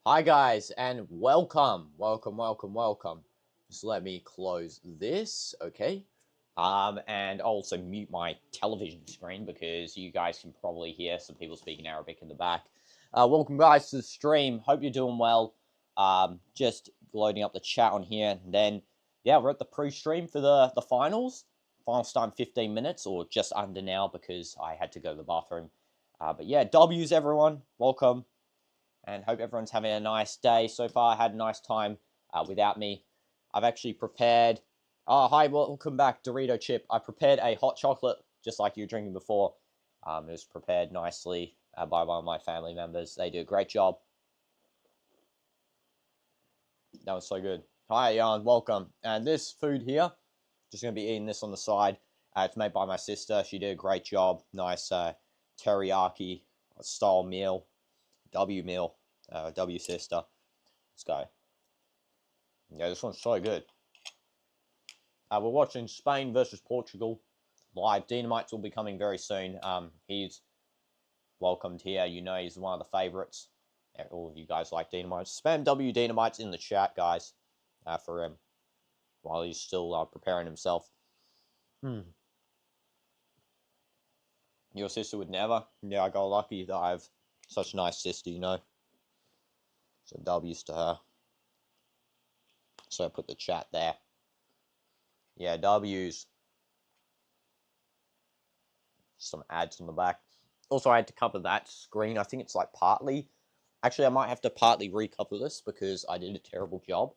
Hi guys, and welcome. Just let me close this, okay? And I'll also mute my television screen because you guys can probably hear some people speaking Arabic in the back. Welcome guys to the stream. Hope you're doing well. Just loading up the chat on here, and then yeah, we're at the pre-stream for the finals. Finals time 15 minutes or just under now because I had to go to the bathroom. But yeah, W's everyone. Welcome and hope everyone's having a nice day. So far, I had a nice time without me. I've actually prepared. Oh, hi, welcome back, Dorito Chip. I prepared a hot chocolate just like you were drinking before. It was prepared nicely by one of my family members. They do a great job. That was so good. Hi, Jan, welcome. And this food here, just going to be eating this on the side. It's made by my sister. She did a great job. Nice teriyaki style meal. W meal, W sister. Let's go. Yeah, this one's so good. We're watching Spain versus Portugal live. DinoDoomz will be coming very soon. He's welcomed here. You know he's one of the favorites. All of you guys like DinoDoomz. Spam W DinoDoomz in the chat, guys, for him while he's still preparing himself. Your sister would never. Yeah, I got lucky that I have such a nice sister, you know. So W's to her. So I put the chat there. Yeah, W's. Some ads on the back. Also, I had to cover that screen. I think it's like partly. Actually, I might have to partly recover this because I did a terrible job.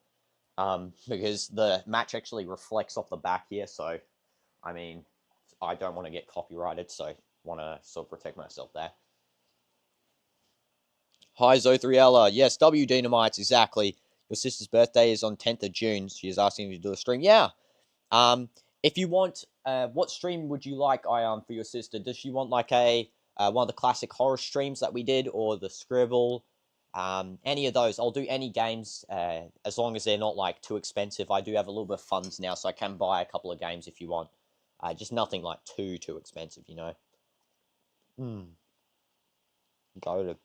Because the match actually reflects off the back here. So, I mean, I don't want to get copyrighted. So, I want to sort of protect myself there. Hi, Zothriella. Yes, W DinoDoomz, exactly. Your sister's birthday is on 10th of June. She is asking you to do a stream. Yeah. If you want, what stream would you like, Ion, for your sister? Does she want like a one of the classic horror streams that we did, or the Scribble? Any of those. I'll do any games as long as they're not like too expensive. I do have a little bit of funds now, so I can buy a couple of games if you want. Just nothing like too expensive, you know. Go to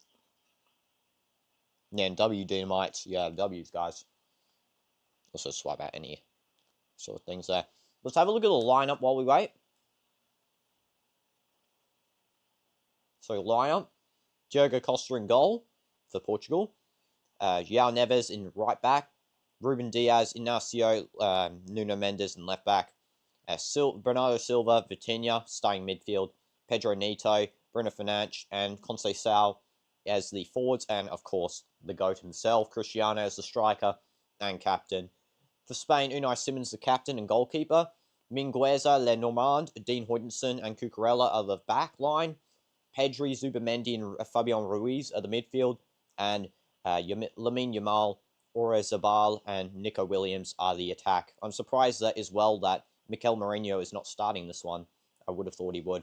yeah, and W DinoDoomz. Yeah, W's guys. Also swipe out any sort of things there. Let's have a look at the lineup while we wait. So lineup: Diogo Costa in goal for Portugal. João Neves in right back. Ruben Diaz, Inacio, Nuno Mendes in left back. Bernardo Silva, Vitinha starting midfield. Pedro Neto, Bruno Fernandes, and Conceição as the forwards, and of course the GOAT himself, Cristiano, as the striker and captain. For Spain, Unai Simons the captain and goalkeeper. Mingueza, Lenormand, Dean Hodgson, and Cucurella are the back line. Pedri, Zubamendi, and Fabian Ruiz are the midfield, and Lamine Yamal, Oyarzabal, and Nico Williams are the attack. I'm surprised that as well that Mikel Mourinho is not starting this one. I would have thought he would.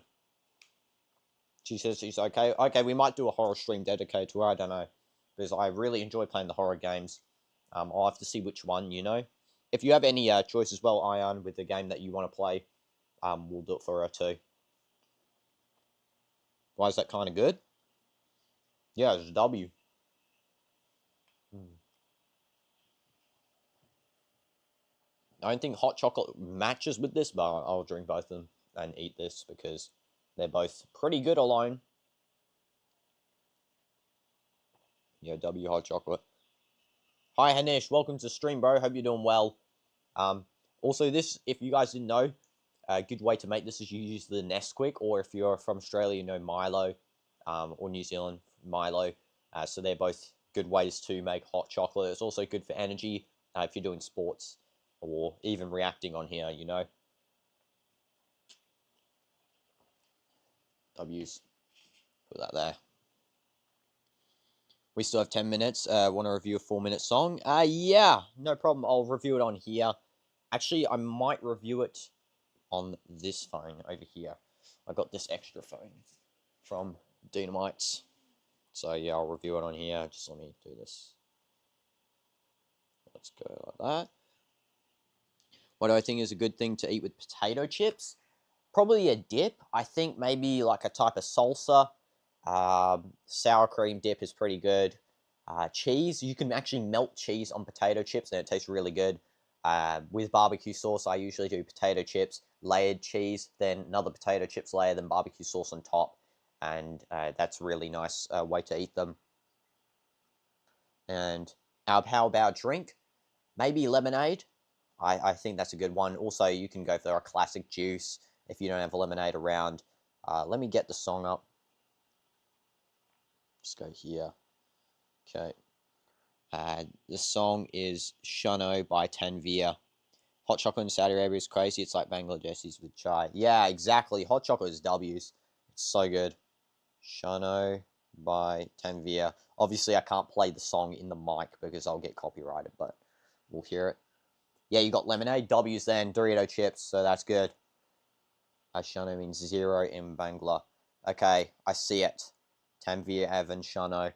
She says she's okay. Okay, we might do a horror stream dedicated to her. I don't know, because I really enjoy playing the horror games. I'll have to see which one, you know. If you have any choice as well, Ion, with the game that you want to play, we'll do it for her too. Why is that kind of good? Yeah, it's a W. I don't think hot chocolate matches with this, but I'll drink both of them and eat this because they're both pretty good alone. Yeah, W hot chocolate. Hi, Hanish. Welcome to the stream, bro. Hope you're doing well. Also, this, if you guys didn't know, a good way to make this is you use the Nesquik, or if you're from Australia, you know Milo, or New Zealand, Milo. So they're both good ways to make hot chocolate. It's also good for energy if you're doing sports or even reacting on here, you know. W's. Put that there. We still have 10 minutes. Want to review a 4-minute song? Yeah, no problem. I'll review it on here. Actually, I might review it on this phone over here. I got this extra phone from DinoDoomz. So yeah, I'll review it on here. Just let me do this. Let's go like that. What do I think is a good thing to eat with potato chips? Probably a dip. I think maybe like a type of salsa. Sour cream dip is pretty good. Cheese, you can actually melt cheese on potato chips and it tastes really good. With barbecue sauce, I usually do potato chips, layered cheese, then another potato chips layer, then barbecue sauce on top. And that's a really nice way to eat them. And how about drink? Maybe lemonade. I think that's a good one. Also, you can go for a classic juice if you don't have lemonade around. Let me get the song up. Just go here. Okay. The song is Shano by Tanvir. Hot chocolate in Saudi Arabia is crazy. It's like Bangladeshis with chai. Yeah, exactly. Hot chocolate is W's. It's so good. Shano by Tanvir. Obviously, I can't play the song in the mic because I'll get copyrighted, but we'll hear it. Yeah, you got lemonade. W's then. Dorito chips, so that's good. Shano means 0 in Bangla. Okay, I see it. Tanvir, Evan, Shano.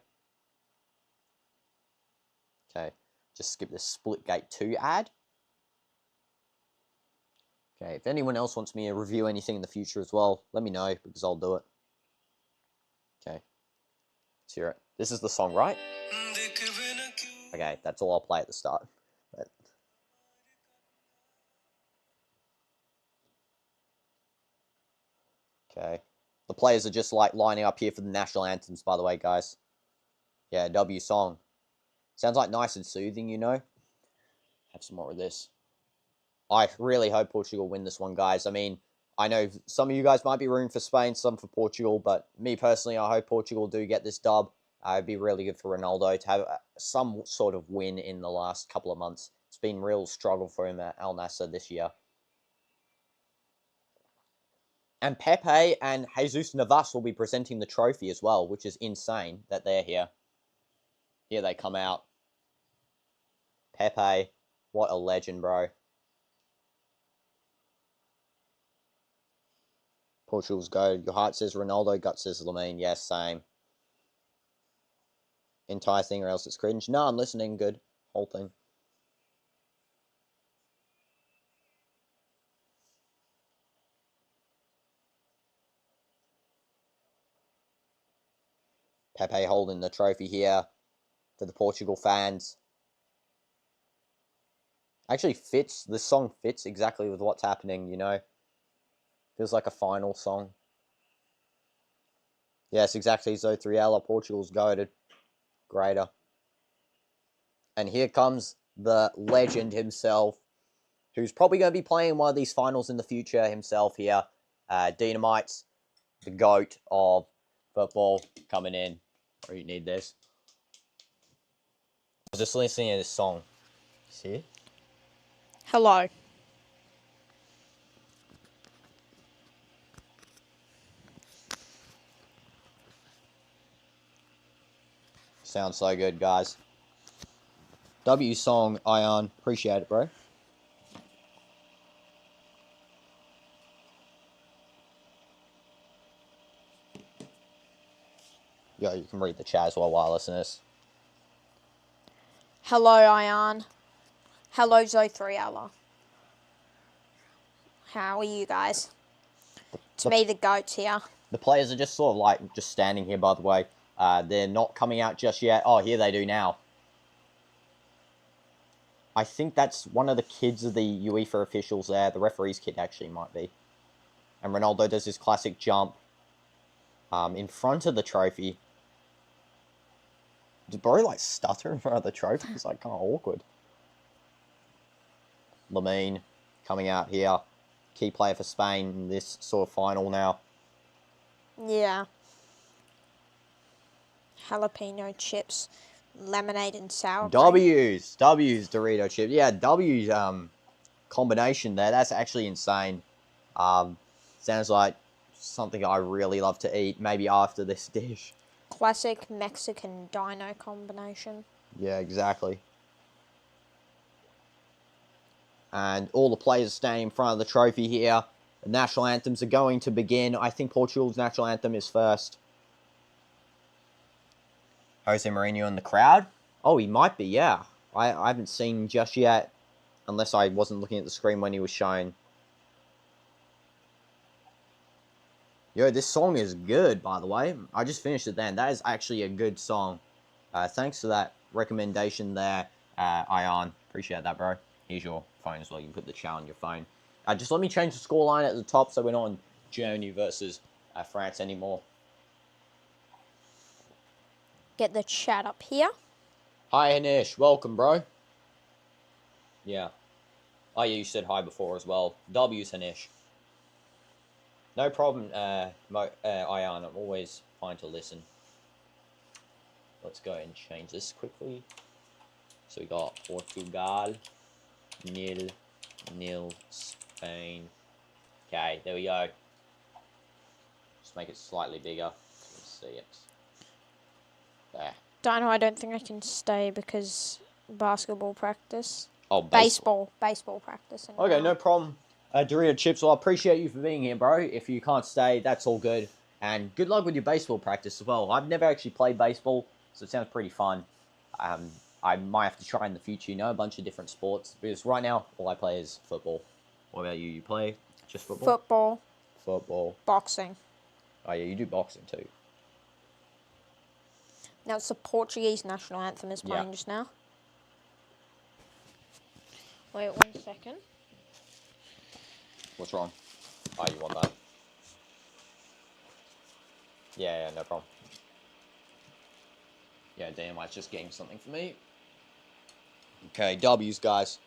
Okay, just skip the Splitgate 2 ad. Okay, if anyone else wants me to review anything in the future as well, let me know, because I'll do it. Okay, let's hear it. This is the song, right? Okay, that's all I'll play at the start. But... okay. The players are just, like, lining up here for the national anthems, by the way, guys. Yeah, W song. Sounds, like, nice and soothing, you know? Have some more of this. I really hope Portugal win this one, guys. I mean, I know some of you guys might be rooting for Spain, some for Portugal, but me personally, I hope Portugal do get this dub. It'd be really good for Ronaldo to have some sort of win in the last couple of months. It's been a real struggle for him at Al Nassr this year. And Pepe and Jesus Navas will be presenting the trophy as well, which is insane that they're here. Here they come out. Pepe, what a legend, bro. Portugal's go. Your heart says Ronaldo, gut says Lamine. Yes, same. Entire thing or else it's cringe. No, I'm listening good. Whole thing. Pepe holding the trophy here for the Portugal fans. Actually fits, this song fits exactly with what's happening, you know. Feels like a final song. Yes, exactly. Zotriella, Portugal's goated. Greater. And here comes the legend himself, who's probably going to be playing one of these finals in the future himself here. DinoDoomz, the GOAT of football, coming in. Oh, you need this. I was just listening to this song. See it? Hello. Sounds so good, guys. W song, Ion. Appreciate it, bro. Yo, you can read the chat as well while listeners. Hello, Ion. Hello, Zotriella. How are you guys? It's me, the GOAT here. The players are just sort of like just standing here, by the way. They're not coming out just yet. Oh, here they do now. I think that's one of the kids of the UEFA officials there. The referee's kid actually might be. And Ronaldo does his classic jump in front of the trophy. Did bro like stutter in front of the trophy? It's like kind of awkward. Lamine coming out here. Key player for Spain in this sort of final now. Yeah. Jalapeno chips, lemonade and sour cream. W's Dorito chip. Yeah, W's combination there. That's actually insane. Sounds like something I really love to eat. Maybe after this dish. Classic Mexican dino combination. Yeah, exactly. And all the players standing in front of the trophy here. The national anthems are going to begin. I think Portugal's national anthem is first. Jose Mourinho in the crowd? Oh, he might be, yeah. I haven't seen just yet. Unless I wasn't looking at the screen when he was shown. Yo, this song is good, by the way. I just finished it then. That is actually a good song. Thanks for that recommendation there, Ion. Appreciate that, bro. Here's your phone as well. You can put the chat on your phone. Just let me change the scoreline at the top so we're not on Germany versus France anymore. Get the chat up here. Hi, Hanish. Welcome, bro. Yeah. Oh, yeah, you said hi before as well. W's, Hanish. No problem, Ion. I'm always fine to listen. Let's go and change this quickly. So we got Portugal, 0-0, Spain. Okay, there we go. Just make it slightly bigger so we can see it. There. Dino, I don't think I can stay because basketball practice. Oh, baseball practice. Okay, no problem. Dorito Chips, well, I appreciate you for being here, bro. If you can't stay, that's all good. And good luck with your baseball practice as well. I've never actually played baseball, so it sounds pretty fun. I might have to try in the future, you know, a bunch of different sports. Because right now, all I play is football. What about you? You play just football? Football. Boxing. Oh, yeah, you do boxing too. Now, it's the Portuguese national anthem is playing just now. Wait 1 second. What's wrong? Oh, you want that? Yeah, no problem. Yeah, damn, I was just getting something for me. Okay, W's, guys.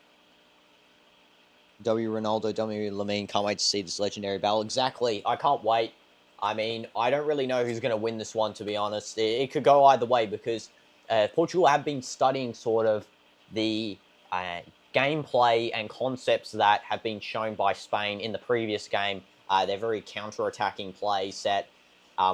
W Ronaldo, W Lamine, can't wait to see this legendary battle. Exactly, I can't wait. I mean, I don't really know who's going to win this one, to be honest. It could go either way because Portugal have been studying sort of the gameplay and concepts that have been shown by Spain in the previous game. They're very counter-attacking play set,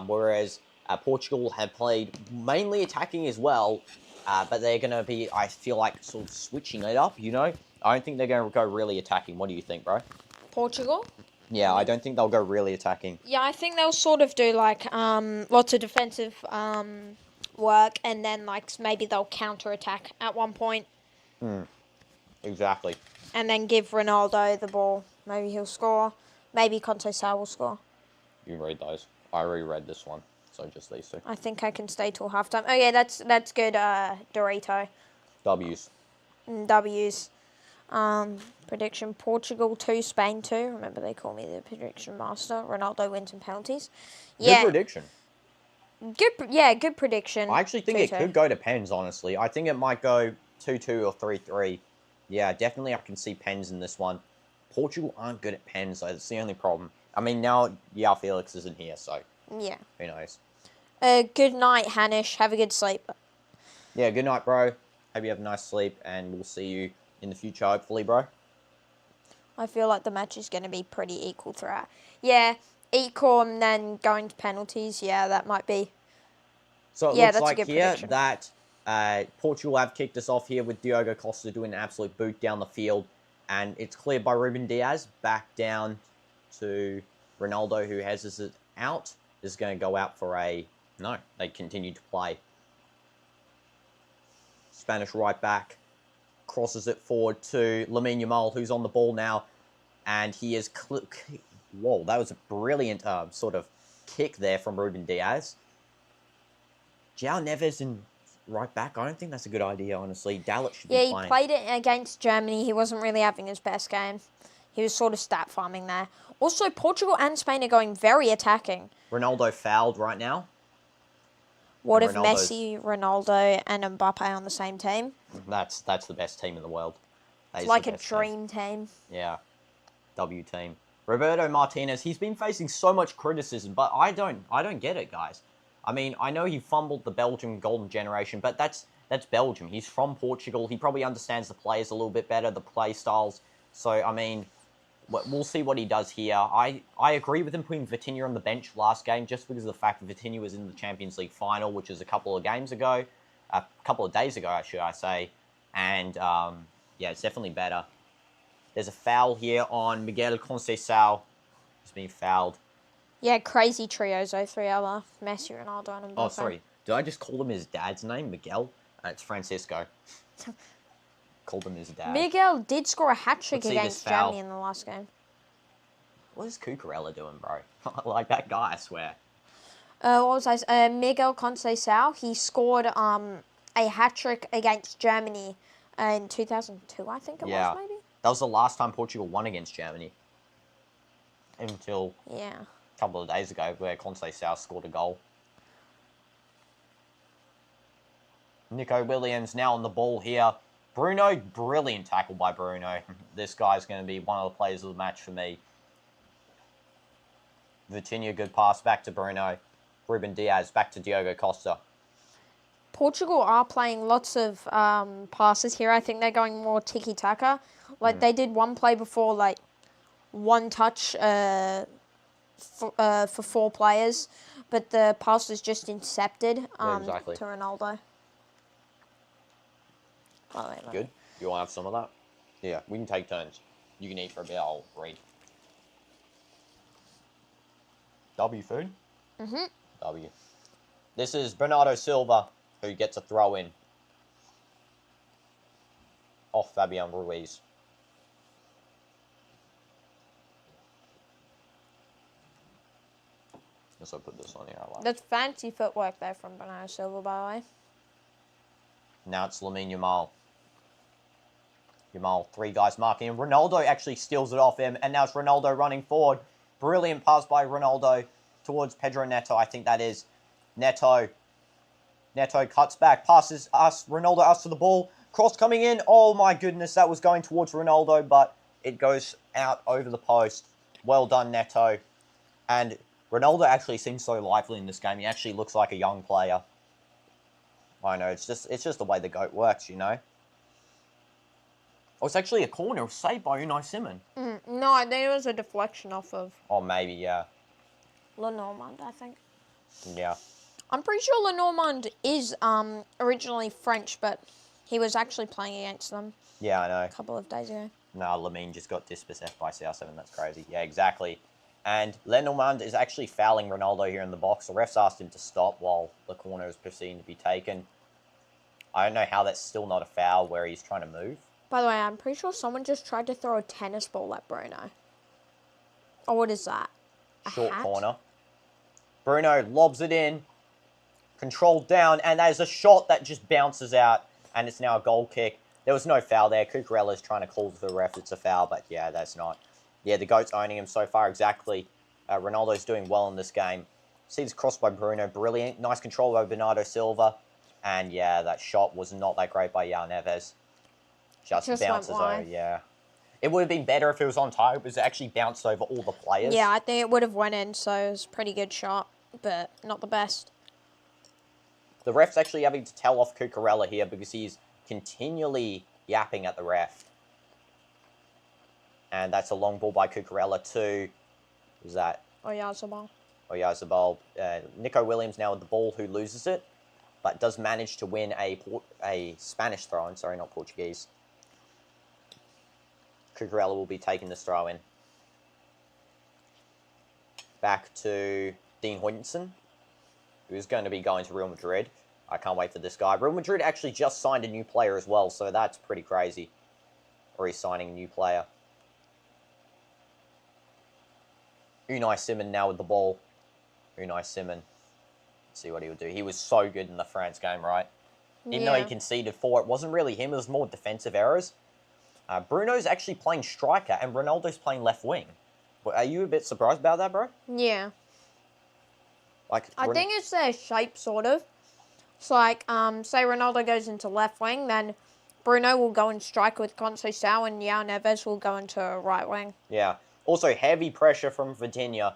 whereas Portugal have played mainly attacking as well, but they're going to be, I feel like, sort of switching it up, you know? I don't think they're going to go really attacking. What do you think, bro? Portugal? Yeah, I don't think they'll go really attacking. Yeah, I think they'll sort of do, like, lots of defensive work, and then, like, maybe they'll counter-attack at one point. Exactly. And then give Ronaldo the ball. Maybe he'll score. Maybe Conceição will score. You read those. I already read this one, so just these two. I think I can stay till halftime. Oh, yeah, that's good, Dorito. W's. W's. Prediction, Portugal 2, Spain 2. Remember, they call me the prediction master. Ronaldo wins in penalties. Yeah. Good prediction. Good prediction. I actually think 2-2. it could go to pens, honestly. I think it might go 2-2 or 3-3. Yeah, definitely I can see pens in this one. Portugal aren't good at pens, so that's the only problem. I mean, now João Felix isn't here, so yeah. Who knows? Good night, Hanish. Have a good sleep. Yeah, good night, bro. Hope you have a nice sleep, and we'll see you in the future, hopefully, bro. I feel like the match is going to be pretty equal throughout. Yeah, equal and then going to penalties. Yeah, that might be. So it looks like here that Portugal have kicked us off here with Diogo Costa doing an absolute boot down the field. And it's cleared by Ruben Diaz. Back down to Ronaldo, who has this out. This is going to go out for a... No, they continue to play. Spanish right back. Crosses it forward to Lamine Yamal, who's on the ball now. And he is... Whoa, that was a brilliant sort of kick there from Ruben Diaz. João Neves in right back. I don't think that's a good idea, honestly. Dalot should be playing. Yeah, he played it against Germany. He wasn't really having his best game. He was sort of stat farming there. Also, Portugal and Spain are going very attacking. Ronaldo fouled right now. What if Messi, Ronaldo, and Mbappe on the same team? That's the best team in the world. It's like a dream team. Yeah. W team. Roberto Martinez, he's been facing so much criticism, but I don't get it, guys. I mean, I know he fumbled the Belgium golden generation, but that's Belgium. He's from Portugal. He probably understands the players a little bit better, the play styles. So, I mean, we'll see what he does here. I agree with him putting Vitinha on the bench last game just because of the fact that Vitinha was in the Champions League final, which is a couple of days ago, should I say. And, yeah, it's definitely better. There's a foul here on Miguel Conceição. He's being fouled. Yeah, crazy trios, those three other Messi, Ronaldo, and Mbappe. Oh, sorry. Did I just call him his dad's name, Miguel? It's Francisco. Called him his dad. Miguel did score a hat-trick against Germany in the last game. What is Cucurella doing, bro? I like that guy, I swear. What was I saying? Miguel Conceição, he scored a hat-trick against Germany in 2002, I think it was, maybe? That was the last time Portugal won against Germany. Until a couple of days ago, where Conceição scored a goal. Nico Williams now on the ball here. Bruno, brilliant tackle by Bruno. This guy's going to be one of the players of the match for me. Vitinha, good pass back to Bruno. Ruben Diaz, back to Diogo Costa. Portugal are playing lots of passes here. I think they're going more tiki-taka. Like, they did one play before, like, one touch for 4 players. But the pass was just intercepted to Ronaldo. Good. You want to have some of that? Yeah, we can take turns. You can eat for a bit, I'll read. W food? Mm-hmm. W. This is Bernardo Silva, who gets a throw in. Off Fabian Ruiz. Guess I'll put this on here. That's fancy footwork there from Bernardo Silva, by the way. Now it's Lamine Yamal. Yamal, 3 guys marking him. Ronaldo actually steals it off him, and now it's Ronaldo running forward. Brilliant pass by Ronaldo towards Pedro Neto, I think that is. Neto cuts back, passes us. Ronaldo us to the ball. Cross coming in. Oh my goodness, that was going towards Ronaldo, but it goes out over the post. Well done, Neto. And Ronaldo actually seems so lively in this game. He actually looks like a young player. I know, it's just the way the GOAT works, you know. Oh, it's actually a corner. It was saved by Unai Simon. No, I think it was a deflection off of... Oh, maybe, yeah. Lenormand, I think. Yeah. I'm pretty sure Lenormand is originally French, but he was actually playing against them. Yeah, I know. A couple of days ago. No, Lamine just got dispossessed by CR7. That's crazy. Yeah, exactly. And Lenormand is actually fouling Ronaldo here in the box. The refs asked him to stop while the corner is proceeding to be taken. I don't know how that's still not a foul where he's trying to move. By the way, I'm pretty sure someone just tried to throw a tennis ball at Bruno. Oh, what is that? Short corner. Bruno lobs it in. Controlled down. And there's a shot that just bounces out. And it's now a goal kick. There was no foul there. Cucurella's trying to call to the ref. It's a foul. But yeah, that's not. Yeah, the GOAT's owning him so far. Exactly. Ronaldo's doing well in this game. See this cross by Bruno. Brilliant. Nice control by Bernardo Silva. And yeah, that shot was not that great by João Neves. Just bounces over, yeah. It would have been better if it was on target, because it actually bounced over all the players. Yeah, I think it would have went in, so it was a pretty good shot, but not the best. The ref's actually having to tell off Cucurella here because he's continually yapping at the ref. And that's a long ball by Cucurella to... Who's that? Oyarzabal. Nico Williams now with the ball, who loses it, but does manage to win a Spanish throw-in. Sorry, not Portuguese. Cucurella will be taking this throw-in. Back to Dean Huijsen, who's going to be going to Real Madrid. I can't wait for this guy. Real Madrid actually just signed a new player as well, so that's pretty crazy. Or he's signing a new player. Unai Simon now with the ball. Unai Simon. Let's see what he would do. He was so good in the France game, right? Even though he conceded 4, it wasn't really him. It was more defensive errors. Bruno's actually playing striker, and Ronaldo's playing left wing. Are you a bit surprised about that, bro? Yeah. Like, I think it's their shape, sort of. It's like, say Ronaldo goes into left wing, then Bruno will go in striker with Conceição, and João Neves will go into right wing. Yeah. Also, heavy pressure from Vitinha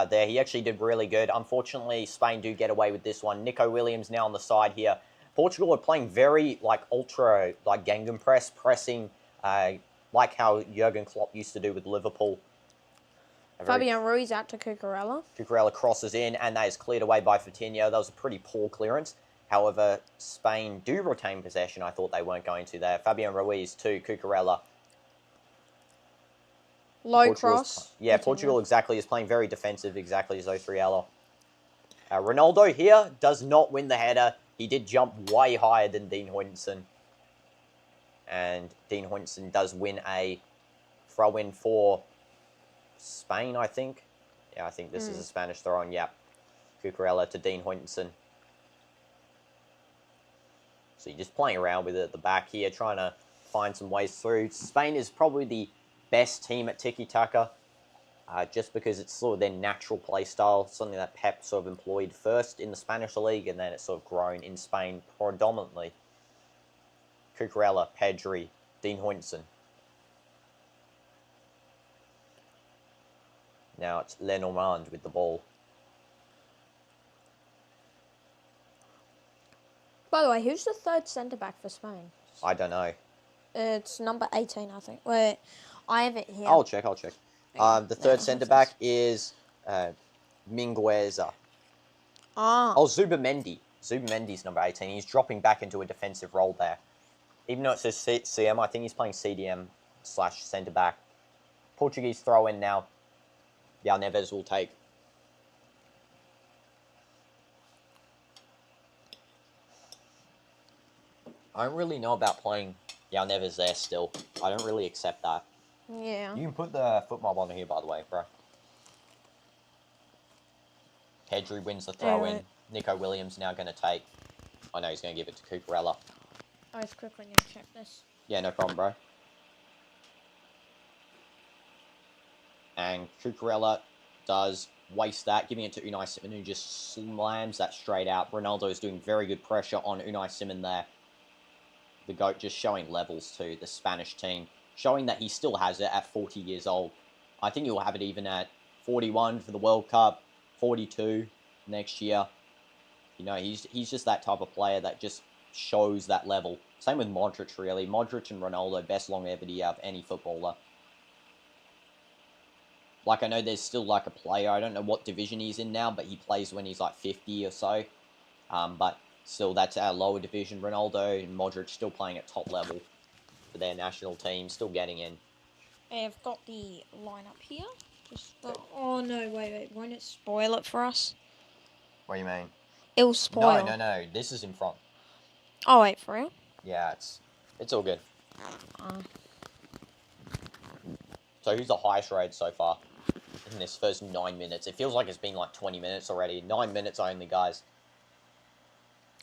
there. He actually did really good. Unfortunately, Spain do get away with this one. Nico Williams now on the side here. Portugal are playing very, like, ultra, like, Gegenpress, pressing, like how Jurgen Klopp used to do with Liverpool. Fabian Ruiz out to Cucurella. Cucurella crosses in, and that is cleared away by Vitinha. That was a pretty poor clearance. However, Spain do retain possession. I thought they weren't going to there. Fabian Ruiz to Cucurella. Low cross. Yeah, Portugal exactly is playing very defensive, exactly as Otriella. Ronaldo here does not win the header. He did jump way higher than Dean Huijsen. And Dean Huijsen does win a throw-in for Spain, I think. Yeah, I think this is a Spanish throw-in, yeah. Cucurella to Dean Huijsen. So you're just playing around with it at the back here, trying to find some ways through. Spain is probably the best team at tiki-taka, just because it's sort of their natural play style, something that Pep sort of employed first in the Spanish league, and then it's sort of grown in Spain predominantly. Cucurella, Pedri, Dean Huijsen. Now it's Lenormand with the ball. By the way, who's the third centre-back for Spain? I don't know. It's number 18, I think. Wait, I have it here. I'll check. The third Yeah, centre-back is Mingueza. Ah. Oh, Zubamendi. Zubamendi's number 18. He's dropping back into a defensive role there. Even though it says CM, I think he's playing CDM/centre-back. Portuguese throw in now. Yao Neves will take. I don't really know about playing Yao Neves there still. I don't really accept that. Yeah. You can put the foot mob on here, by the way, bro. Pedri wins the throw-in. Nico Williams now going to take. I know he's going to give it to Cucurella. I was quick when you check this. Yeah, no problem, bro. And Cucurella does waste that, giving it to Unai Simon, who just slams that straight out. Ronaldo is doing very good pressure on Unai Simon there. The GOAT just showing levels to the Spanish team, showing that he still has it at 40 years old. I think he'll have it even at 41 for the World Cup, 42 next year. You know, he's just that type of player that just shows that level. Same with Modric, really. Modric and Ronaldo, best longevity of any footballer. Like, I know there's still, like, a player. I don't know what division he's in now, but he plays when he's, like, 50 or so. But still, that's our lower division. Ronaldo and Modric still playing at top level for their national team, still getting in. I've got the lineup here. Oh, no, wait. Won't it spoil it for us? What do you mean? It'll spoil. No. This is in front. Oh, wait, for real? Yeah, it's all good. So who's the highest rated so far in this first 9 minutes? It feels like it's been like 20 minutes already. 9 minutes only, guys.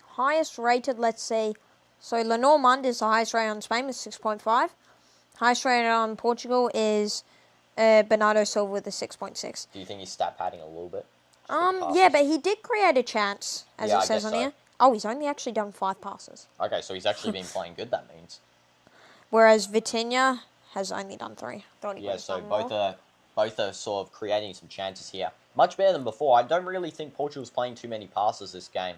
Highest rated, let's see. So Lenormand is the highest rated on Spain with 6.5. Highest rated on Portugal is Bernardo Silva with a 6.6. Do you think he's stat padding a little bit? Yeah, but he did create a chance, as it says on here. Oh, he's only actually done 5 passes. Okay, so he's actually been playing good, that means. Whereas Vitinha has only done 3. Yeah, so both are sort of creating some chances here. Much better than before. I don't really think Portugal's playing too many passes this game.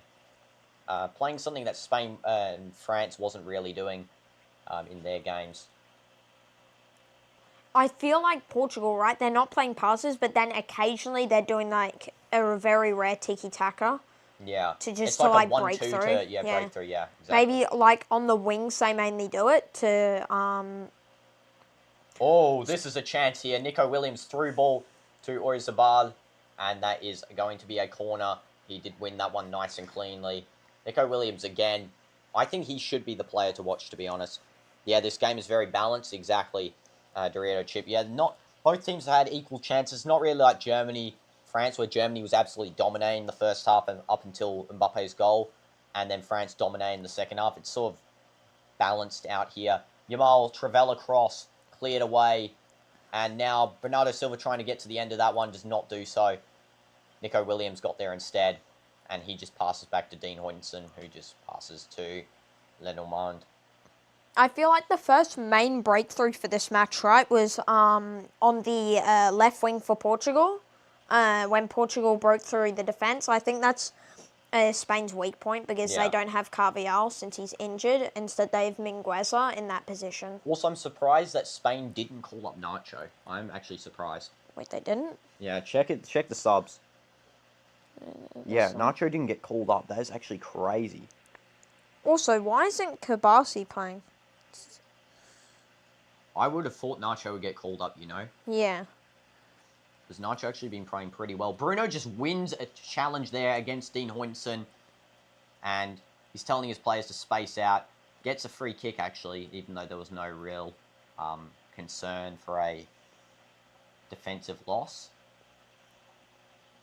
Playing something that Spain and France wasn't really doing in their games. I feel like Portugal, right? They're not playing passes, but then occasionally they're doing like a very rare tiki-taka. Yeah. To just it's like a break 1-2 through. break through, yeah. Exactly. Maybe like on the wings they mainly do it to Oh, this is a chance here. Nico Williams through ball to Oyarzabal, and that is going to be a corner. He did win that one nice and cleanly. Nico Williams again. I think he should be the player to watch, to be honest. Yeah, this game is very balanced, exactly. Dorito Chip. Yeah, both teams have had equal chances. Not really like Germany, France, where Germany was absolutely dominating the first half and up until Mbappe's goal, and then France dominating the second half. It's sort of balanced out here. Yamal Travella cross cleared away, and now Bernardo Silva trying to get to the end of that one does not do so. Nico Williams got there instead, and he just passes back to Dean Huijsen, who just passes to Lenormand. I feel like the first main breakthrough for this match, right, was on the left wing for Portugal. When Portugal broke through the defence. I think that's Spain's weak point because they don't have Carvajal since he's injured. Instead, they have Mingueza in that position. Also, I'm surprised that Spain didn't call up Nacho. I'm actually surprised. Wait, they didn't? Yeah, check the subs. Nacho didn't get called up. That is actually crazy. Also, why isn't Kabasi playing? I would have thought Nacho would get called up, you know? Yeah. Because Nacho actually been playing pretty well. Bruno just wins a challenge there against Dean Huijsen. And he's telling his players to space out. Gets a free kick, actually, even though there was no real concern for a defensive loss.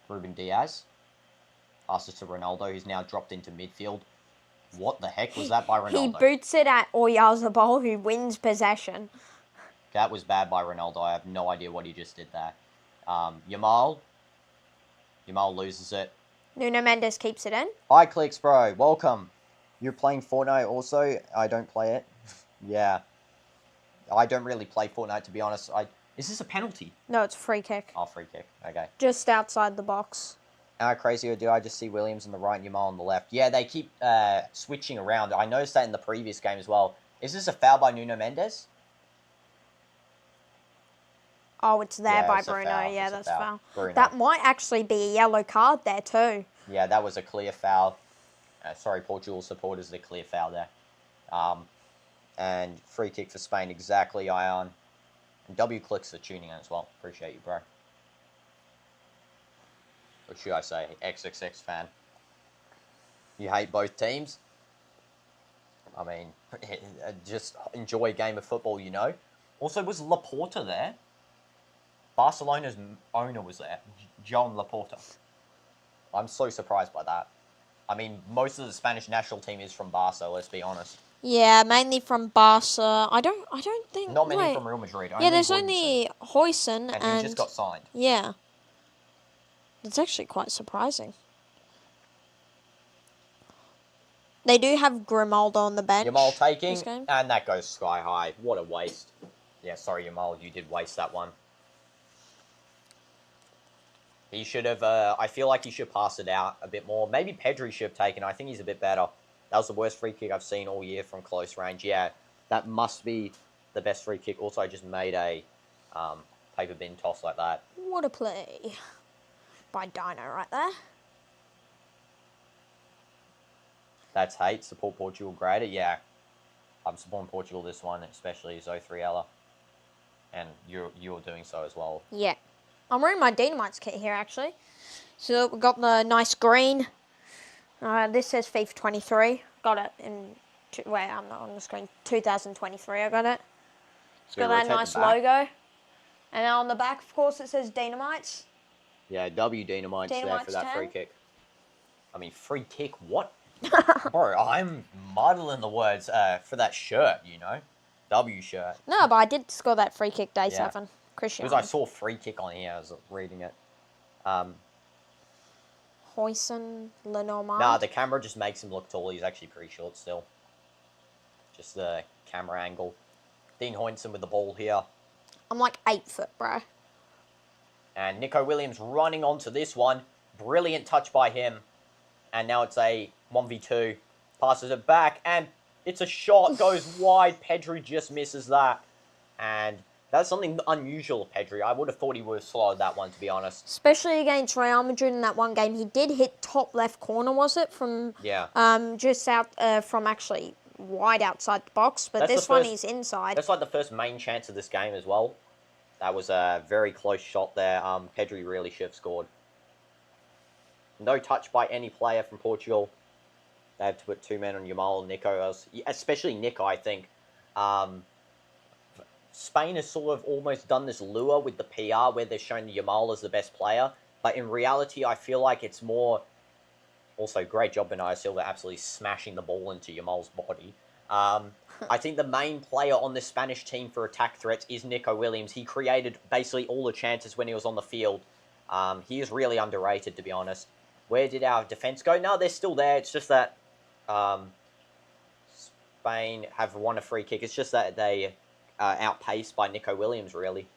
Ruben Diaz. Passes to Ronaldo, who's now dropped into midfield. What the heck was that by Ronaldo? He boots it at Oyarzabal, who wins possession. That was bad by Ronaldo. I have no idea what he just did there. Yamal loses it. Nuno Mendes keeps it in. Hi, Clicks, bro. Welcome. You're playing Fortnite also? I don't play it. Yeah. I don't really play Fortnite, to be honest. Is this a penalty? No, it's a free kick. Oh, free kick. Okay. Just outside the box. How crazy do I just see Williams on the right and Yamal on the left? Yeah, they keep switching around. I noticed that in the previous game as well. Is this a foul by Nuno Mendes? Oh, it's there Yeah, by it's a Bruno. foul. Yeah, It's a that's foul. foul. Bruno. That might actually be a yellow card there too. Yeah, that was a clear foul. Sorry, Portugal supporters, the clear foul there. And free kick for Spain, exactly, Ion. And W Clicks for tuning in as well. Appreciate you, bro. Or should I say, XXX fan. You hate both teams? I mean, just enjoy a game of football, you know? Also, was Laporta there? Barcelona's owner was there. John Laporta. I'm so surprised by that. I mean, most of the Spanish national team is from Barca, let's be honest. Yeah, mainly from Barca. I don't think. Not many wait. from Real Madrid. Yeah, there's Hodgson. only Huysen And he just got signed. Yeah. It's actually quite surprising. They do have Grimaldo on the bench. Yamal taking, this game. and that goes sky high. What a waste. Yeah, sorry, Yamal, you did waste that one. He should have, I feel like he should pass it out a bit more. Maybe Pedri should have taken. I think he's a bit better. That was the worst free kick I've seen all year from close range. Yeah, that must be the best free kick. Also, I just made a paper bin toss like that. What a play by Dino right there. That's hate. Support Portugal greater. Yeah, I'm supporting Portugal this one, especially Zo3ella. And you're doing so as well. Yeah. I'm wearing my DinoDoomz kit here, actually. So we've got the nice green. This says FIFA 23. Got it in... Wait, I'm not on the screen. 2023, I got it. It's got that nice logo. And then on the back, of course, it says DinoDoomz. Yeah, DinoDoomz there for that 10. free kick. I mean, free kick? What? Bro, I'm muddling the words for that shirt, you know? W shirt. No, but I did score that free kick day 7. Cristiano. Because I saw free kick on here, I was reading it. Huysen, Lenormand. Nah, the camera just makes him look tall. He's actually pretty short still. Just the camera angle. Dean Huysen with the ball here. I'm like 8 foot, bro. And Nico Williams running onto this one. Brilliant touch by him. And now it's a 1v2. Passes it back, and it's a shot. Goes wide. Pedri just misses that. And that's something unusual of Pedri. I would have thought he would have slowed that one, to be honest. Especially against Real Madrid in that one game. He did hit top left corner, was it? From just out from actually wide outside the box. But this one he's inside. That's like the first main chance of this game as well. That was a very close shot there. Pedri really should have scored. No touch by any player from Portugal. They have to put 2 men on Yamal and Nico. Especially Nico, I think. Spain has sort of almost done this lure with the PR where they're showing Yamal as the best player. But in reality, I feel like it's more... Also, great job, Bernardo Silva, absolutely smashing the ball into Yamal's body. I think the main player on the Spanish team for attack threats is Nico Williams. He created basically all the chances when he was on the field. He is really underrated, to be honest. Where did our defense go? No, they're still there. It's just that Spain have won a free kick. It's just that they... outpaced by Nico Williams, really.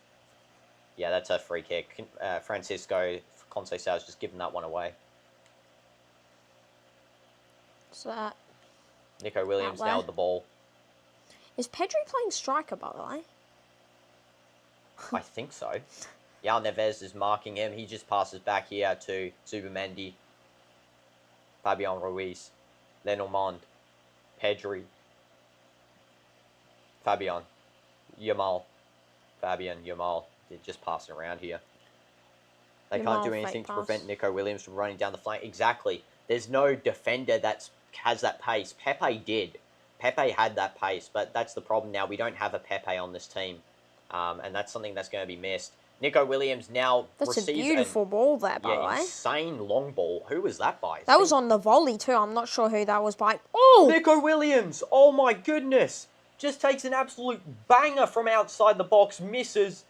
Yeah, that's a free kick. Francisco Conceição's just given that one away. So that... Nico Williams now with the ball. Is Pedri playing striker, by the way? I think so. Yao Neves is marking him. He just passes back here to Zubimendi. Fabian Ruiz. Lenormand. Pedri. Fabian. Yamal. Fabian, Yamal. They're just passing around here. They can't do anything to prevent Nico Williams from running down the flank. Exactly. There's no defender that has that pace. Pepe did. Pepe had that pace, but that's the problem now. We don't have a Pepe on this team. And that's something that's going to be missed. Nico Williams now That's a receives beautiful ball there, by the way. insane long ball. Who was that by? That was on the volley too. I'm not sure who that was by. Oh! Nico Williams! Oh my goodness! Just takes an absolute banger from outside the box, misses.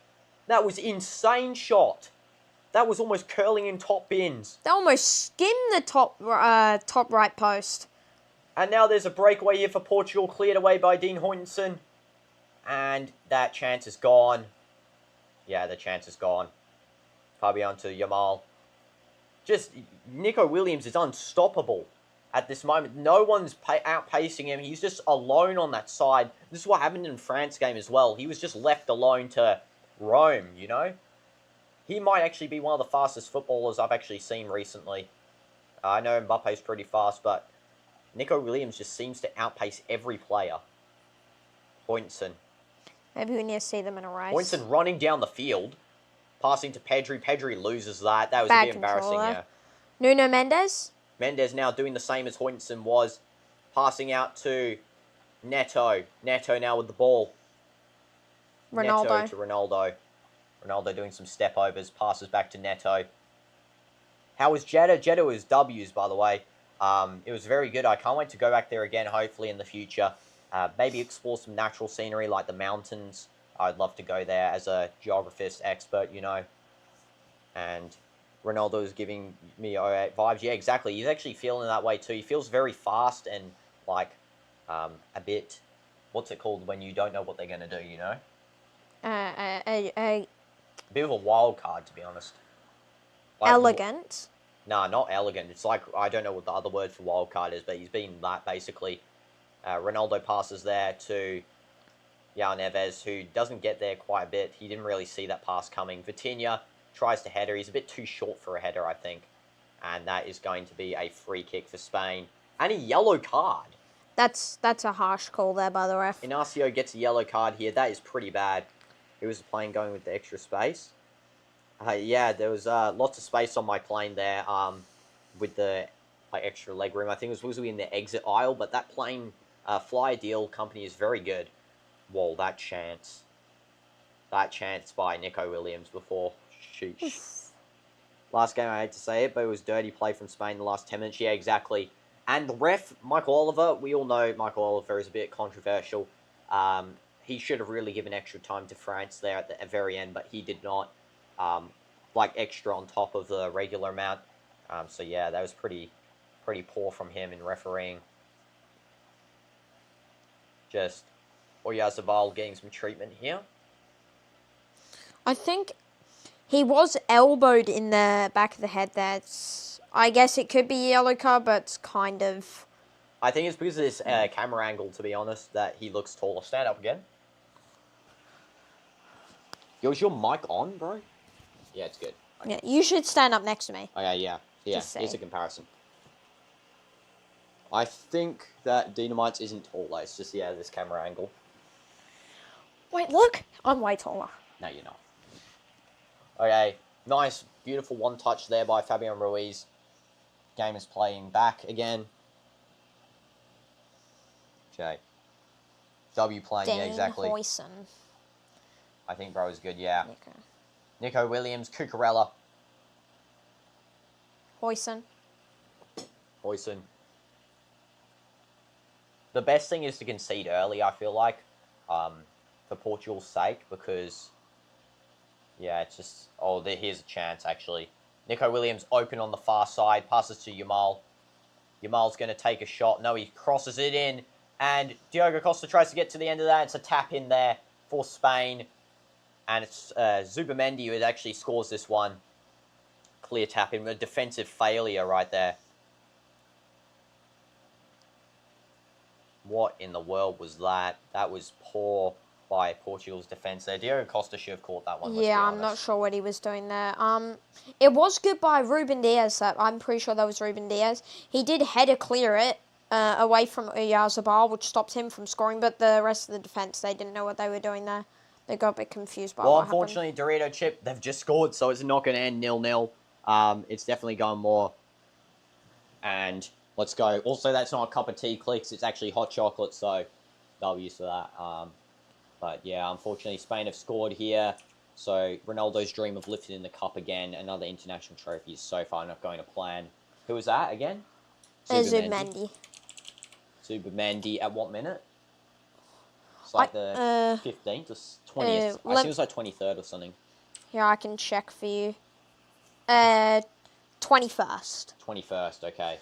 That was insane shot. That was almost curling in top bins. They almost skimmed the top right post. And now there's a breakaway here for Portugal, cleared away by Dean Hoytenson. And that chance is gone. Yeah, the chance is gone. Fabian to Yamal. Just, Nico Williams is unstoppable at this moment. No one's outpacing him. He's just alone on that side. This is what happened in France game as well. He was just left alone to roam, you know? He might actually be one of the fastest footballers I've actually seen recently. I know Mbappe's pretty fast, but Nico Williams just seems to outpace every player. Hoytenson. Maybe we need to see them in a race. Hoytenson running down the field. Passing to Pedri. Pedri loses that. That was a bit embarrassing, yeah. Nuno Mendes. Mendes now doing the same as Hoytenson was. Passing out to Neto. Neto now with the ball. Ronaldo. Neto to Ronaldo. Ronaldo doing some step overs. Passes back to Neto. How was Jeddah? Jeddah was W's, by the way. It was very good. I can't wait to go back there again, hopefully in the future. Maybe explore some natural scenery like the mountains. I'd love to go there as a geographist expert, you know. And Ronaldo is giving me vibes. Yeah, exactly. He's actually feeling that way too. He feels very fast and like a bit, what's it called when you don't know what they're going to do, you know? A bit of a wild card, to be honest. Like, elegant. Nah, not elegant. It's like, I don't know what the other word for wild card is, but he's been that basically. Ronaldo passes there to João Neves, who doesn't get there quite a bit. He didn't really see that pass coming. Vitinha tries to header. He's a bit too short for a header, I think. And that is going to be a free kick for Spain. And a yellow card. That's a harsh call there by the ref. Inacio gets a yellow card here. That is pretty bad. It was a plane going with the extra space. Yeah, there was lots of space on my plane there with the extra leg room. I think it was supposed to be in the exit aisle, but that plane flyer deal company is very good. Whoa, that chance. That chance by Nico Williams before. Sheesh. Last game, I hate to say it, but it was dirty play from Spain in the last 10 minutes. Yeah, exactly. And the ref, Michael Oliver, we all know Michael Oliver is a bit controversial. He should have really given extra time to France there at the very end, but he did not. Like extra on top of the regular amount. So yeah, that was pretty poor from him in refereeing. Just Oyarzabal getting some treatment here. I think he was elbowed in the back of the head there. I guess it could be a yellow card, but it's kind of... I think it's because of this camera angle, to be honest, that he looks taller. Stand up again. Yo, is your mic on, bro? Yeah, it's good. Okay. Yeah, you should stand up next to me. Okay, yeah. Yeah, here's a comparison. I think that DinoDoomz isn't taller. It's just, yeah, this camera angle. Wait, look. I'm way taller. No, you're not. Okay, nice, beautiful one touch there by Fabian Ruiz. Game is playing back again. Okay. W playing, yeah, exactly. Hoyson. I think bro is good, yeah. Nico Williams, Cucurella. Hoyson. The best thing is to concede early, I feel like, for Portugal's sake, because, yeah, it's just, oh, here's a chance, actually. Nico Williams open on the far side, passes to Yamal. Yamal's going to take a shot. No, he crosses it in, and Diogo Costa tries to get to the end of that. It's a tap in there for Spain, and it's Zubimendi who actually scores this one. Clear tap in, a defensive failure right there. What in the world was that? That was poor by Portugal's defence there. Diogo Costa should have caught that one. Yeah, I'm not sure what he was doing there. It was good by Ruben Diaz. I'm pretty sure that was Ruben Diaz. He did header clear it away from Oyarzabal, which stopped him from scoring. But the rest of the defence, they didn't know what they were doing there. They got a bit confused by what happened. Well, unfortunately, Dorito Chip, they've just scored, so it's not going to end 0-0. It's definitely going more. And let's go. Also, that's not a cup of tea clicks. It's actually hot chocolate, so W's for that. But yeah, unfortunately, Spain have scored here. So Ronaldo's dream of lifting the cup again, another international trophy is so far not going to plan. Who was that again? Zubimendi. Zubimendi at what minute? It's like the 15th or 20th. I think it was like 23rd or something. Here, I can check for you. 21st. 21st, okay.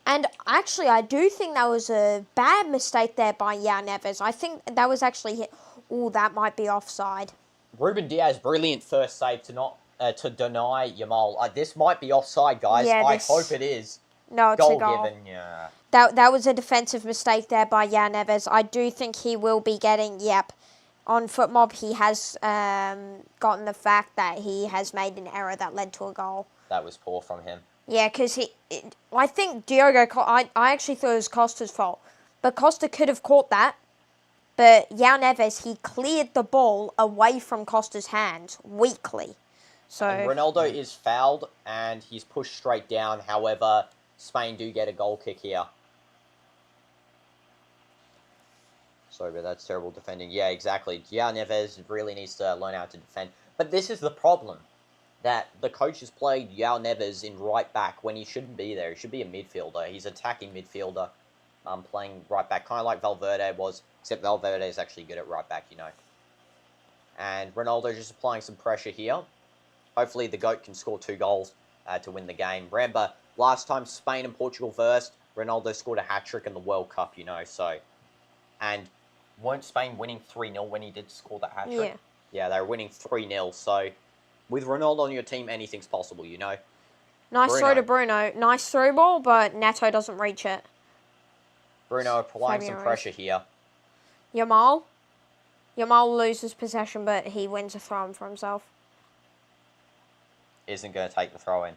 And actually, I do think that was a bad mistake there by João Neves. I think that was actually... Oh, that might be offside. Ruben Dias, brilliant first save to not to deny Yamal. This might be offside, guys. Yeah, I hope it is. No, it's a goal. Given, yeah. That was a defensive mistake there by João Neves. I do think he will be getting, on FootMob he has gotten the fact that he has made an error that led to a goal. That was poor from him. Yeah, because I think I actually thought it was Costa's fault. But Costa could have caught that. But João Neves, he cleared the ball away from Costa's hands weakly. So and Ronaldo is fouled and he's pushed straight down. However, Spain do get a goal kick here. Sorry, but that's terrible defending. Yeah, exactly. João Neves really needs to learn how to defend. But this is the problem. That the coach has played João Neves in right back when he shouldn't be there. He should be a midfielder. He's attacking midfielder. Playing right back, kind of like Valverde was, except Valverde is actually good at right back, you know. And Ronaldo just applying some pressure here. Hopefully the GOAT can score 2 goals to win the game. Remember, last time Spain and Portugal versed, Ronaldo scored a hat-trick in the World Cup, you know, so... And weren't Spain winning 3-0 when he did score that hat-trick? Yeah, they were winning 3-0, so... With Ronaldo on your team, anything's possible, you know. Nice throw to Bruno. Nice through ball, but Neto doesn't reach it. Bruno applying some pressure here. Yamal loses possession, but he wins a throw-in for himself. Isn't going to take the throw-in.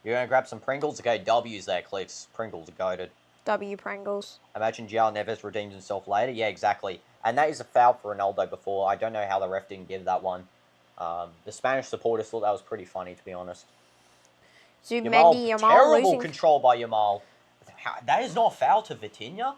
You're going to grab some Pringles? Okay, W's there, Clicks. Pringles are goated. W Pringles. Imagine João Neves redeems himself later. Yeah, exactly. And that is a foul for Ronaldo before. I don't know how the ref didn't give that one. The Spanish supporters thought that was pretty funny, to be honest. Yamal terrible control by Yamal. That is not a foul to Vitinha.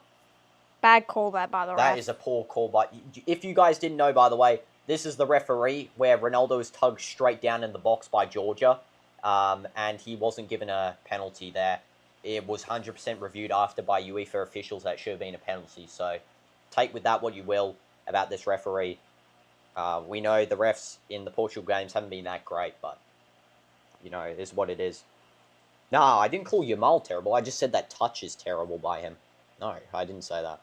Bad call there by the ref. That is a poor call. But if you guys didn't know, by the way, this is the referee where Ronaldo was tugged straight down in the box by Georgia. And he wasn't given a penalty there. It was 100% reviewed after by UEFA officials. That should have been a penalty. So take with that what you will about this referee. We know the refs in the Portugal games haven't been that great, but, you know, it is what it is. No, I didn't call Yamal terrible. I just said that touch is terrible by him. No, I didn't say that.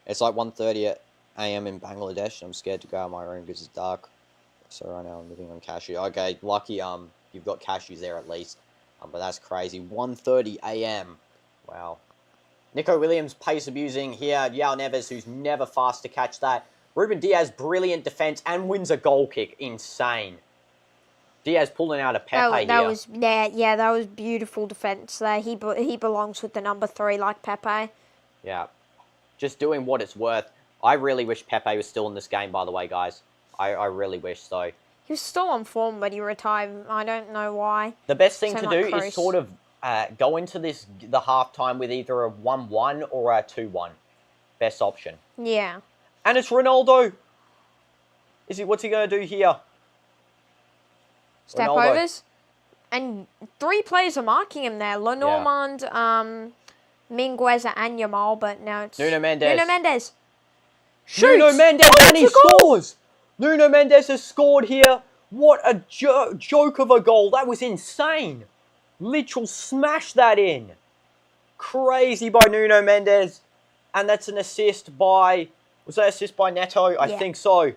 It's like 1:30 a.m. in Bangladesh. I'm scared to go out of my room because it's dark. So right now I'm living on cashew. Okay, lucky you've got cashews there at least. But that's crazy. 1:30 a.m. Wow. Nico Williams pace abusing here. João Neves, who's never fast to catch that. Ruben Dias, brilliant defense and wins a goal kick. Insane. Diaz pulling out a Pepe here. That was beautiful defense there. He belongs with the number 3 like Pepe. Yeah. Just doing what it's worth. I really wish Pepe was still in this game, by the way, guys. I really wish so. He was still on form, but he retired. I don't know why. The best thing to do is sort of go into the halftime with either a 1-1 or a 2-1. Best option. Yeah. And it's Ronaldo. What's he going to do here? Step overs. And 3 players are marking him there. Lenormand, Mingueza and Yamal, but now it's... Nuno Mendes. Shoots. Nuno Mendes, and he scores! Nuno Mendes has scored here. What a joke of a goal. That was insane. Literal smash that in. Crazy by Nuno Mendes. And that's an assist by... Was that assist by Neto? I think so.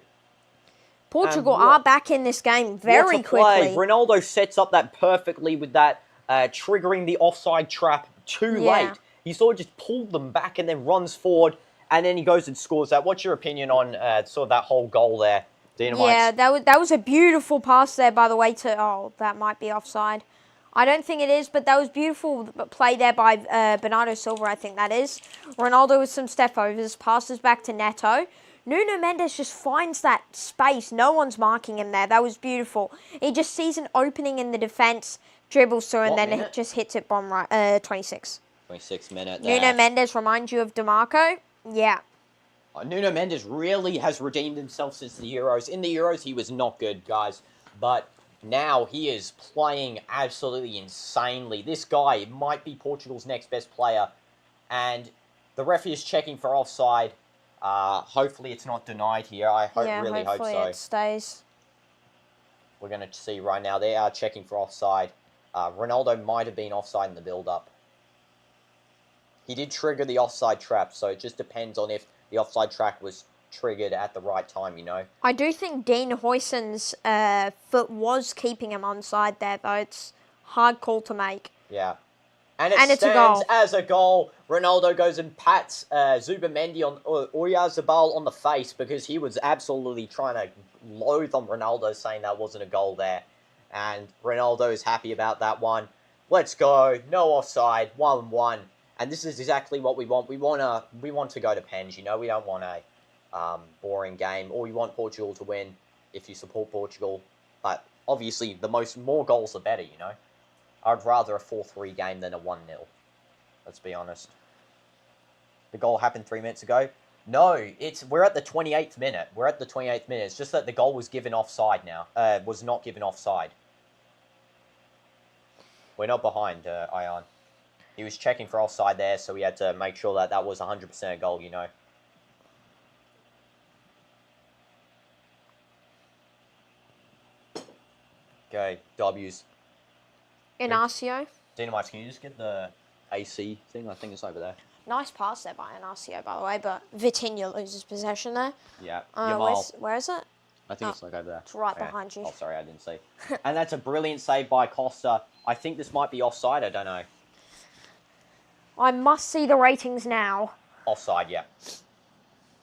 Portugal are back in this game very quickly. Ronaldo sets up that perfectly with that triggering the offside trap too late. He sort of just pulled them back and then runs forward, and then he goes and scores that. What's your opinion on sort of that whole goal there, Dynamite? Yeah, that was a beautiful pass there, by the way, to... that might be offside. I don't think it is, but that was beautiful play there by Bernardo Silva, I think that is. Ronaldo with some step overs, passes back to Neto. Nuno Mendes just finds that space. No one's marking him there. That was beautiful. He just sees an opening in the defence, dribbles through, and then it just hits it bottom right. 26. 26 minute there. Nuno Mendes reminds you of DeMarco? Yeah. Nuno Mendes really has redeemed himself since the Euros. In the Euros, he was not good, guys. But now he is playing absolutely insanely. This guy might be Portugal's next best player. And the ref is checking for offside. Hopefully it's not denied here. I really hope so. Hopefully it stays. We're going to see right now. They are checking for offside. Ronaldo might have been offside in the build-up. He did trigger the offside trap, so it just depends on if the offside trap was triggered at the right time, you know. I do think Dean Huijsen's foot was keeping him onside there, though. It's hard call to make. Yeah. And it it's stands a goal. as a goal. Ronaldo goes and pats Zubamendi on Oyarzabal on the face because he was absolutely trying to loathe on Ronaldo, saying that wasn't a goal there. And Ronaldo is happy about that one. Let's go. No offside. 1-1. And this is exactly what we want. We want to go to pens, you know. We don't want a boring game. Or we want Portugal to win if you support Portugal. But obviously, more goals the better, you know. I'd rather a 4-3 game than a 1-0. Let's be honest. The goal happened 3 minutes ago. No, we're at the 28th minute. We're at the 28th minute. It's just that the goal was given offside now. Was not given offside. We're not behind, Ion. He was checking for offside there, so we had to make sure that that was 100% a goal, you know. Okay, W's. Inacio. DinoDoomz, can you just get the AC thing? I think it's over there. Nice pass there by Inacio, by the way, but Vitinha loses possession there. Yeah. Where is it? I think it's like over there. It's right behind you. Oh, sorry, I didn't see. And that's a brilliant save by Costa. I think this might be offside, I don't know. I must see the ratings now. Offside, yeah.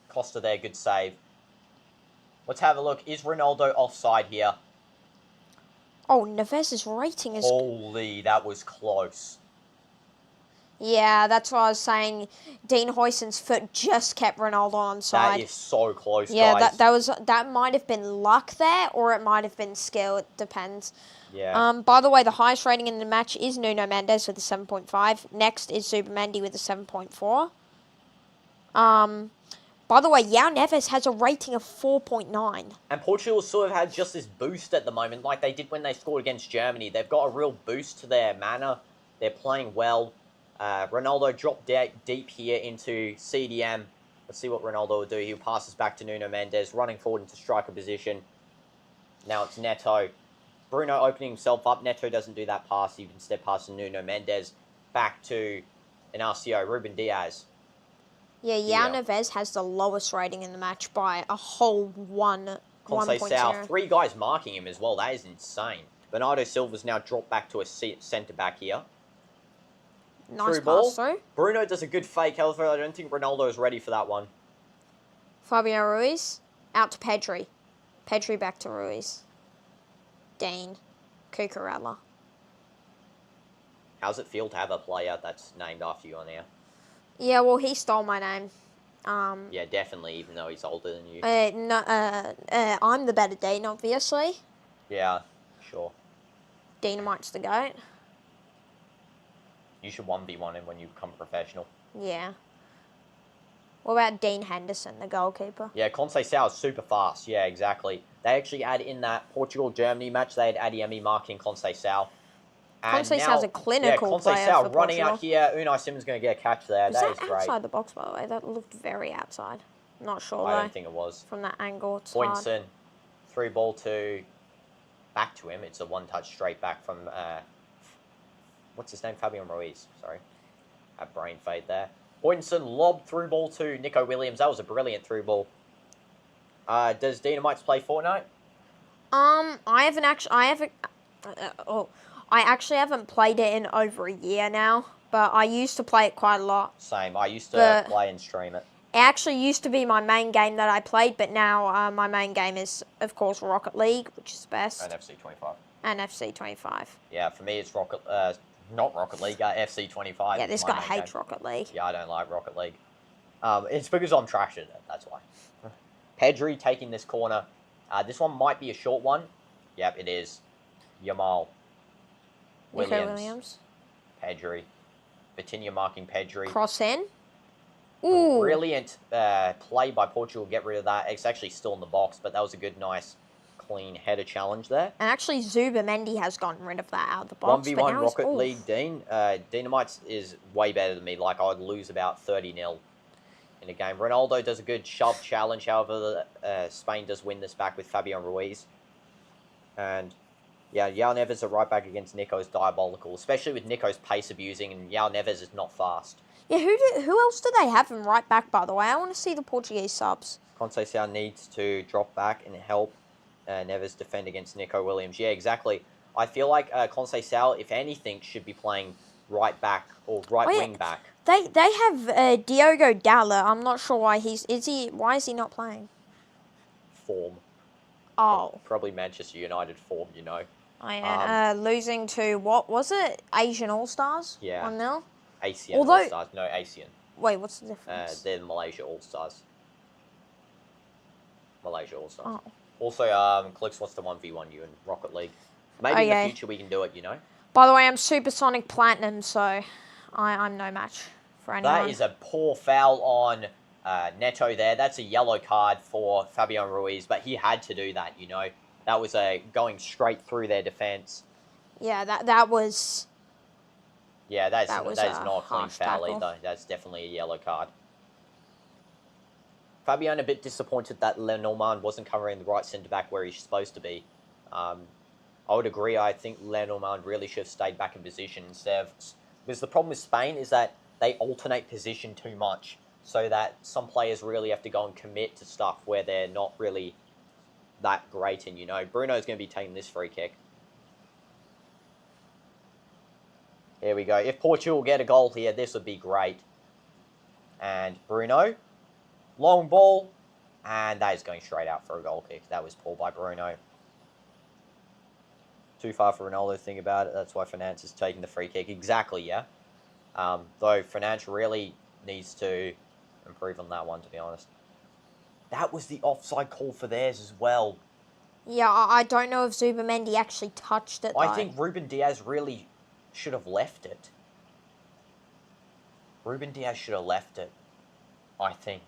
Costa there, good save. Let's have a look. Is Ronaldo offside here? Oh, Neves's rating is... Holy, that was close. Yeah, that's what I was saying. Dean Huijsen's foot just kept Ronaldo onside. That is so close, yeah, guys. that might have been luck there, or it might have been skill. It depends. Yeah. By the way, the highest rating in the match is Nuno Mendes with a 7.5. Next is Zubamendi with a 7.4. By the way, João Neves has a rating of 4.9. And Portugal sort of had just this boost at the moment, like they did when they scored against Germany. They've got a real boost to their manner. They're playing well. Ronaldo dropped deep here into CDM. Let's see what Ronaldo will do. He'll pass us back to Nuno Mendes, running forward into striker position. Now it's Neto. Bruno opening himself up. Neto doesn't do that pass. He instead passes Nuno Mendes back to Inacio, Ruben Diaz. Yeah, João Neves has the lowest rating in the match by a whole 1.0. 3 guys marking him as well. That is insane. Bernardo Silva's now dropped back to a centre-back here. Nice pass through. Bruno does a good fake. However, I don't think Ronaldo is ready for that one. Fabio Ruiz out to Pedri. Pedri back to Ruiz. Dean. Cucurella. How's it feel to have a player that's named after you on there? Yeah, well, he stole my name. Yeah, definitely, even though he's older than you. I'm the better Dean, obviously. Yeah, sure. Dynamite's the GOAT. You should 1v1 him when you become professional. Yeah. What about Dean Henderson, the goalkeeper? Yeah, Conceição is super fast. Yeah, exactly. They actually add in that Portugal-Germany match, they had Adeyemi marking Conceição. Conceição's a clinical player for Portugal. Running out here. Unai Simmon's going to get a catch there. That is great. Outside the box, by the way? That looked very outside. Not sure, though. I don't think it was. From that angle, it's Boynton, hard. through ball to... Back to him. It's a one-touch straight back from... what's his name? Fabian Ruiz. Sorry. A brain fade there. Boynton lobbed through ball to Nico Williams. That was a brilliant through ball. Does DinoDoomz play Fortnite? I actually haven't played it in over a year now, but I used to play it quite a lot. Same. I used to play and stream it. It actually used to be my main game that I played, but now my main game is, of course, Rocket League, which is best. And FC25. And FC25. Yeah, for me it's not Rocket League, FC25. Yeah, this guy hates Rocket League. Yeah, I don't like Rocket League. It's because I'm trash at it, that's why. Pedri taking this corner. This one might be a short one. Yep, it is. Yamal. Williams. Pedri. Vitinha marking Pedri. Cross in. Ooh. Brilliant play by Portugal to get rid of that. It's actually still in the box, but that was a good, nice, clean header challenge there. And actually, Zubamendi has gotten rid of that out of the box. 1v1 but now Rocket he's, League, Dean. Dynamite is way better than me. Like, I'd lose about 30-0 in a game. Ronaldo does a good shove challenge. However, Spain does win this back with Fabian Ruiz. And, yeah, Yao Neves at right back against Nico is diabolical, especially with Nico's pace abusing, and Yao Neves is not fast. Yeah, who else do they have in right back, by the way? I want to see the Portuguese subs. Conceição needs to drop back and help Neves defend against Nico Williams. Yeah, exactly. I feel like Conceição, if anything, should be playing right back or right wing back. They have Diogo Dalla. I'm not sure why why is he not playing? Form. Oh. Probably Manchester United form, you know. Oh, yeah. Losing to, what was it? Asian All-Stars? Yeah. 1-0? ASEAN All-Stars. No, ASEAN. Wait, what's the difference? They're the Malaysia All-Stars. Malaysia All-Stars. Oh. Also, Clicks wants to 1v1 you in Rocket League. Maybe in the future we can do it, you know. By the way, I'm Supersonic Platinum, so I'm no match for anyone. That is a poor foul on Neto there. That's a yellow card for Fabian Ruiz, but he had to do that, you know. That was going straight through their defense. Yeah, that was... Yeah, that is not a clean foul tackle. either. That's definitely a yellow card. Fabian a bit disappointed that Lenormand wasn't covering the right centre-back where he's supposed to be. I would agree. I think Lenormand really should have stayed back in position instead of... Because the problem with Spain is that they alternate position too much, so that some players really have to go and commit to stuff where they're not really that great in, you know. Bruno's going to be taking this free kick. Here we go. If Portugal get a goal here, this would be great. And Bruno, long ball, and that is going straight out for a goal kick. That was poor by Bruno. Too far for Ronaldo to think about it. That's why Fernandes is taking the free kick. Exactly, yeah. Though Fernandes really needs to improve on that one, to be honest. That was the offside call for theirs as well. Yeah, I don't know if Zubamendi actually touched it, though. I think Ruben Diaz really should have left it. Ruben Diaz should have left it, I think.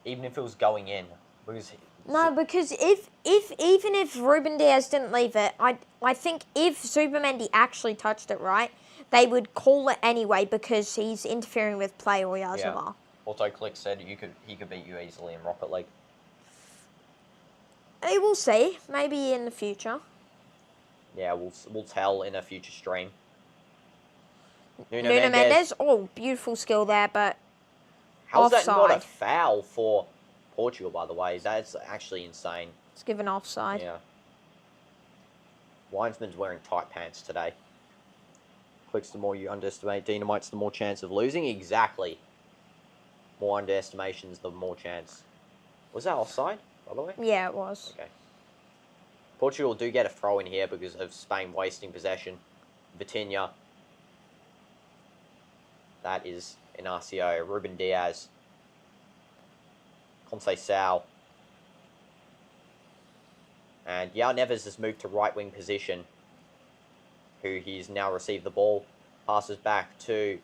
Even if it was going in. Because even if Ruben Diaz didn't leave it, I think if Zubamendi actually touched it, right, they would call it anyway because he's interfering with play or Yazava. Yeah. AutoClick said he could beat you easily in Rocket League. Hey, we'll see. Maybe in the future. Yeah, we'll tell in a future stream. Nuno Mendes. Oh, beautiful skill there, but how's offside. that not a foul for Portugal, by the way? That's actually insane. It's given offside. Yeah. Winesman's wearing tight pants today. Clicks, the more you underestimate Dynamite's, the more chance of losing. Exactly. More underestimations, the more chance. Was that offside, by the way? Yeah, it was. Okay. Portugal do get a throw in here because of Spain wasting possession. Vitinha. That is Inacio. Ruben Diaz. Conceição. And Yao Neves has moved to right wing position. Who he's now received the ball. Passes back to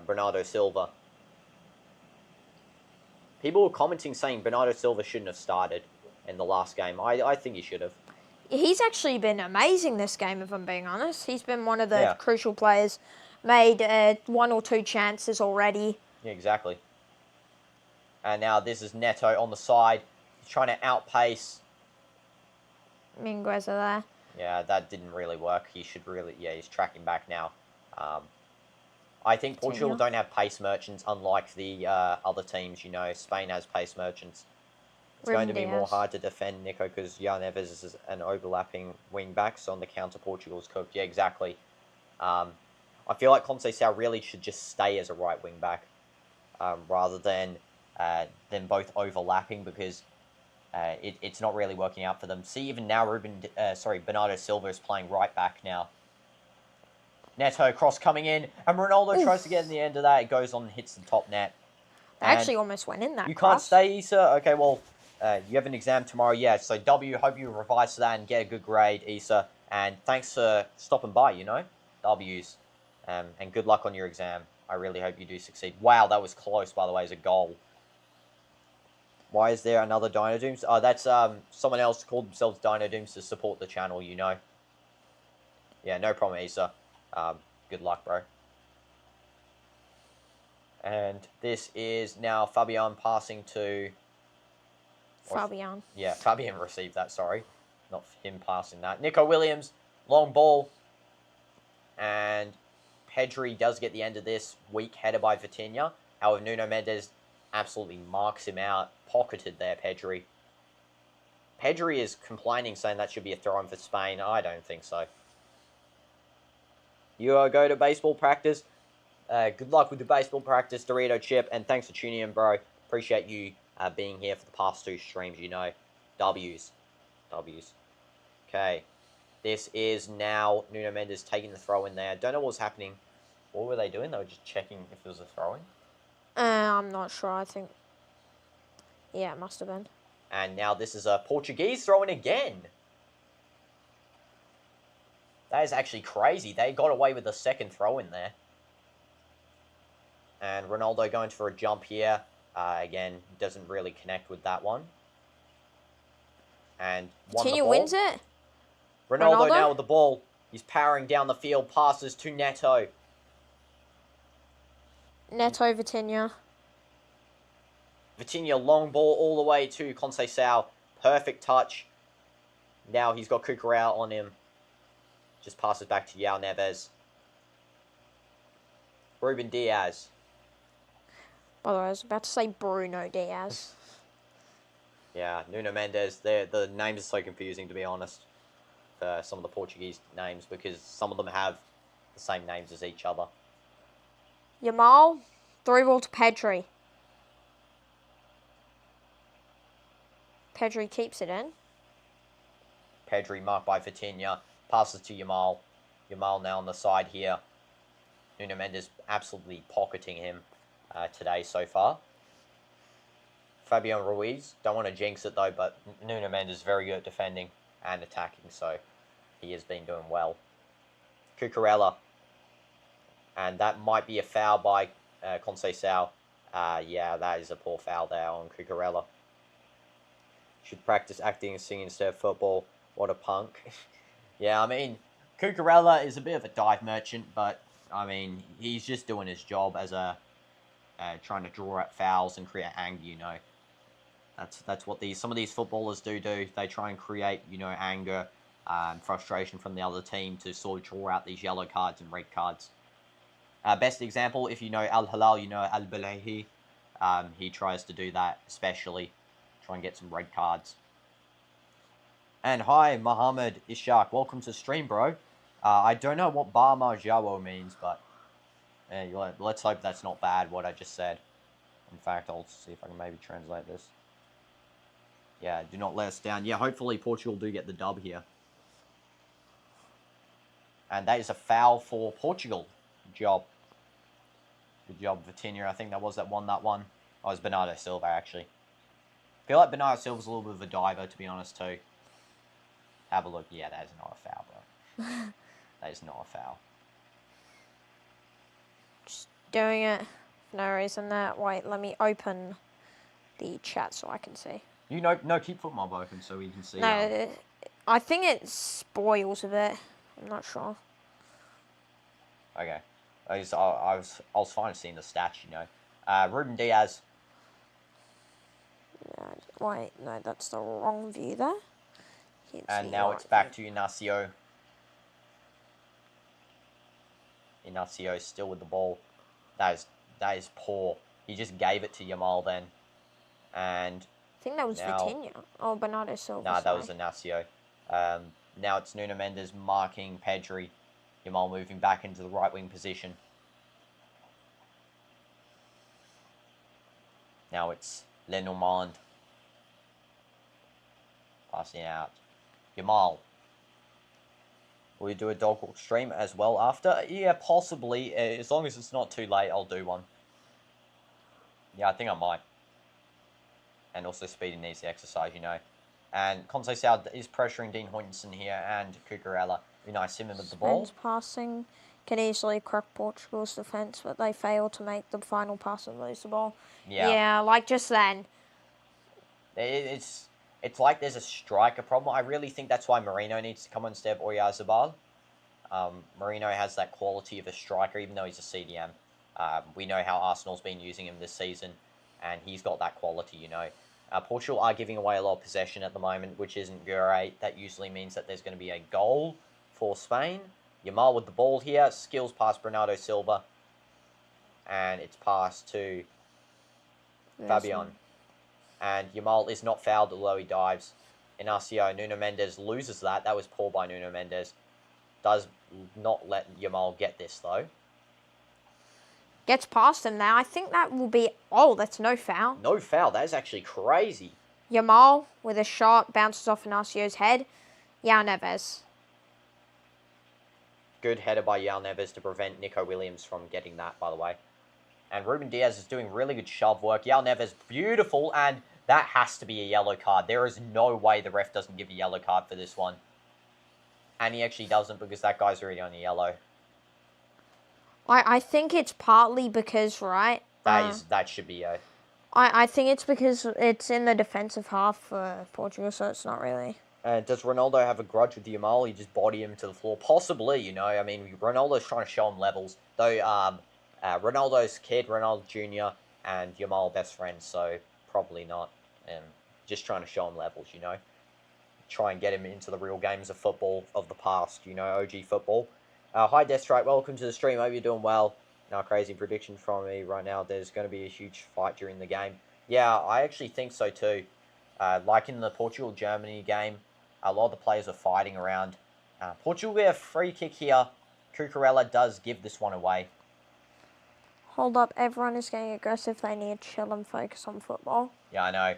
Bernardo Silva. People were commenting saying Bernardo Silva shouldn't have started in the last game. I think he should have. He's actually been amazing this game, if I'm being honest. He's been one of the crucial players. Made 1 or 2 chances already. Yeah, exactly. And now this is Neto on the side. He's trying to outpace Mingueza there. Yeah, that didn't really work. He should really... Yeah, he's tracking back now. I think Portugal don't have pace merchants, unlike the other teams. You know, Spain has pace merchants. It's going to be more hard to defend Nico because Yao Neves is an overlapping wing-back, so on the counter, Portugal's cooked. Yeah, exactly. I feel like Conceição really should just stay as a right wing-back rather than both overlapping because it's not really working out for them. See, even now, Bernardo Silva is playing right back now. Neto cross coming in, and Ronaldo tries to get in the end of that. It goes on and hits the top net. They actually almost went in that You cross. can't stay, Issa? Okay, well, you have an exam tomorrow. Yeah, so W, hope you revise to that and get a good grade, Issa. And thanks for stopping by, you know? W's. And good luck on your exam. I really hope you do succeed. Wow, that was close, by the way, as a goal. Why is there another DinoDoomz? Oh, that's someone else called themselves DinoDoomz to support the channel, you know. Yeah, no problem, Issa. Good luck, bro. And this is now Fabian passing to... Fabian. Yeah, Fabian received that, sorry. Not him passing that. Nico Williams, long ball. And Pedri does get the end of this. Weak header by Vitinha. However, Nuno Mendes absolutely marks him out. Pocketed there, Pedri. Pedri is complaining, saying that should be a throw-in for Spain. I don't think so. You go to baseball practice. Good luck with the baseball practice, Dorito Chip. And thanks for tuning in, bro. Appreciate you being here for the past 2 streams, you know. W's. Okay. This is now Nuno Mendes taking the throw in there. Don't know what was happening. What were they doing? They were just checking if there was a throw in. I'm not sure. I think. Yeah, it must have been. And now this is a Portuguese throw in again. That is actually crazy. They got away with the second throw in there. And Ronaldo going for a jump here. Again, doesn't really connect with that one. And Vitinha wins it. Ronaldo now with the ball. He's powering down the field. Passes to Neto. Neto, Vitinha. Vitinha, long ball all the way to Conceição. Perfect touch. Now he's got Cucurella on him. Just passes back to João Neves. Ruben Diaz. By the way, I was about to say Bruno Diaz. Yeah, Nuno Mendes. The names are so confusing, to be honest, for some of the Portuguese names, because some of them have the same names as each other. Yamal, through ball to Pedri. Pedri keeps it in. Pedri marked by Vitinha. Passes to Yamal. Yamal now on the side here. Nuno Mendes absolutely pocketing him today so far. Fabian Ruiz. Don't want to jinx it though, but Nuno Mendes is very good at defending and attacking, so he has been doing well. Cucurella. And that might be a foul by Conceição. Yeah, that is a poor foul there on Cucurella. Should practice acting and singing instead of football. What a punk. Yeah, I mean, Cucurella is a bit of a dive merchant, but, I mean, he's just doing his job as a... trying to draw out fouls and create anger, you know. That's what some of these footballers do. They try and create, you know, anger, frustration from the other team to sort of draw out these yellow cards and red cards. Best example, if you know Al Hilal, you know Al Balahi. He tries to do that, especially. Try and get some red cards. And hi, Mohammed Ishaq. Welcome to the stream, bro. I don't know what Barma Jawo means, but let's hope that's not bad, what I just said. In fact, I'll see if I can maybe translate this. Yeah, do not let us down. Yeah, hopefully Portugal do get the dub here. And that is a foul for Portugal. Good job. Good job, Vitinha. I think that won that one. Oh, it was Bernardo Silva, actually. I feel like Bernardo Silva's a little bit of a diver, to be honest, too. Have a look. Yeah, that is not a foul, bro. That is not a foul. Just doing it for no reason there. Wait, let me open the chat so I can see. You know, no, keep FootMob open so we can see. No, I think it spoils a bit. I'm not sure. Okay. I was fine seeing the stats, you know. Ruben Diaz. Wait, no, that's the wrong view there. And now it's back to Inacio. Inacio still with the ball. That is poor. He just gave it to Yamal then. And I think that was Vitinha. Oh, Bernardo Silva. Nah, that was Inacio. Now it's Nuno Mendes marking Pedri. Yamal moving back into the right wing position. Now it's Lenormand. Passing out. Yamal. Will you do a dog walk stream as well after? Yeah, possibly. As long as it's not too late, I'll do one. Yeah, I think I might. And also Speedy needs the exercise, you know. And Conceição is pressuring Dean Hoytensen here and Cucurella. Be nice, him with the ball. Passing. can easily crack Portugal's defence, but they fail to make the final pass and lose the ball. Yeah. Yeah, like just then. It's like there's a striker problem. I really think that's why Marino needs to come on instead of Oyarzabal. Marino has that quality of a striker, even though he's a CDM. We know how Arsenal's been using him this season, and he's got that quality, you know. Portugal are giving away a lot of possession at the moment, which isn't great. That usually means that there's going to be a goal for Spain. Yamal with the ball here, skills past Bernardo Silva, and it's passed to Fabian. And Yamal is not fouled, although he dives. Inacio, Nuno Mendes loses that. That was poor by Nuno Mendes. Does not let Yamal get this, though. Gets past him now. I think that will be... Oh, that's no foul. No foul. That is actually crazy. Yamal with a shot, bounces off Inacio's head. João Neves. Good header by João Neves to prevent Nico Williams from getting that, by the way. And Ruben Diaz is doing really good shove work. João Neves, beautiful, and that has to be a yellow card. There is no way the ref doesn't give a yellow card for this one. And he actually doesn't because that guy's already on the yellow. I think it's partly because, right? That should be a... I think it's because it's in the defensive half for Portugal, so it's not really. Does Ronaldo have a grudge with Yamal? He just body him to the floor. Possibly, you know. I mean, Ronaldo's trying to show him levels. Though, Ronaldo's kid, Ronaldo Jr., and Yamal best friends, so probably not. Just trying to show him levels, you know. Try and get him into the real games of football of the past, you know, OG football. Hi, Deathstrike. Welcome to the stream. Hope you're doing well. Now, crazy prediction from me right now. There's going to be a huge fight during the game. Yeah, I actually think so too. Like in the Portugal-Germany game, a lot of the players are fighting around. Portugal get a free kick here. Cucurella does give this one away. Hold up. Everyone is getting aggressive. They need to chill and focus on football. Yeah, I know.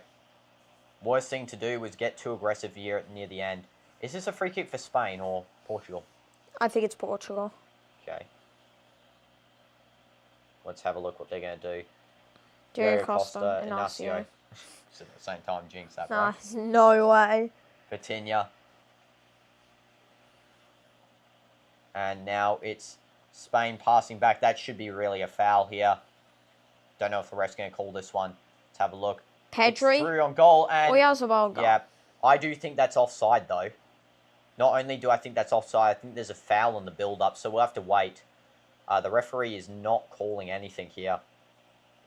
Worst thing to do was get too aggressive here near the end. Is this a free kick for Spain or Portugal? I think it's Portugal. Okay. Let's have a look what they're going to do. Diego Costa, Inacio. So at the same time, jinx that, Nah, bro. no way. Vitinha. And now it's Spain passing back. That should be really a foul here. Don't know if the ref's going to call this one. Let's have a look. Pedri. It's through on goal. And Oyarzabal goal. yeah, I do think that's offside, though. Not only do I think that's offside, I think there's a foul in the build-up, so we'll have to wait. The referee is not calling anything here.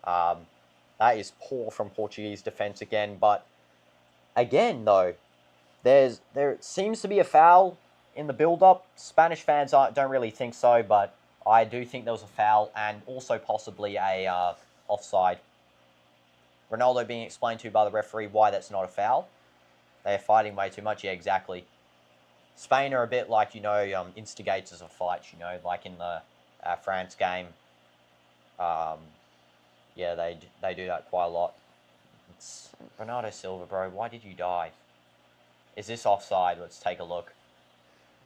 That is poor from Portuguese defence again. But again, though, there seems to be a foul in the build-up. Spanish fans don't really think so, but I do think there was a foul and also possibly a offside. Ronaldo being explained to by the referee why that's not a foul. They're fighting way too much. Yeah, exactly. Spain are a bit like, you know, instigators of fights, you know, like in the France game. Yeah, they do that quite a lot. It's Bernardo Silva, bro. Why did you die? Is this offside? Let's take a look.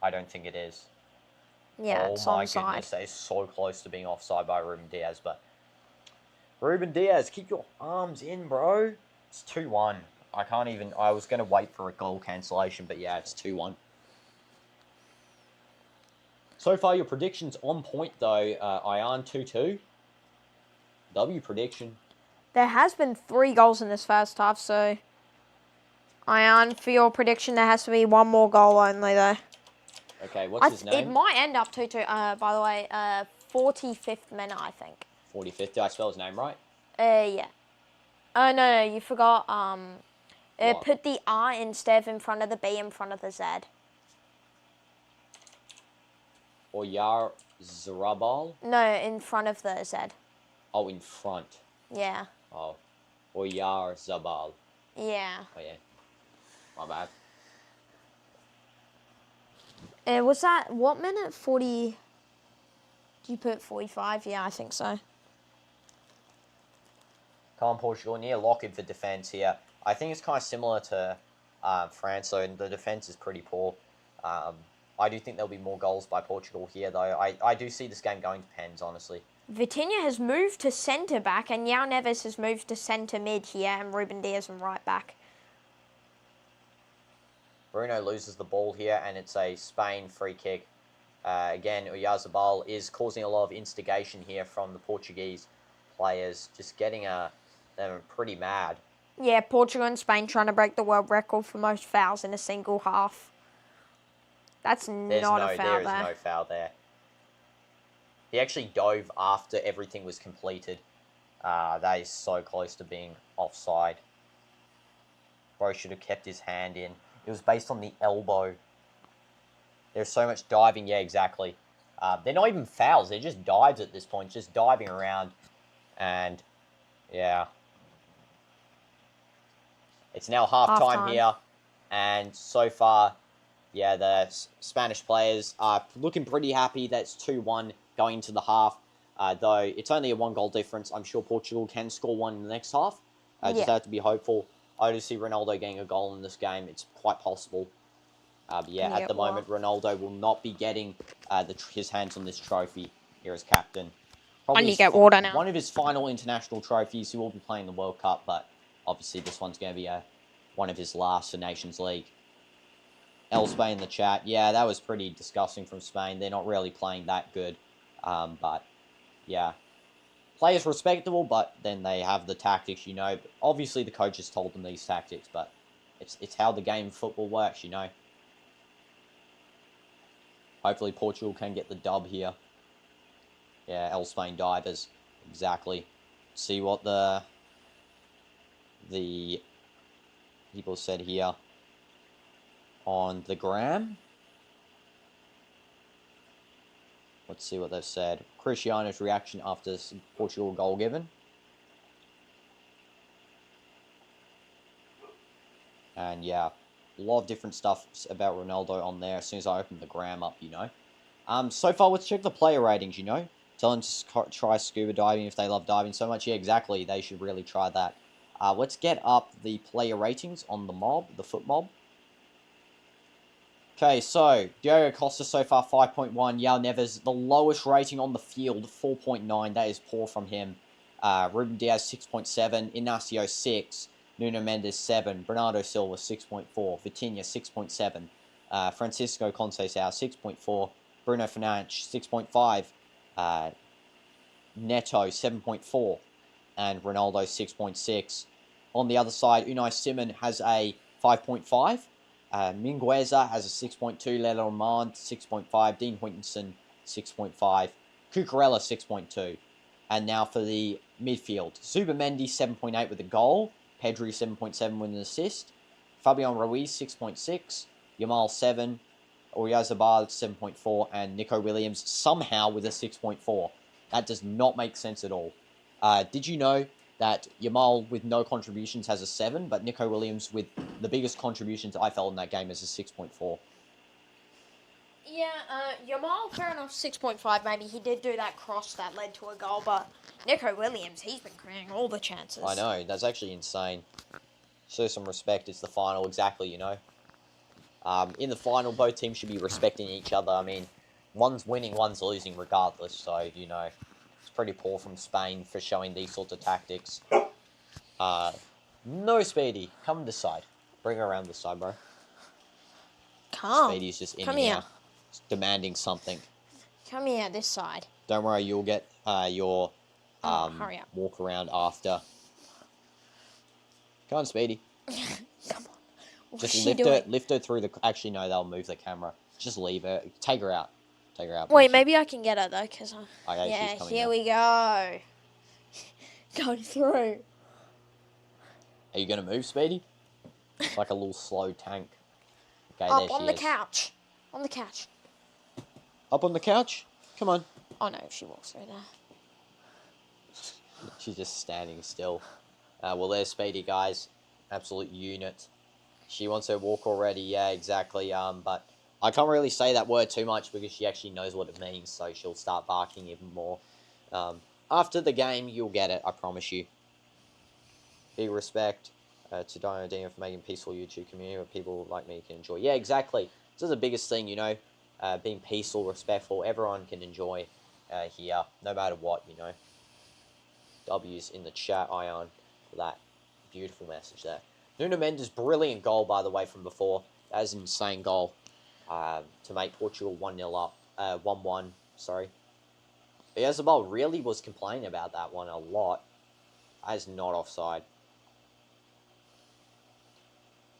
I don't think it is. Yeah, it's onside. Oh my goodness, that is so close to being offside by Ruben Diaz, but... Ruben Diaz, keep your arms in, bro. It's 2-1. I can't even... I was going to wait for a goal cancellation, but yeah, it's 2-1. So far, your prediction's on point, though. Ian 2-2. W prediction. There has been 3 goals in this first half, so... Ian, for your prediction, there has to be 1 more goal only, though. Okay, what's his name? It might end up 2-2, by the way. 45th minute, I think. 45th. Did I spell his name right? Yeah. Oh, no, you forgot. What? Put the R instead of in front of the B in front of the Z. Oyarzabal? No, in front of the Z. Oh, in front. Yeah. Oh. Oyarzabal. Yeah. Oh, yeah. My bad. Was that, what minute? 40... Did you put 45? Yeah, I think so. Come on, Portugal. Near lock in for defence here. I think it's kind of similar to France, so the defence is pretty poor. I do think there'll be more goals by Portugal here, though. I do see this game going to pens, honestly. Vitinha has moved to centre-back, and João Neves has moved to centre-mid here, and Ruben Diaz on right-back. Bruno loses the ball here, and it's a Spain free kick. Again, Oyarzabal is causing a lot of instigation here from the Portuguese players, just getting them pretty mad. Yeah, Portugal and Spain trying to break the world record for most fouls in a single half. That's not a foul There is there. no foul there. He actually dove after everything was completed. That is so close to being offside. Bro should have kept his hand in. It was based on the elbow. There's so much diving. Yeah, exactly. They're not even fouls. They're just dives at this point. Just diving around. And, yeah. It's now half-time here. And so far, yeah, the Spanish players are looking pretty happy. That's 2-1 going into the half. Though it's only a 1-goal difference. I'm sure Portugal can score one in the next half. Just have to be hopeful. I do see Ronaldo getting a goal in this game. It's quite possible. But yeah, at the moment, Ronaldo will not be getting his hands on this trophy here as captain. Probably I need to get water now. One of his final international trophies. He will be playing the World Cup, but obviously this one's going to be one of his last for Nations League. Spain in the chat. Yeah, that was pretty disgusting from Spain. They're not really playing that good. But, yeah. Players respectable, but then they have the tactics, you know. Obviously, the coaches told them these tactics, but it's how the game of football works, you know. Hopefully, Portugal can get the dub here. Yeah, Spain divers. Exactly. See what the people said here on the gram. Let's see what they've said. Cristiano's reaction after Portugal goal given. And yeah, a lot of different stuff about Ronaldo on there as soon as I open the gram up, you know. So far, let's check the player ratings, you know. Tell them to try scuba diving if they love diving so much. Yeah, exactly. They should really try that. Let's get up the player ratings on the foot mob. Okay, so, Diogo Costa so far, 5.1. João Neves, the lowest rating on the field, 4.9. That is poor from him. Ruben Diaz, 6.7. Inacio, 6. Nuno Mendes, 7. Bernardo Silva, 6.4. Vitinha, 6.7. Francisco Conceição, 6.4. Bruno Fernandes, 6.5. Neto, 7.4. And Ronaldo, 6.6. On the other side, Unai Simon has a 5.5. Mingueza has a 6.2, Lenormand 6.5, Dean Huijsenson 6.5, Cucurella 6.2. And now for the midfield, Zubamendi 7.8 with a goal, Pedri 7.7 with an assist, Fabian Ruiz 6.6, Yamal 7, Oyarzabal 7.4, and Nico Williams somehow with a 6.4. That does not make sense at all. Did you know that Yamal with no contributions has a 7, but Nico Williams with the biggest contributions I felt in that game is a 6.4. Yeah, Yamal, fair enough, 6.5 maybe. He did do that cross that led to a goal, but Nico Williams, he's been creating all the chances. I know, that's actually insane. Show some respect, it's the final, exactly, you know. In the final, both teams should be respecting each other. I mean, one's winning, one's losing regardless, so, you know, it's pretty poor from Spain for showing these sorts of tactics. No, Speedy, come this side. Bring her around this side, bro. Come. Speedy's just in here. here, demanding something. Come here, this side. Don't worry, you'll get your hurry up. walk around after. Come on, Speedy. Come on. What's Just she lift her through the. Actually, no, they'll move the camera. Just leave her. Take her out. Take her out. Wait, maybe I can get her though, cause okay, yeah, she's coming here out. we go. Going through. Are you gonna move, Speedy? It's like a little slow tank. Okay, Up there she on the is. couch. On the couch. Up on the couch? Come on. Oh no, she walks through there. She's just standing still. Well, there's Speedy, guys. Absolute unit. She wants her walk already. Yeah, exactly. But I can't really say that word too much because she actually knows what it means, so she'll start barking even more. After the game, you'll get it. I promise you. Big respect to DinoDoomz for making peaceful YouTube community where people like me can enjoy. Yeah, exactly. This is the biggest thing, you know. Being peaceful, respectful. Everyone can enjoy here, no matter what, you know. W's in the chat, Ion, for that beautiful message there. Nuno Mendes, brilliant goal, by the way, from before. That is an insane goal to make Portugal 1-0 up. 1-1. Sorry. Oyarzabal really was complaining about that one a lot. That is not offside.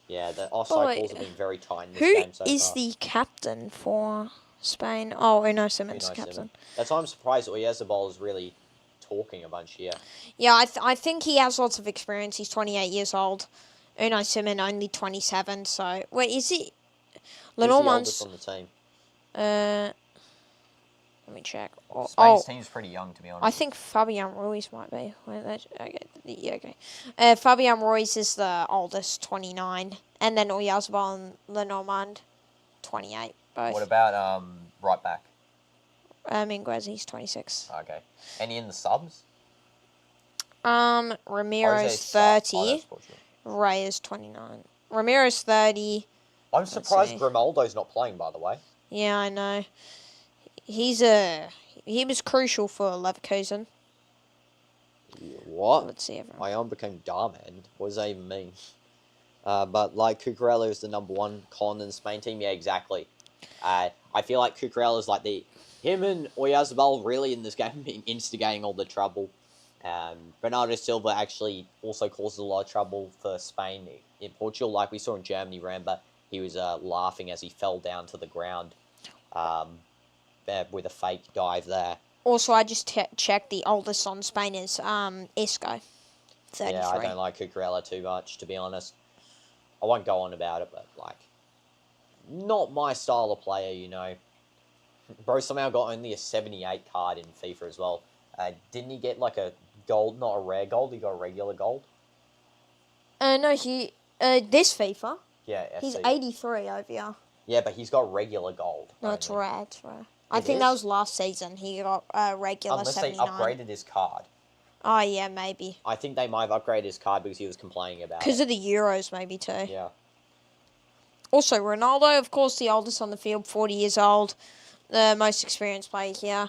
Yeah, the offside calls have been very tight in this game so far. Who is the captain for Spain? Oh, Unai Simons, captain. That's why I'm surprised Oyarzabal is really talking a bunch here. Yeah, I think he has lots of experience. He's 28 years old. Unai Simon only 27. So wait, is he? Who's the oldest on the team? Let me check. Spain's team's pretty young, to be honest. I think Fabian Ruiz might be. Wait, okay, yeah, okay. Fabian Ruiz is the oldest, 29, and then Oyarzabal and Lenormand, 28. Both. What about right back? Minguez, he's 26. Okay. Any in the subs? Ramiro's 30. Ray is 29. Ramiro's 30. I'm surprised Ronaldo's not playing, by the way. Yeah, I know. He was crucial for Leverkusen. What? Let's see. Ion became Darman. What does that even mean? But like Cucurella is the #1 con in the Spain team. Yeah, exactly. I feel like Cucurella is like him and Oyarzabal really in this game been instigating all the trouble. Bernardo Silva actually also causes a lot of trouble for Spain in Portugal, like we saw in Germany. Remember, he was laughing as he fell down to the ground. With a fake dive there. Also, I just checked the oldest on Spain is Isco, 33. Yeah, I don't like Cucurella too much, to be honest. I won't go on about it, but, like, not my style of player, you know. Bro somehow got only a 78 card in FIFA as well. Didn't he get, like, a gold, not a rare gold, he got a regular gold? No, this FIFA. Yeah, FC. He's 83 over here. Yeah, but he's got regular gold. No, it's rare, I think that was last season. He got a regular Unless 79. they upgraded his card. Oh, yeah, maybe. I think they might have upgraded his card because he was complaining about it. Because of the Euros, maybe, too. Yeah. Also, Ronaldo, of course, the oldest on the field, 40 years old. The most experienced player here.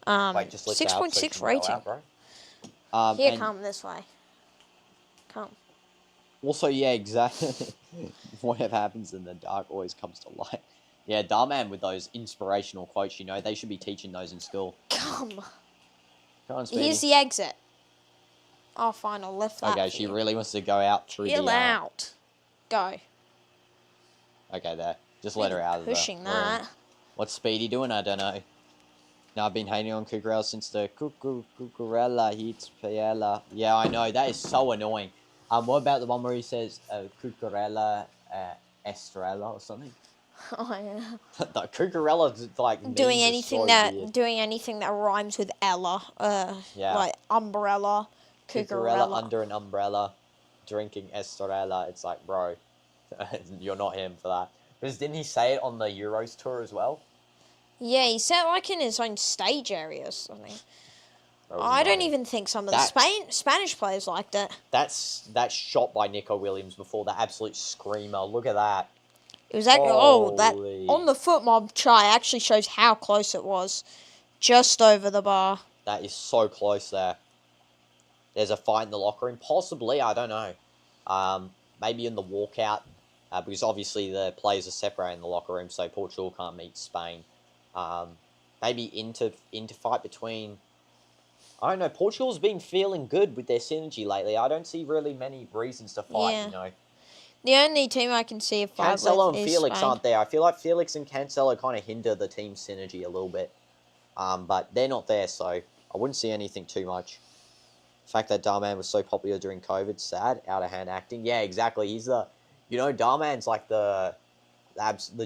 6.6 rating. Here, come this way. Come. Also, yeah, exactly. Whatever happens in the dark always comes to light. Yeah, Darman with those inspirational quotes, you know, they should be teaching those in school. Come on, here's the exit. Oh, fine, I'll lift that. Okay, she really wants to go out through Chill out. Go. Okay, there. Just let her out of there. Pushing that. What's Speedy doing? I don't know. No, I've been hating on Cucurella since the Cucurella hits Paella. Yeah, I know. That is so annoying. What about the one where he says Cucurella Estrella or something? Oh yeah. The Cucurella's like doing anything that rhymes with Ella. Yeah. Like umbrella. Cucurella under an umbrella, drinking Estrella. It's like, bro, you're not him for that. Because didn't he say it on the Euros tour as well? Yeah, he said like in his own stage area or something. I don't even think some of the Spanish players liked it. That shot by Nico Williams before, the absolute screamer. Look at that. It was that on the foot mob chart actually shows how close it was. Just over the bar. That is so close there. There's a fight in the locker room. Possibly, I don't know. Maybe in the walkout. Because obviously the players are separated in the locker room, so Portugal can't meet Spain. Maybe into fight between... I don't know, Portugal's been feeling good with their synergy lately. I don't see really many reasons to fight, you know. The only team I can see a fight Cancelo with and is Felix Spain. aren't there. I feel like Felix and Cancelo kind of hinder the team's synergy a little bit. But they're not there, so I wouldn't see anything too much. The fact that Darman was so popular during COVID, sad, out-of-hand acting. Yeah, exactly. He's the... You know, Darman's like the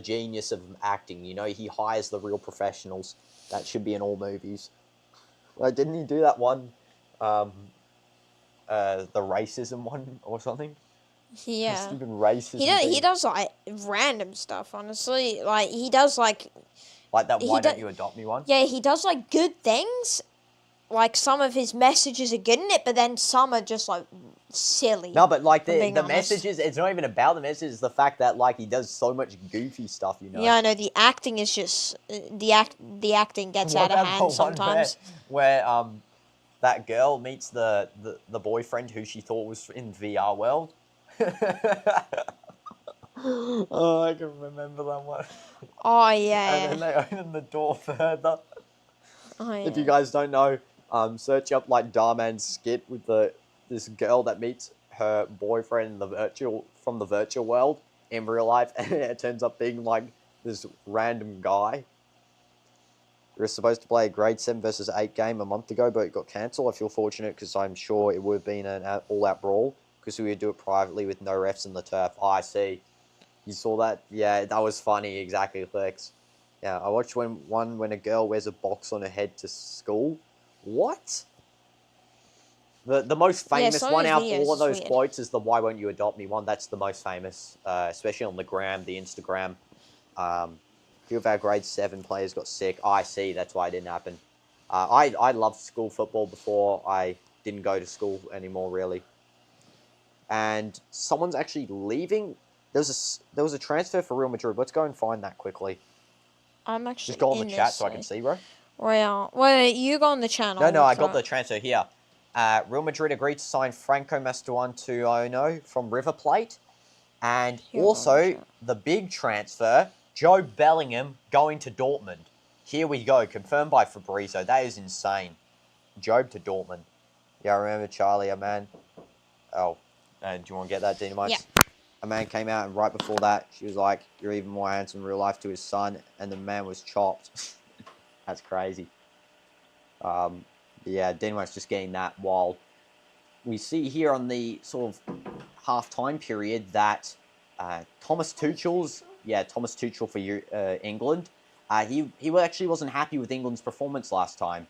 genius of acting. You know, he hires the real professionals. That should be in all movies. Like, didn't he do that one, the racism one or something? Yeah. Stupid racism. He does like random stuff, honestly. Like he does like that why don't you adopt me one? Yeah, he does like good things. Like some of his messages are good in it, but then some are just like silly. No, but like the messages, it's not even about the message, it's the fact that like he does so much goofy stuff, you know. Yeah, I know, the acting is just the acting gets out of hand sometimes. Where that girl meets the boyfriend who she thought was in VR world. Oh, I can remember that one. Oh, And yeah. then they open the door further. Oh, yeah. If you guys don't know, search up like Darman's skit with this girl that meets her boyfriend in from the virtual world in real life, and it turns up being like this random guy. We were supposed to play a grade 7 versus 8 game a month ago, but it got cancelled. I feel fortunate because I'm sure it would have been an all-out brawl because we would do it privately with no refs in the turf. Oh, I see. You saw that? Yeah, that was funny. Exactly, Flex. Yeah, I watched when a girl wears a box on her head to school. What? The most famous some of one his out of all videos of is those weird. quotes is the "Why won't you adopt me" one. That's the most famous, especially on the gram, the Instagram. A few of our grade 7 players got sick. I see. That's why it didn't happen. I loved school football before I didn't go to school anymore, really. And someone's actually leaving. There was a transfer for Real Madrid. Let's go and find that quickly. I'm actually Just go on the in chat this, so I can see, bro. Well, wait, you go on the channel. No, I look got through the it. transfer here. Real Madrid agreed to sign Franco Mastuano from River Plate. And Here, go on the also, chat. the big transfer, Joe Bellingham going to Dortmund. Here we go, confirmed by Fabrizio. That is insane. Job to Dortmund. Yeah, I remember Charlie, a man. Oh, do you want to get that, DinoDoomz? Yeah. A man came out, and right before that, she was like, "You're even more handsome in real life" to his son, and the man was chopped. That's crazy. Yeah, DinoDoomz just getting that while we see here on the sort of half-time period that Thomas Tuchel for England, he actually wasn't happy with England's performance last time.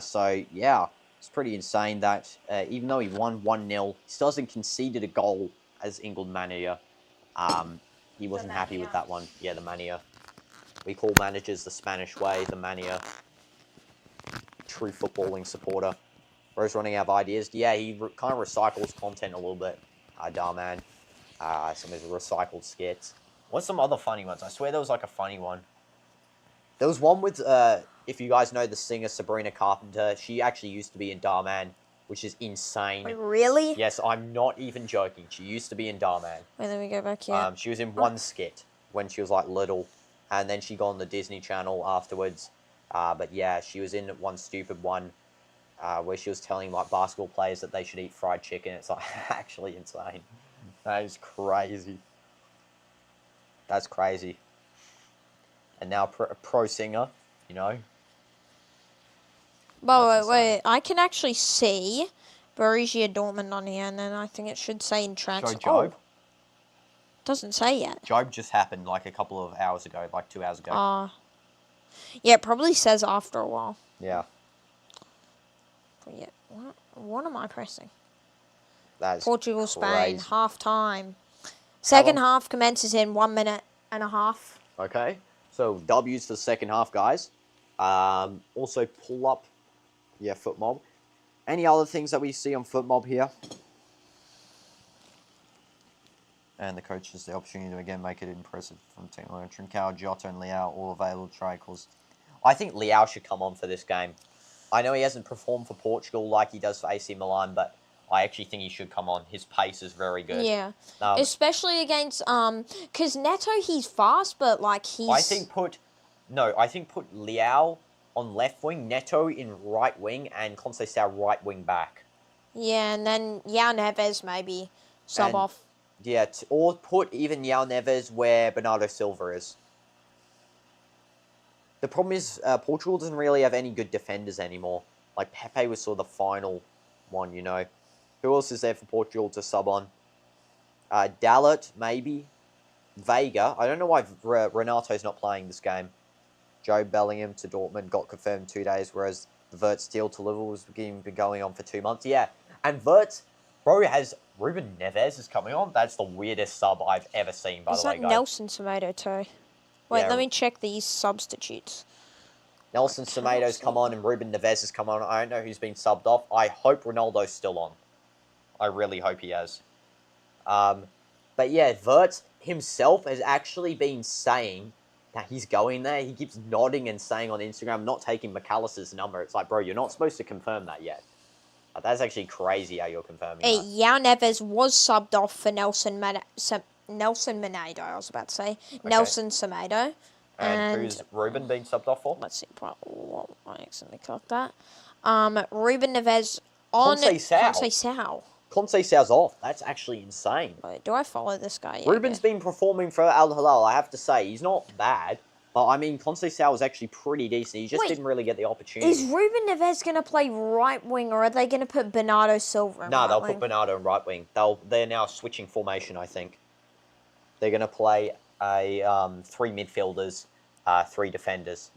So, yeah, it's pretty insane that even though he won 1-0, he still hasn't conceded a goal as England manager. He wasn't happy with that one. Yeah, the manager. We call managers the Spanish way, the manager. True footballing supporter. Bro's running out of ideas. Yeah, he kind of recycles content a little bit. Darman. Some of his recycled skits. What's some other funny ones? I swear there was like a funny one. There was one with, if you guys know the singer Sabrina Carpenter, she actually used to be in Darman, which is insane. Wait, really? Yes, I'm not even joking. She used to be in Darman. Wait, let me go back here. She was in one skit when she was like little, and then she got on the Disney Channel afterwards. But yeah, she was in one stupid one where she was telling like basketball players that they should eat fried chicken. It's like actually insane. That is crazy. That's crazy. And now a pro singer, you know. But wait, I can actually see Borussia Dortmund on here, and then I think it should say in transfer. Job. Oh, doesn't say yet. Job just happened like a couple of hours ago, like 2 hours ago. Yeah, it probably says after a while. Yeah. But yeah, what am I pressing? That's Portugal, Spain, crazy. half time. Second half commences in 1 minute and a half. Okay. So W's for the second half, guys. Also pull up, FootMob. Any other things that we see on FootMob here? And the coach has the opportunity to again make it impressive from Timo, Trincao, Jota, and Leao, all available strikers. I think Leao should come on for this game. I know he hasn't performed for Portugal like he does for AC Milan, but I actually think he should come on. His pace is very good. Yeah, especially against because Neto, he's fast, but like he's. I think put Leao on left wing, Neto in right wing, and Conceição right wing back. Yeah, and then João Neves maybe sub off. Yeah, or put even João Neves where Bernardo Silva is. The problem is Portugal doesn't really have any good defenders anymore. Like Pepe was sort of the final one, you know. Who else is there for Portugal to sub on? Dalot, maybe. Vega. I don't know why Ronaldo's not playing this game. Joe Bellingham to Dortmund got confirmed 2 days, whereas the Wirtz deal to Liverpool has been going on for 2 months. Yeah, and Wirtz, bro, has Ruben Neves is coming on. That's the weirdest sub I've ever seen, by the way, guys. Is that Nelson Semedo too? Wait, Yeah. let me check these substitutes. Nelson Semedo's come on and Ruben Neves has come on. I don't know who's been subbed off. I hope Ronaldo's still on. I really hope he has. But yeah, Wirtz himself has actually been saying that he's going there. He keeps nodding and saying on Instagram, not taking McAllister's number. It's like, bro, you're not supposed to confirm that yet. That's actually crazy how you're confirming that. João Neves was subbed off for Nelson Menado, I was about to say. Okay. Nelson Semedo. And who's Ruben being subbed off for? Let's see. I accidentally clicked that. Ruben Neves on Conceição. Conceição's off. That's actually insane. Wait, do I follow this guy? Yeah, Ruben's been performing for Al Hilal, I have to say. He's not bad. But, I mean, Conceição was actually pretty decent. He just didn't really get the opportunity. Is Ruben Neves going to play right wing, or are they going to put Bernardo Silva in right wing? No, they'll put Bernardo in right wing. They're now switching formation, I think. They're going to play a 3 midfielders, 3 defenders.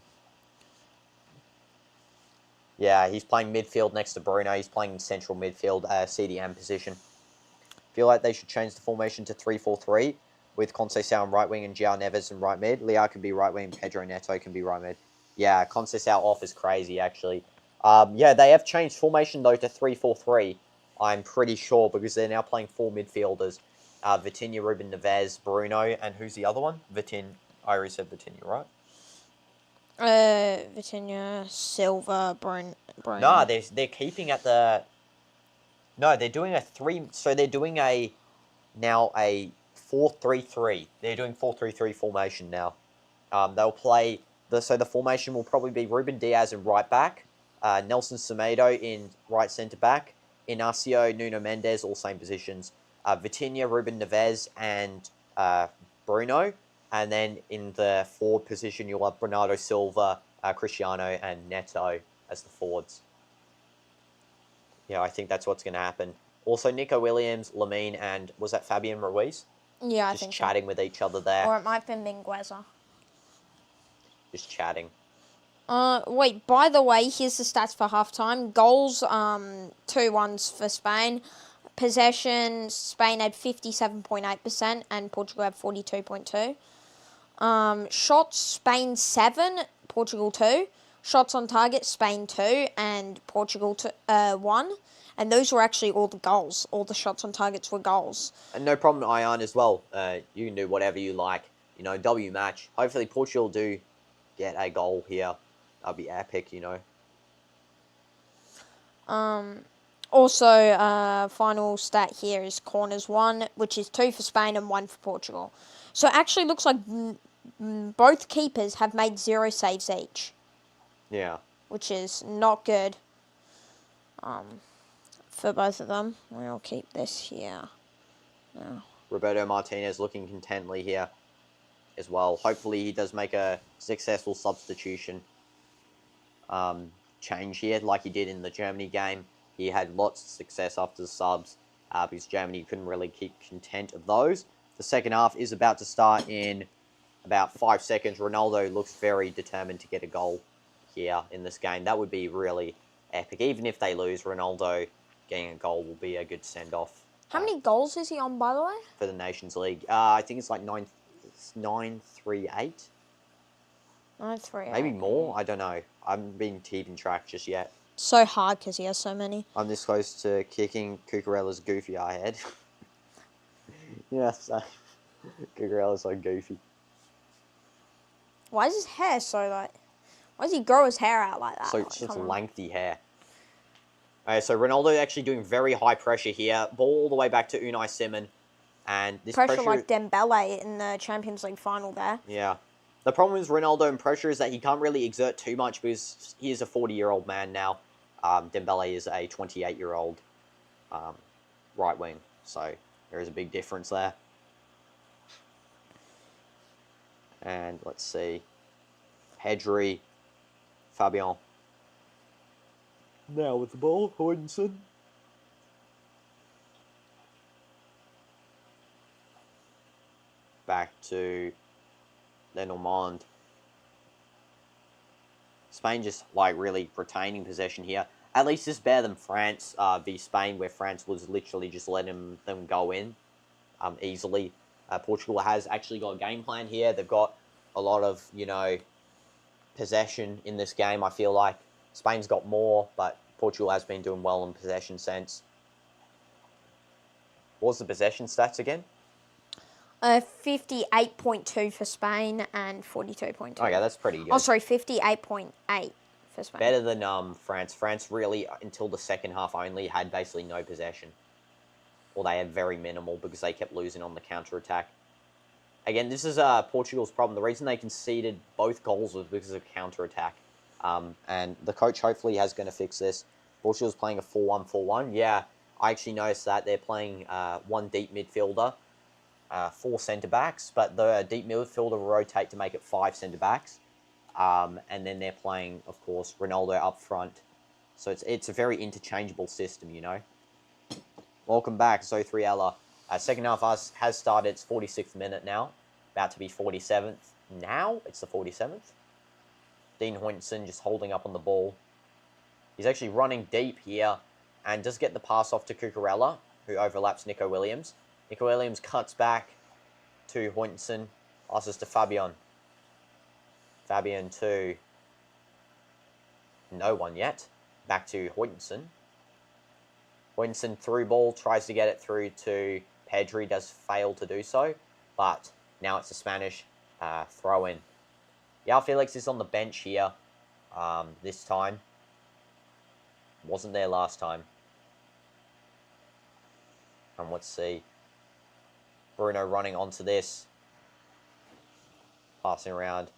Yeah, he's playing midfield next to Bruno. He's playing central midfield, CDM position. Feel like they should change the formation to 3-4-3 with Conceição in right wing and João Neves in right mid. Leao can be right wing, Pedro Neto can be right mid. Yeah, Conceição off is crazy, actually. Yeah, they have changed formation, though, to 3-4-3. I'm pretty sure, because they're now playing 4 midfielders. Vitinha, Ruben Neves, Bruno, and who's the other one? I already said Vitinha, right? Vitinha, Silva, Bruno. No, they're keeping at the... No, they're doing a 3... So they're doing now a 4-3-3. They're doing 4-3-3 formation now. They'll play... So the formation will probably be Ruben Diaz in right back, Nelson Semedo in right centre back, Inacio, Nuno Mendes, all same positions, Vitinha, Ruben Neves, and Bruno. And then in the forward position, you'll have Bernardo Silva, Cristiano, and Neto as the forwards. Yeah, I think that's what's going to happen. Also, Nico Williams, Lamine, and was that Fabian Ruiz? Yeah, I think so. Just chatting with each other there. Or it might have been Mingueza. Just chatting. Wait, by the way, here's the stats for halftime. Goals, 2-1 for Spain. Possession, Spain had 57.8% and Portugal had 42.2%. Shots, Spain 7, Portugal 2. Shots on target, Spain 2 and Portugal 1. And those were actually all the goals. All the shots on targets were goals. And no problem, Ian, as well. You can do whatever you like. You know, W match. Hopefully Portugal do get a goal here. That'll be epic, you know. Also, final stat here is corners 1, which is 2 for Spain and 1 for Portugal. So it actually looks like both keepers have made 0 saves each. Yeah. Which is not good for both of them. We'll keep this here. Now. Roberto Martinez looking contently here as well. Hopefully he does make a successful substitution change here like he did in the Germany game. He had lots of success after the subs because Germany couldn't really keep content of those. The second half is about to start in about 5 seconds. Ronaldo looks very determined to get a goal here in this game. That would be really epic. Even if they lose, Ronaldo getting a goal will be a good send-off. How many goals is he on, by the way? For the Nations League. I think it's like 938. 938. Maybe more. I don't know. I haven't been keeping track just yet. So hard because he has so many. I'm this close to kicking Cucurella's goofy eye head. Yes, Cucurella's so goofy. Why is his hair so like... Why does he grow his hair out like that? So it's just lengthy hair. Okay, so Ronaldo actually doing very high pressure here. Ball all the way back to Unai Simon. And this pressure like Dembele in the Champions League final there. Yeah. The problem with Ronaldo and pressure is that he can't really exert too much because he is a 40-year-old man now. Dembele is a 28-year-old right wing. So there is a big difference there. And let's see. Pedri. Fabian. Now with the ball, Hoydenson. Back to Lenormand. Spain just like really retaining possession here. At least it's better than France v Spain, where France was literally just letting them go in easily. Portugal has actually got a game plan here. They've got a lot of, you know, possession in this game. I feel like Spain's got more, but Portugal has been doing well in possession sense. What was the possession stats again? 58.2 for Spain and 42.2. Okay, that's pretty good. Oh, sorry, 58.8 for Spain. Better than France. France really, until the second half only, had basically no possession. Or they had very minimal because they kept losing on the counter-attack. Again, this is Portugal's problem. The reason they conceded both goals was because of counter-attack. And the coach hopefully is going to fix this. Portugal's playing a 4-1-4-1. Yeah, I actually noticed that they're playing one deep midfielder, 4 centre-backs, but the deep midfielder will rotate to make it 5 centre-backs. And then they're playing, of course, Ronaldo up front. So it's a very interchangeable system, you know. Welcome back, Zothriella. Second half has started. It's 46th minute now. About to be 47th. Now it's the 47th. Dean Hoytson just holding up on the ball. He's actually running deep here and does get the pass off to Cucurella, who overlaps Nico Williams. Nico Williams cuts back to Hoytson. Passes to Fabian. Fabian to no one yet. Back to Hoytson. Hoytson through ball, tries to get it through to Pedri, does fail to do so, but now it's a Spanish throw-in. João Felix is on the bench here this time. Wasn't there last time. And let's see. Bruno running onto this. Passing around.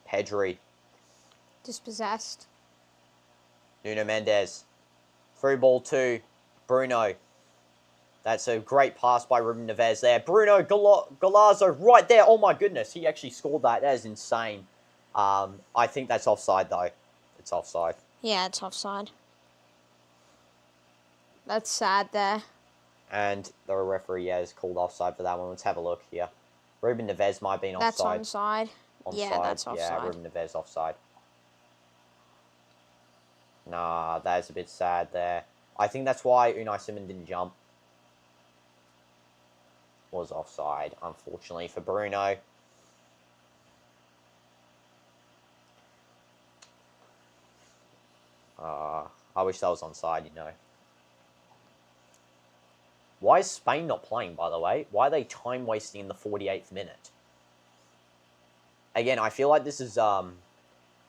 Pedri. Dispossessed. Nuno Mendes. Through ball to Bruno. That's a great pass by Ruben Neves there. Bruno Galazzo right there. Oh my goodness, he actually scored that. That is insane. I think that's offside though. It's offside. Yeah, it's offside. That's sad there. And the referee has called offside for that one. Let's have a look here. Ruben Neves might have been offside. That's onside. Yeah, that's offside. Yeah, Ruben Neves offside. Nah, that is a bit sad there. I think that's why Unai Simon didn't jump. Was offside, unfortunately, for Bruno. I wish that was onside, you know. Why is Spain not playing, by the way? Why are they time wasting in the 48th minute? Again, I feel like this is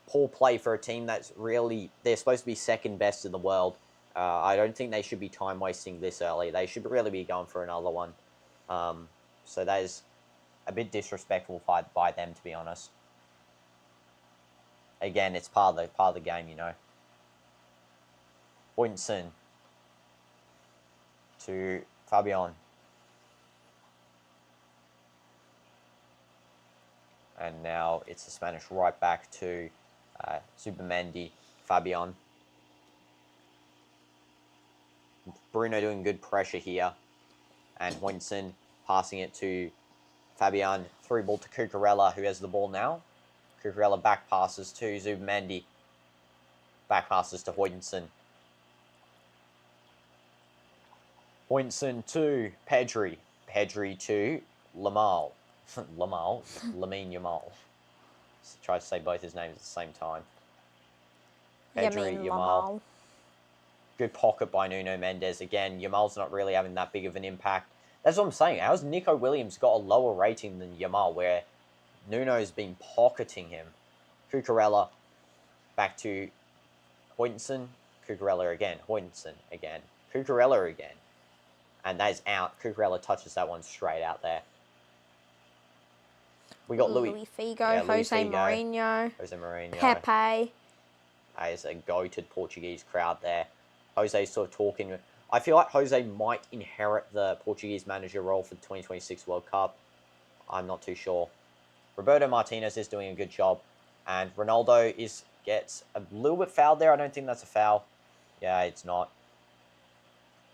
poor play for a team that's really... They're supposed to be second best in the world. I don't think they should be time wasting this early. They should really be going for another one. So that is a bit disrespectful by them, to be honest. Again, it's part of the game, you know. Hoytson to Fabian. And now it's the Spanish right back to Zubimendi, Fabian. Bruno doing good pressure here. And Hoytson passing it to Fabian. Through ball to Cucurella, who has the ball now. Cucurella back passes to Zubimendi. Back passes to Hoytson. Hoytson to Pedri. Pedri to Lamine Yamal. Try to say both his names at the same time. Pedri, Yamal. Good pocket by Nuno Mendes. Again, Yamal's not really having that big of an impact. That's what I'm saying. How's Nico Williams got a lower rating than Yamal, where Nuno's been pocketing him? Cucurella back to Hoytson. Cucurella again. Hoytson again. Cucurella again. And that is out. Cucurella touches that one straight out there. We got Luis Figo, yeah, Jose Mourinho, Pepe. As a goated Portuguese crowd there. Jose's sort of talking. I feel like Jose might inherit the Portuguese manager role for the 2026 World Cup. I'm not too sure. Roberto Martinez is doing a good job. And Ronaldo gets a little bit fouled there. I don't think that's a foul. Yeah, it's not.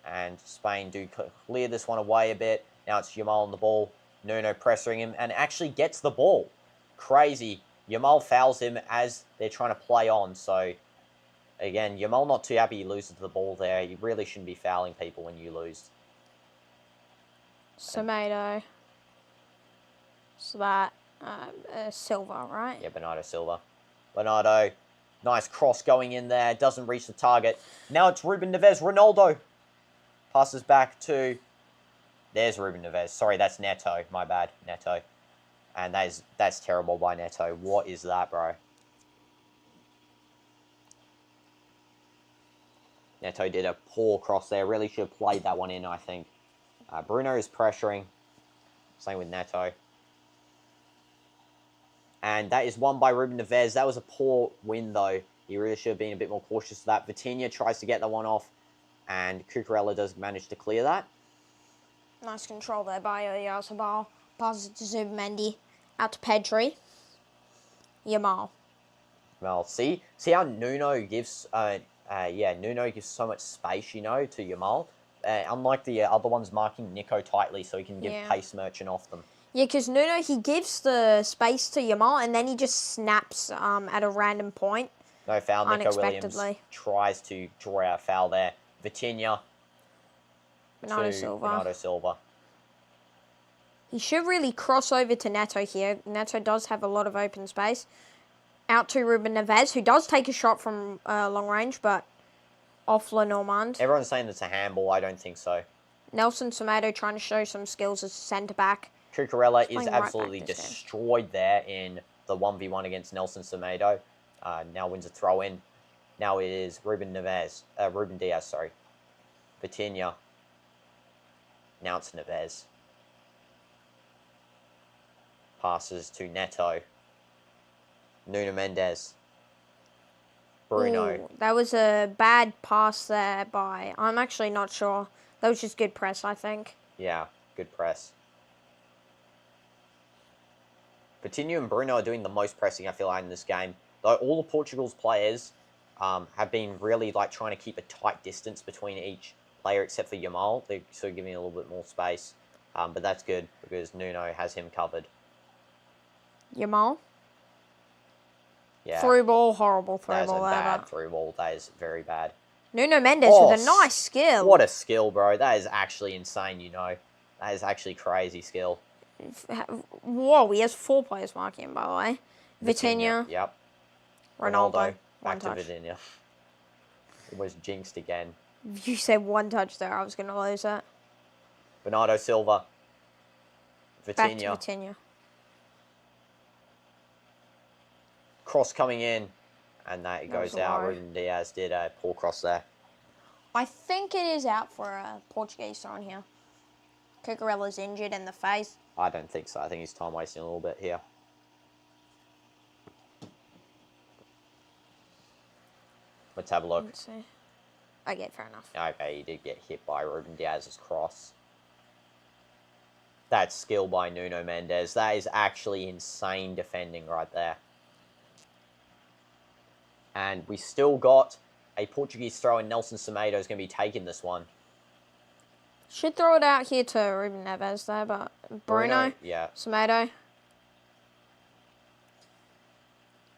And Spain do clear this one away a bit. Now it's Yamal on the ball. Nuno pressuring him and actually gets the ball. Crazy. Yamal fouls him as they're trying to play on. So, again, Yamal not too happy he loses the ball there. You really shouldn't be fouling people when you lose. Semedo. So that, Silva, right? Yeah, Bernardo Silva. Bernardo. Nice cross going in there. Doesn't reach the target. Now it's Ruben Neves. Ronaldo. Passes back to... There's Ruben Neves. Sorry, that's Neto. My bad. Neto. And that's terrible by Neto. What is that, bro? Neto did a poor cross there. Really should have played that one in, I think. Bruno is pressuring. Same with Neto. And that is won by Ruben Neves. That was a poor win, though. He really should have been a bit more cautious of that. Vitinha tries to get the one off, and Cucurella does manage to clear that. Nice control there by Oyarzabal. Passes to Zubimendi. Out to Pedri. Yamal. Well, see how Nuno gives, Nuno gives so much space, to Yamal. Unlike the other ones marking Nico tightly, so he can give pace merchant off them. Yeah, because Nuno, he gives the space to Yamal, and then he just snaps at a random point. No foul. Nico Williams tries to draw out a foul there. Vitinha. Bernardo Silva. He should really cross over to Neto here. Neto does have a lot of open space. Out to Ruben Neves, who does take a shot from long range, but off Lenormand. Everyone's saying it's a handball. I don't think so. Nelson Semedo trying to show some skills as a centre-back. Cucurella is absolutely destroyed there in the 1v1 against Nelson Semedo. Now wins a throw-in. Now it is Ruben Diaz, sorry. Vitinha. Now it's Neves. Passes to Neto. Nuno Mendes. Bruno. Ooh, that was a bad pass there by... I'm actually not sure. That was just good press, I think. Yeah, good press. Vitinha and Bruno are doing the most pressing, I feel like, in this game. Though all of Portugal's players have been really trying to keep a tight distance between each player except for Yamal. They're sort of giving a little bit more space. But that's good because Nuno has him covered. Yamal? Yeah. Through ball, horrible through ball. That is a bad through ball. That is very bad. Nuno Mendes with a nice skill. What a skill, bro. That is actually insane, That is actually crazy skill. Whoa, he has 4 players marking him, by the way. Vitinha. Yep. Ronaldo. Back to Vitinha. It was jinxed again. You said one touch there, I was going to lose it. Bernardo Silva. Vitinha. Back to Vitinha. Cross coming in. And that goes out. Ruben Diaz did a poor cross there. I think it is out for a Portuguese throw here. Cucurella's injured in the face. I don't think so. I think he's time wasting a little bit here. Let's have a look. Let's see. Okay, fair enough. Okay, he did get hit by Ruben Diaz's cross. That's skill by Nuno Mendes. That is actually insane defending right there. And we still got a Portuguese throw, and Nelson Semedo is going to be taking this one. Should throw it out here to Ruben Neves there, but Bruno yeah. Semedo.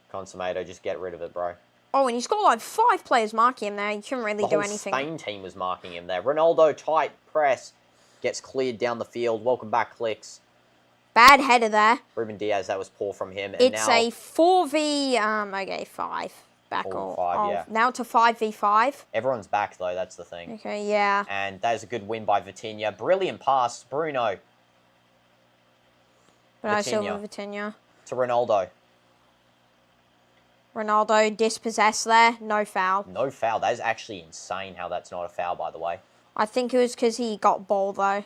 Come on, Semedo, just get rid of it, bro. Oh, and he's got 5 players marking him there. He couldn't really do anything. The whole Spain team was marking him there. Ronaldo, tight press, gets cleared down the field. Welcome back, Clicks. Bad header there. Ruben Diaz, that was poor from him. And it's a 4v, 5. Yeah. Now to 5v5. Everyone's back, though. That's the thing. Okay, yeah. And that is a good win by Vitinha. Brilliant pass, Bruno. Vitinha. To Ronaldo. Ronaldo dispossessed there. No foul. No foul. That is actually insane how that's not a foul, by the way. I think it was because he got ball, though.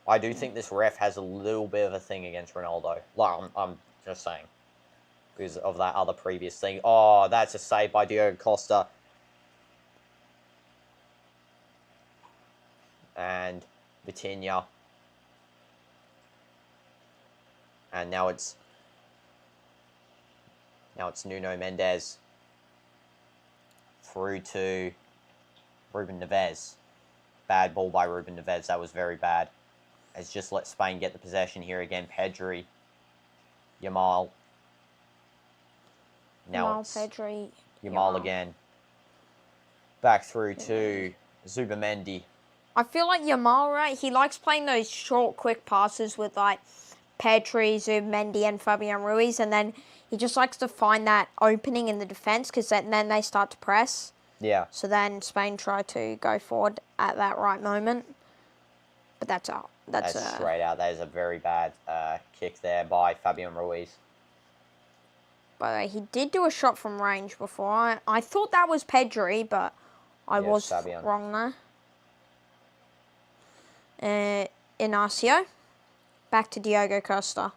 I do think this ref has a little bit of a thing against Ronaldo. I'm just saying. Because of that other previous thing. Oh, that's a save by Diogo Costa. And Vitinha. And now it's Nuno Mendes. Through to Ruben Neves. Bad ball by Ruben Neves. That was very bad. Has just let Spain get the possession here again. Pedri. Yamal. Now it's Pedri. Yamal again. Back through to Zubimendi. I feel like Yamal, right? He likes playing those short, quick passes with Pedri, Zubimendi, and Fabian Ruiz, and then he just likes to find that opening in the defense because then they start to press. Yeah. So then Spain try to go forward at that right moment. But that's out. That's straight out. That is a very bad kick there by Fabian Ruiz. By the way, he did do a shot from range before. I thought that was Pedri, but I was wrong there. Inacio. Back to Diogo Costa.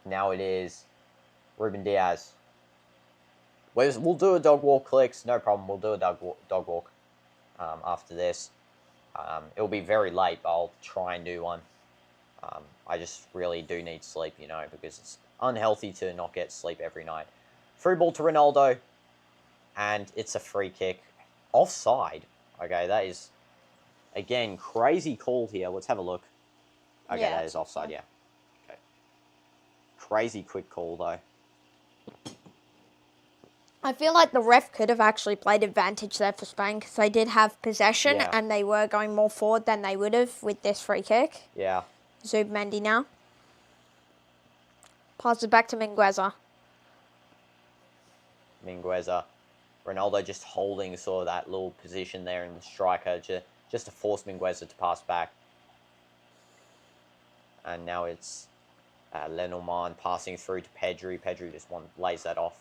Now it is Ruben Diaz. We'll do a dog walk, clicks. No problem. We'll do a dog walk after this. It'll be very late, but I'll try and do one. I just really do need sleep, you know, because it's unhealthy to not get sleep every night. Through ball to Ronaldo, and it's a free kick. Offside. Okay, that is, again, crazy call here. Let's have a look. Okay, Yeah, that is offside, yeah. Okay. Crazy quick call, though. I feel like the ref could have actually played advantage there for Spain because they did have possession Yeah. and they were going more forward than they would have with this free kick. Yeah. Zubmendi now. Passes back to Mingueza. Mingueza. Ronaldo just holding sort of that little position there in the striker just to force Mingueza to pass back. And now it's Lenormand passing through to Pedri. Pedri just lays that off.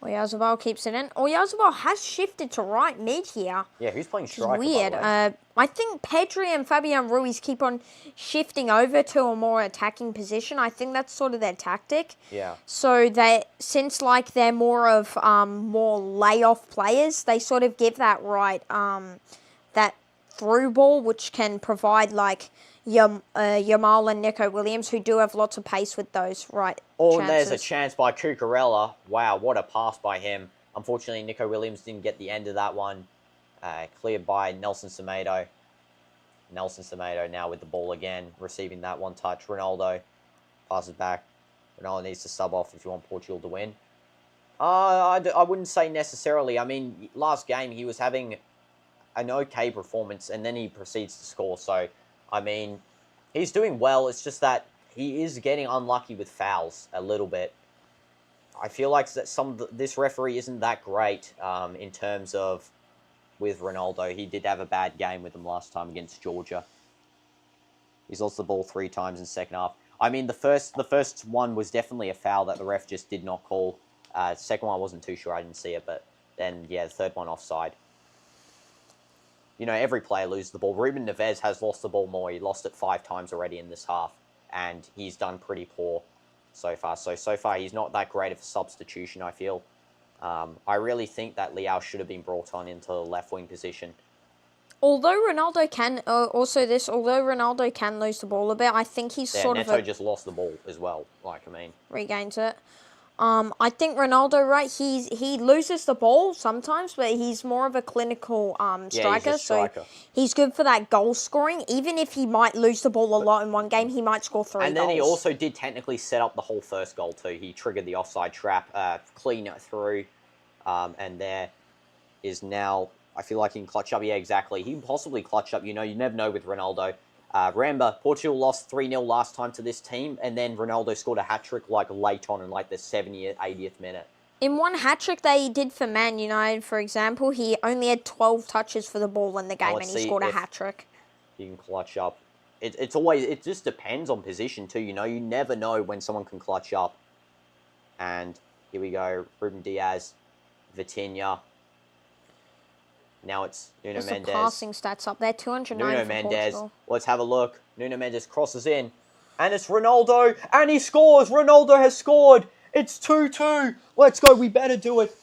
Oyarzabal keeps it in. Oyarzabal has shifted to right mid here. Yeah, who's playing Which is striker, weird. by the way? I think Pedri and Fabian Ruiz keep on shifting over to a more attacking position. I think that's sort of their tactic. Yeah. So since like they're more of more layoff players, they sort of give that that through ball, which can provide like Yamal and Nico Williams, who do have lots of pace with those Oh, chances. and there's a chance by Cucurella. Wow, what a pass by him. Unfortunately, Nico Williams didn't get the end of that one. Cleared by Nelson Semedo. Nelson Semedo now with the ball again, receiving that one touch. Ronaldo passes back. Ronaldo needs to sub off if you want Portugal to win. I wouldn't say necessarily. I mean, last game he was having an okay performance and then he proceeds to score. So, I mean, he's doing well. It's just that he is getting unlucky with fouls a little bit. I feel like that this referee isn't that great in terms of with Ronaldo. He did have a bad game with him last time against Georgia. He's lost the ball 3 times in second half. I mean, the first one was definitely a foul that the ref just did not call. Second one I wasn't too sure. I didn't see it, but then yeah, the third one offside. You know, every player loses the ball. Ruben Neves has lost the ball more. He lost it 5 times already in this half, and he's done pretty poor so far. So far, he's not that great of a substitution, I feel. I really think that Leao should have been brought on into the left wing position. Although Ronaldo can lose the ball a bit, I think he's Neto just lost the ball as well. Regains it. I think Ronaldo, he loses the ball sometimes, but he's more of a clinical striker. He's a striker. So he's good for that goal scoring. Even if he might lose the ball a lot in one game, he might score 3 goals. And then he also did technically set up the whole first goal too. He triggered the offside trap, clean it through, and there is now, I feel like he can clutch up. Yeah, exactly. He can possibly clutch up. You know, you never know with Ronaldo. Remember, Portugal lost 3-0 last time to this team, and then Ronaldo scored a hat-trick like late on in like the 70th, 80th minute. In one hat-trick that he did for Man United, for example, he only had 12 touches for the ball in the game, and he scored a hat-trick. He can clutch up. It just depends on position too, you know. You never know when someone can clutch up. And here we go, Ruben Diaz, Vitinha. Now it's Nuno Mendes. The passing stats up there, 209 Nuno for Mendes. Portugal. Let's have a look. Nuno Mendes crosses in. And it's Ronaldo. And he scores. Ronaldo has scored. It's 2-2. Let's go. We better do it.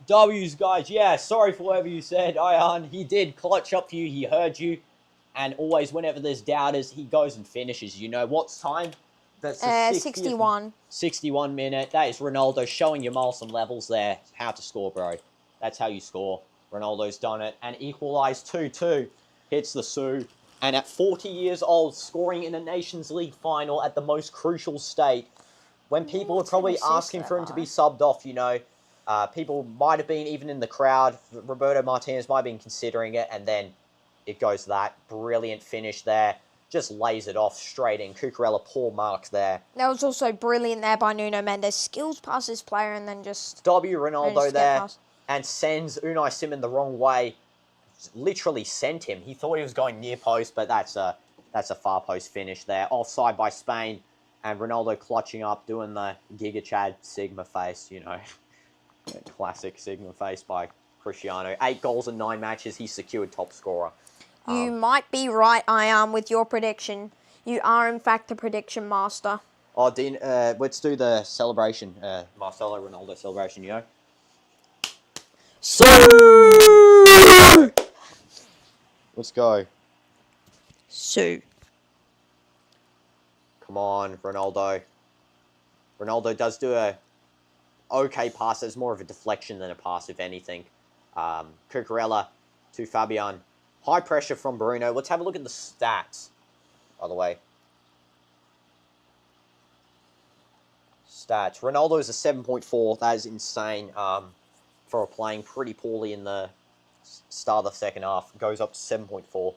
W's, guys. Yeah, sorry for whatever you said, Ian. He did clutch up for you. He heard you. And always, whenever there's doubters, he goes and finishes. You know what's time? That's the 61. 61 minute. That is Ronaldo showing Yamal some levels there. How to score, bro. That's how you score. Ronaldo's done it. And equalised 2-2. Hits the Sioux. And at 40 years old, scoring in a Nations League final at the most crucial state. When people were probably asking for him to be subbed off, you know. People might have been even in the crowd. Roberto Martinez might have been considering it. And then it goes that brilliant finish there. Just lays it off straight in. Cucurella, poor mark there. That was also brilliant there by Nuno Mendes. Skills past his player and then just... Ronaldo there. And sends Unai Simon the wrong way. Literally sent him. He thought he was going near post, but that's a far post finish there. Offside by Spain. And Ronaldo clutching up, doing the Giga Chad Sigma face, you know. Classic Sigma face by Cristiano. 8 goals in 9 matches. He secured top scorer. You might be right, I am, with your prediction. You are, in fact, the prediction master. Oh, Dean, let's do the celebration. Marcelo Ronaldo celebration, you know? So. Let's go. So. Come on, Ronaldo. Ronaldo does do a okay pass. It's more of a deflection than a pass, if anything. Cucurella to Fabian. High pressure from Bruno. Let's have a look at the stats, by the way. Stats. Ronaldo is a 7.4. That is insane for playing pretty poorly in the start of the second half. Goes up to 7.4.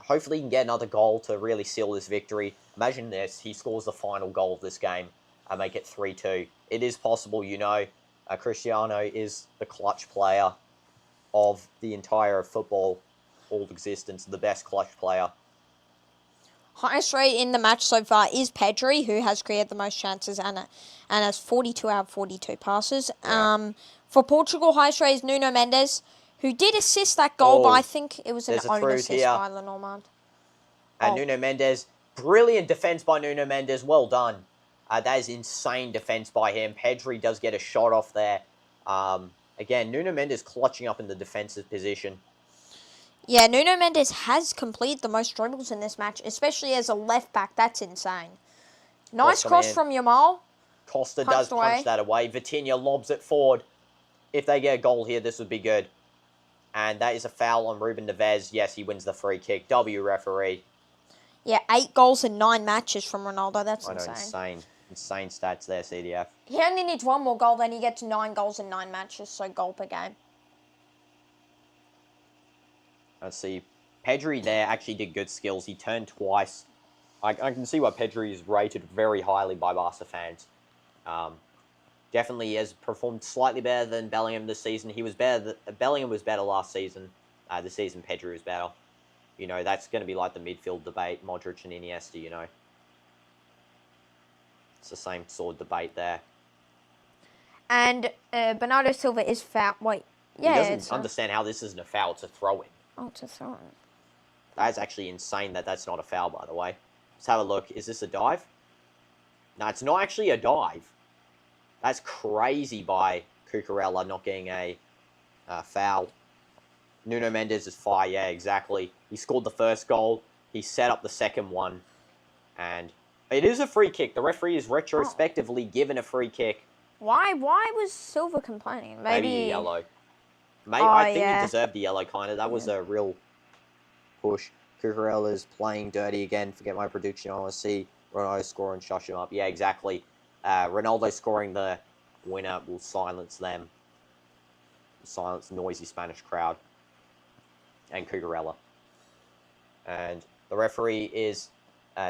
Hopefully he can get another goal to really seal this victory. Imagine this. He scores the final goal of this game and make it 3-2. It is possible, you know. Cristiano is the clutch player of the entire football all existence. The best clutch player. Highest rate in the match so far is Pedri, who has created the most chances and has 42 out of 42 passes. Yeah. For Portugal, highest rate is Nuno Mendes, who did assist that goal, but I think it was an own assist by Lenormand. And Nuno Mendes, brilliant defense by Nuno Mendes. Well done. That is insane defense by him. Pedri does get a shot off there. Again, Nuno Mendes clutching up in the defensive position. Yeah, Nuno Mendes has completed the most dribbles in this match, especially as a left back. That's insane. Nice cross from Yamal. Costa does punch that away. Vitinha lobs it forward. If they get a goal here, this would be good. And that is a foul on Ruben Neves. Yes, he wins the free kick. W, referee. Yeah, 8 goals in 9 matches from Ronaldo. That's insane. Insane stats there, CDF. He only needs 1 more goal, then he gets 9 goals in 9 matches, so goal per game. Let's see. Pedri there actually did good skills. He turned twice. I can see why Pedri is rated very highly by Barca fans. Definitely has performed slightly better than Bellingham this season. Bellingham was better last season. This season, Pedri was better. You know, that's going to be like the midfield debate, Modric and Iniesta, you know. It's the same sort of debate there. And Bernardo Silva is foul. Wait. Yeah, he doesn't understand how this isn't a foul. It's a throw-in. Oh, it's a throw-in. That's actually insane that that's not a foul, by the way. Let's have a look. Is this a dive? No, it's not actually a dive. That's crazy by Cucurella not getting a foul. Nuno Mendes is fire. Yeah, exactly. He scored the first goal. He set up the second one. And it is a free kick. The referee is retrospectively given a free kick. Why was Silva complaining? Maybe yellow. I think he deserved the yellow, kind of. That was a real push. Cucurella's playing dirty again. Forget my prediction. I want to see Ronaldo score and shush him up. Yeah, exactly. Ronaldo scoring the winner will silence them. Silence the noisy Spanish crowd. And Cucurella. And the referee is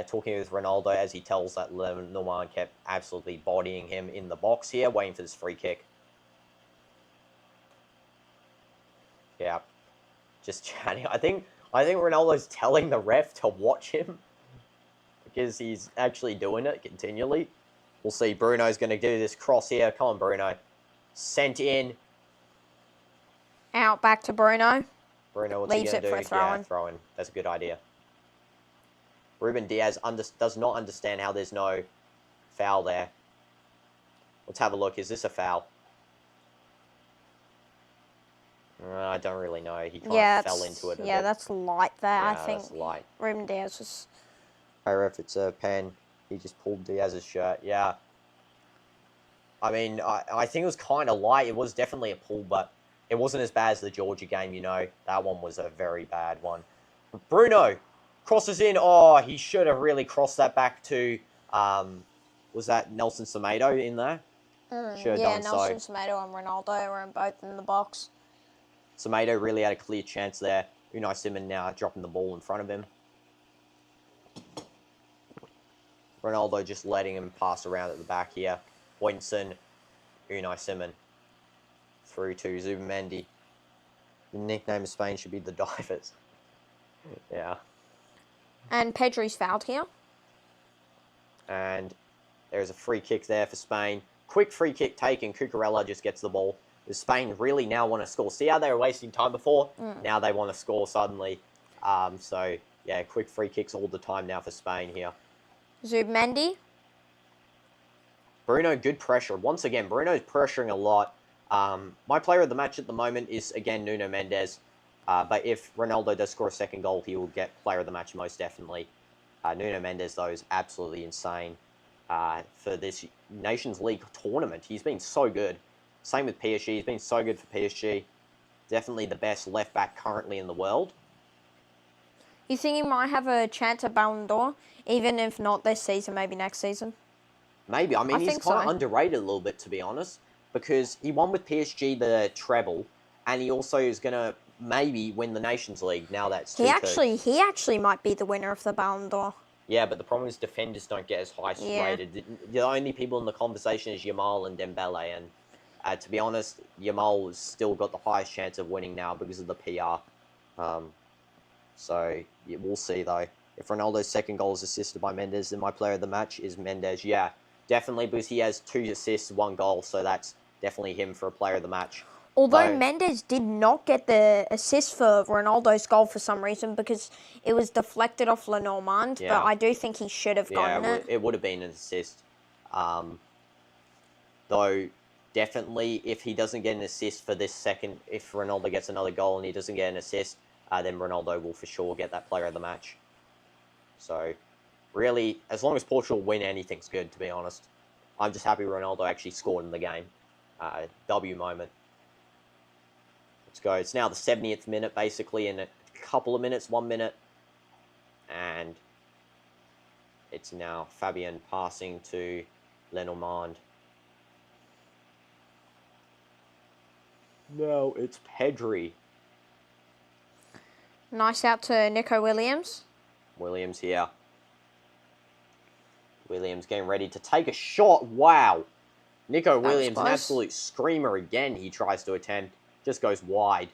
talking with Ronaldo as he tells that Lenormand kept absolutely bodying him in the box here, waiting for this free kick. Yeah, just chatting. I think Ronaldo's telling the ref to watch him because he's actually doing it continually. We'll see. Bruno's going to do this cross here. Come on, Bruno. Sent in. Out back to Bruno. Bruno, what's he going to do? Yeah, throw in. That's a good idea. Ruben Diaz does not understand how there's no foul there. Let's have a look. Is this a foul? I don't really know. He kind of fell into it a bit. That's light there, yeah, I think. That's light. Ruben Diaz was... Hey, ref, it's a pen. He just pulled Diaz's shirt. Yeah. I mean, I think it was kind of light. It was definitely a pull, but it wasn't as bad as the Georgia game, you know. That one was a very bad one. Bruno crosses in. Oh, he should have really crossed that back to... was that Nelson Semedo in there? Should have done Nelson Semedo and Ronaldo were both in the box. Semedo really had a clear chance there. Unai Simon now dropping the ball in front of him. Ronaldo just letting him pass around at the back here. Winson, Unai Simon. Through to Zubimendi. The nickname of Spain should be the Divers. Yeah. And Pedri's fouled here. And there's a free kick there for Spain. Quick free kick taken. Cucurella just gets the ball. Does Spain really now want to score? See how they were wasting time before? Now they want to score suddenly. So, yeah, quick free kicks all the time now for Spain here. Zubmendi. Bruno, good pressure. Once again, Bruno's pressuring a lot. My player of the match at the moment is, again, Nuno Mendes. But if Ronaldo does score a second goal, he will get player of the match most definitely. Nuno Mendes, though, is absolutely insane for this Nations League tournament. He's been so good. Same with PSG. He's been so good for PSG. Definitely the best left back currently in the world. You think he might have a chance at Ballon d'Or, even if not this season, maybe next season? Maybe. I mean, he's kind of so. underrated a little bit, to be honest, because he won with PSG the treble, and he also is going to maybe win the Nations League. Now that's 2-2. He actually might be the winner of the Ballon d'Or. Yeah, but the problem is defenders don't get as high rated. The only people in the conversation is Yamal and Dembele, and to be honest, Yamal has still got the highest chance of winning now because of the PR. So yeah, we'll see though. If Ronaldo's second goal is assisted by Mendes, then my player of the match is Mendes. Yeah, definitely, because he has 2 assists, 1 goal, so that's definitely him for a player of the match. Although Mendes did not get the assist for Ronaldo's goal for some reason because it was deflected off Lenormand, but I do think he should have gotten it. It would have been an assist. Though, definitely, if he doesn't get an assist for this second, if Ronaldo gets another goal and he doesn't get an assist, then Ronaldo will for sure get that player of the match. So, really, as long as Portugal win, anything's good, to be honest. I'm just happy Ronaldo actually scored in the game. W moment. Let's go. It's now the 70th minute, basically, in a couple of minutes, 1 minute. And it's now Fabian passing to Lenormand. No, it's Pedri. Nice out to Nico Williams. Williams here. Williams getting ready to take a shot. Wow. Nico Williams, an absolute screamer again. He tries to attempt. Just goes wide.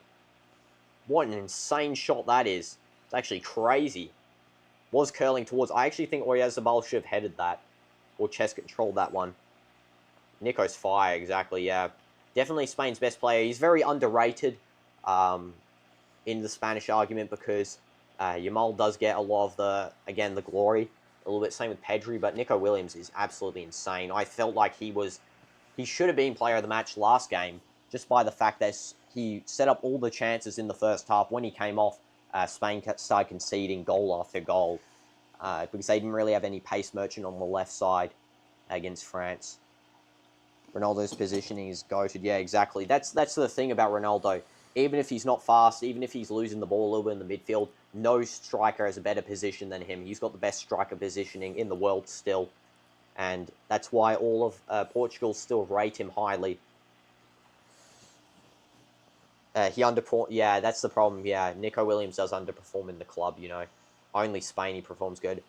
What an insane shot that is. It's actually crazy. Was curling towards... I actually think Oyarzabal should have headed that. Or chest controlled that one. Nico's fire, exactly, yeah. Definitely Spain's best player. He's very underrated in the Spanish argument because Yamal does get a lot of the glory. A little bit same with Pedri, but Nico Williams is absolutely insane. I felt like he should have been player of the match last game just by the fact that he set up all the chances in the first half. When he came off, Spain started conceding goal after goal because they didn't really have any pace merchant on the left side against France. Ronaldo's positioning is goated. Yeah, exactly. That's the thing about Ronaldo. Even if he's not fast, even if he's losing the ball a little bit in the midfield, no striker has a better position than him. He's got the best striker positioning in the world still. And that's why all of Portugal still rate him highly. He underperformed. Yeah, that's the problem. Yeah, Nico Williams does underperform in the club, you know. Only Spain he performs good.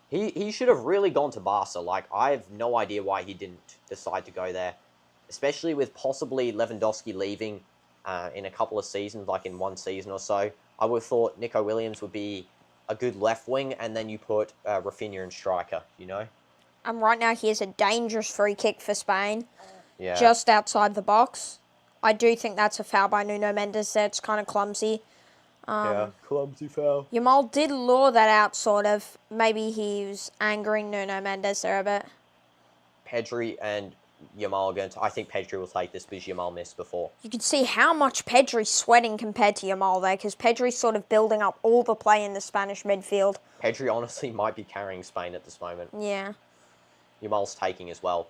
He should have really gone to Barca. Like, I have no idea why he didn't decide to go there. Especially with possibly Lewandowski leaving in a couple of seasons, like in 1 season or so. I would have thought Nico Williams would be a good left wing, and then you put Rafinha in striker, you know? And right now he has a dangerous free kick for Spain. Yeah. Just outside the box. I do think that's a foul by Nuno Mendes there. It's kind of clumsy. Yeah, clumsy foul. Yamal did lure that out, sort of. Maybe he was angering Nuno Mendes there a bit. Pedri and Yamal are going to... I think Pedri will take this because Yamal missed before. You can see how much Pedri's sweating compared to Yamal there, because Pedri's sort of building up all the play in the Spanish midfield. Pedri honestly might be carrying Spain at this moment. Yeah. Yamal's taking as well.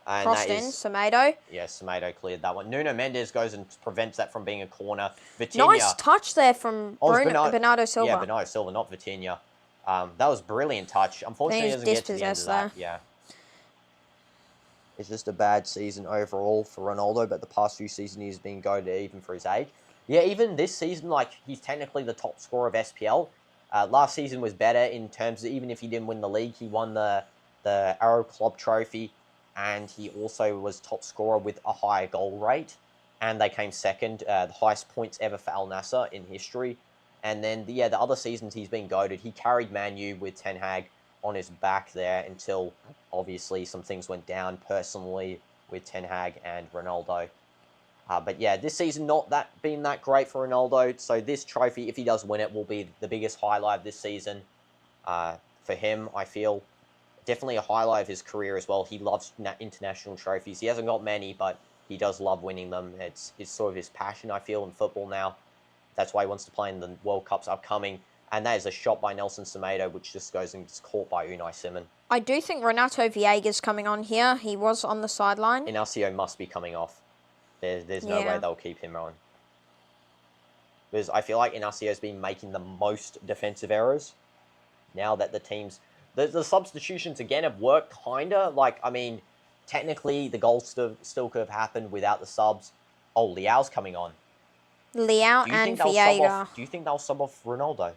And crossed in, Semedo. Yeah, Semedo cleared that one. Nuno Mendes goes and prevents that from being a corner. Vitinha. Nice touch there from Bernardo Silva. Yeah, Bernardo Silva, not Vitinha. That was a brilliant touch. Unfortunately, he doesn't get to the end of that. Yeah. It's just a bad season overall for Ronaldo, but the past few seasons he's been goated even for his age. Yeah, even this season, like, he's technically the top scorer of SPL. Last season was better in terms of, even if he didn't win the league, he won the Arrow Club Trophy, and he also was top scorer with a higher goal rate, and they came second, the highest points ever for Al Nassr in history. And then, the other seasons he's been goated. He carried Man U with Ten Hag on his back there until, obviously, some things went down personally with Ten Hag and Ronaldo. But yeah, this season not been that great for Ronaldo. So this trophy, if he does win it, will be the biggest highlight of this season. For him, I feel definitely a highlight of his career as well. He loves international trophies. He hasn't got many, but he does love winning them. It's sort of his passion, I feel, in football now. That's why he wants to play in the World Cups upcoming. And that is a shot by Nelson Semedo, which just goes and gets caught by Unai Simon. I do think Renato Viega's coming on here. He was on the sideline. Inacio must be coming off. There's no way they'll keep him on. Because I feel like Inacio's been making the most defensive errors. Now that the teams... The substitutions, again, have worked, kind of. Like, I mean, technically, the goal still could have happened without the subs. Oh, Leao's coming on. Leao and Viega. Do you think they'll sub off Ronaldo?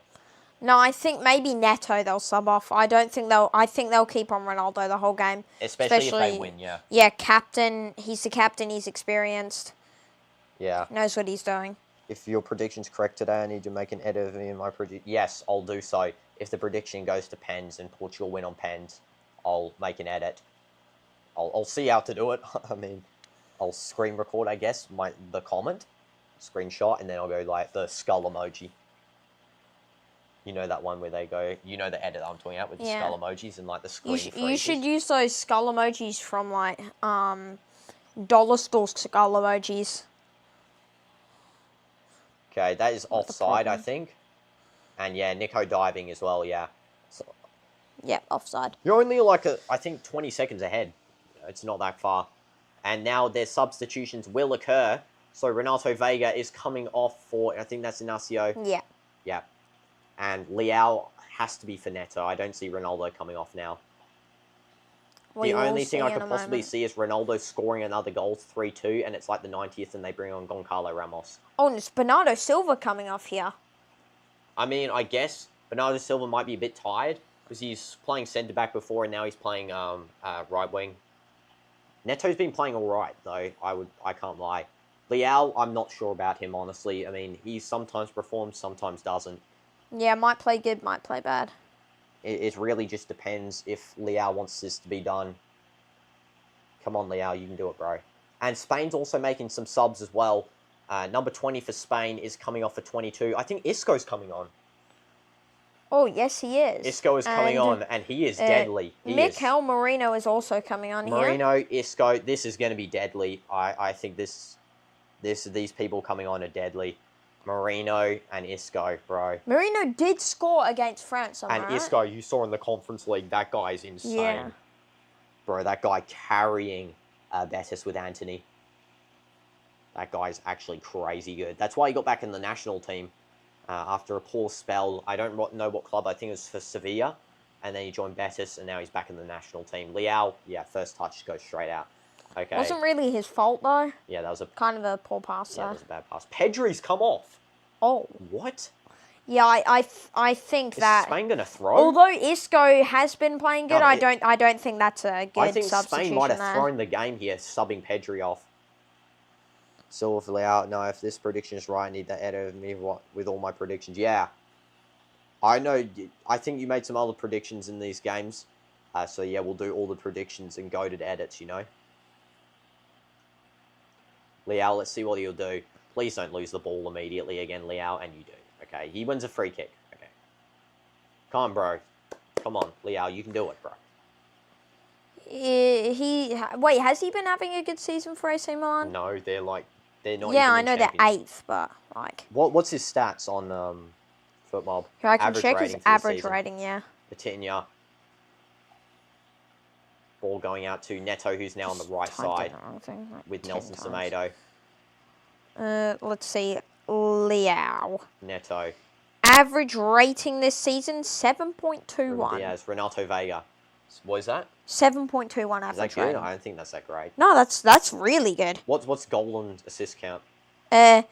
No, I think maybe Neto they'll sub off. I think they'll keep on Ronaldo the whole game. Especially if they win, yeah. Yeah, captain. He's the captain. He's experienced. Yeah. Knows what he's doing. If your prediction's correct today, I need to make an edit of me in my prediction. Yes, I'll do so. If the prediction goes to pens and Portugal win on pens, I'll make an edit. I'll see how to do it. I mean, I'll screen record, I guess, the comment, screenshot, and then I'll go like the skull emoji. You know that one where they go, you know the edit I'm talking about with the skull emojis and like the screen freezes? You should use those skull emojis from like dollar store skull emojis. Okay, that is offside, I think. And yeah, Nico diving as well, yeah. So, yep, offside. you're only like, I think, 20 seconds ahead. It's not that far. And now their substitutions will occur. So Renato Vega is coming off for, I think that's Inacio. Yeah. Yeah. And Leao has to be for Neto. I don't see Ronaldo coming off now. The only thing I could possibly see is Ronaldo scoring another goal, 3-2, and it's like the 90th, and they bring on Goncalo Ramos. Oh, and it's Bernardo Silva coming off here. I mean, I guess Bernardo Silva might be a bit tired, because he's playing centre-back before, and now he's playing right wing. Neto's been playing all right, though, I can't lie. Leao, I'm not sure about him, honestly. I mean, he sometimes performs, sometimes doesn't. Yeah, might play good, might play bad. It really just depends if Leao wants this to be done. Come on, Leao, you can do it, bro. And Spain's also making some subs as well. Number 20 for Spain is coming off for 22. I think Isco's coming on. Oh, yes, he is. Isco is coming on, and he is deadly. Mikel Merino is also coming on here. Merino, Isco, this is going to be deadly. I think these people coming on are deadly. Merino and Isco, bro. Merino did score against France, and right? Isco, you saw in the Conference League, that guy is insane. Yeah. Bro, that guy carrying Betis with Anthony. That guy's actually crazy good. That's why he got back in the national team after a poor spell. I don't know what club. I think it was for Sevilla. And then he joined Betis, and now he's back in the national team. Leao, yeah, first touch goes straight out. Okay. Wasn't really his fault, though. Yeah, that was kind of a poor pass there. Yeah, that was a bad pass. Pedri's come off. Oh. What? Yeah, I think that... Is Spain going to throw? Although Isco has been playing good, I don't think that's a good substitution. I think Spain might have thrown the game here, subbing Pedri off. Silva, Leao. No, if this prediction is right, I need that edit of me with all my predictions. Yeah. I know. I think you made some other predictions in these games. So, yeah, we'll do all the predictions and go to the edits, you know. Leao, let's see what he'll do. Please don't lose the ball immediately again, Leao, and you do. Okay, he wins a free kick. Okay. Come on, bro. Come on, Leao, you can do it, bro. Wait, has he been having a good season for AC Milan? No, they're not. Yeah, I know they're 8th, but like. What's his stats on FootMob? I can check his average rating. Yeah. Vitinha. Ball going out to Neto, who's now on the right side with Nelson Semedo. Let's see, Leao. Neto. Average rating this season, 7.21. Yeah, it's Renato Vega. What is that? 7.21 average. Is that good? rating. I don't think that's that great. No, that's really good. What's goal and assist count? So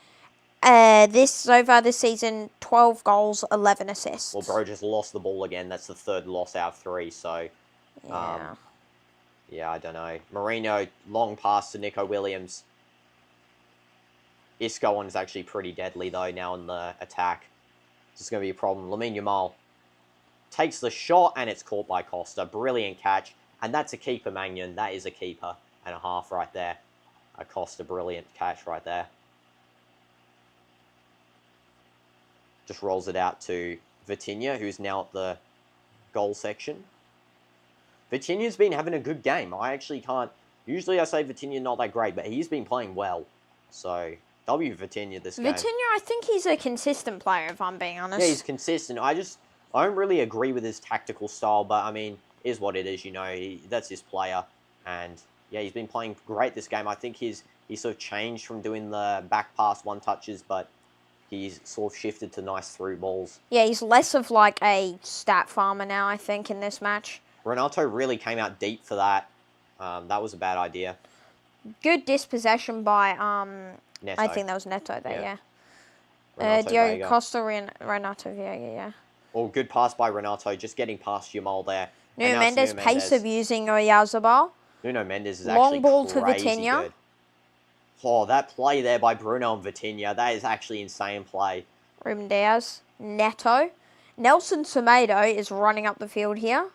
far this season, 12 goals, 11 assists. Well, bro just lost the ball again. That's the 3rd loss out of 3, so... Yeah. Yeah, I don't know. Merino, long pass to Nico Williams. Isco on is actually pretty deadly, though, now in the attack. This is going to be a problem. Lamine Yamal takes the shot, and it's caught by Costa. Brilliant catch. And that's a keeper, Magnan. That is a keeper. and a half right there. Costa, brilliant catch right there. Just rolls it out to Vitinha, who's now at the goal section. Vitinha's been having a good game. I actually can't... Usually I say Vitinha not that great, but he's been playing well. So, W Vitinha this game. Vitinha, I think he's a consistent player, if I'm being honest. Yeah, he's consistent. I don't really agree with his tactical style, but I mean, is what it is, you know. That's his player. And yeah, he's been playing great this game. I think he's sort of changed from doing the back pass one touches, but he's sort of shifted to nice through balls. Yeah, he's less of like a stat farmer now, I think, in this match. RONALDO really came out deep for that. That was a bad idea. Good dispossession by, Neto. I think that was Neto there, yeah. Diogo Costa, Renato Vieira, yeah. Oh, good pass by Renato, just getting past Jamal there. Nuno Mendes, pace of using Oyarzabal. Nuno Mendes is Long actually ball crazy to Vitinha. good. Oh, that play there by Bruno and Vitinha, that is actually insane play. Ruben Diaz, Neto. Nelson Semedo is running up the field here.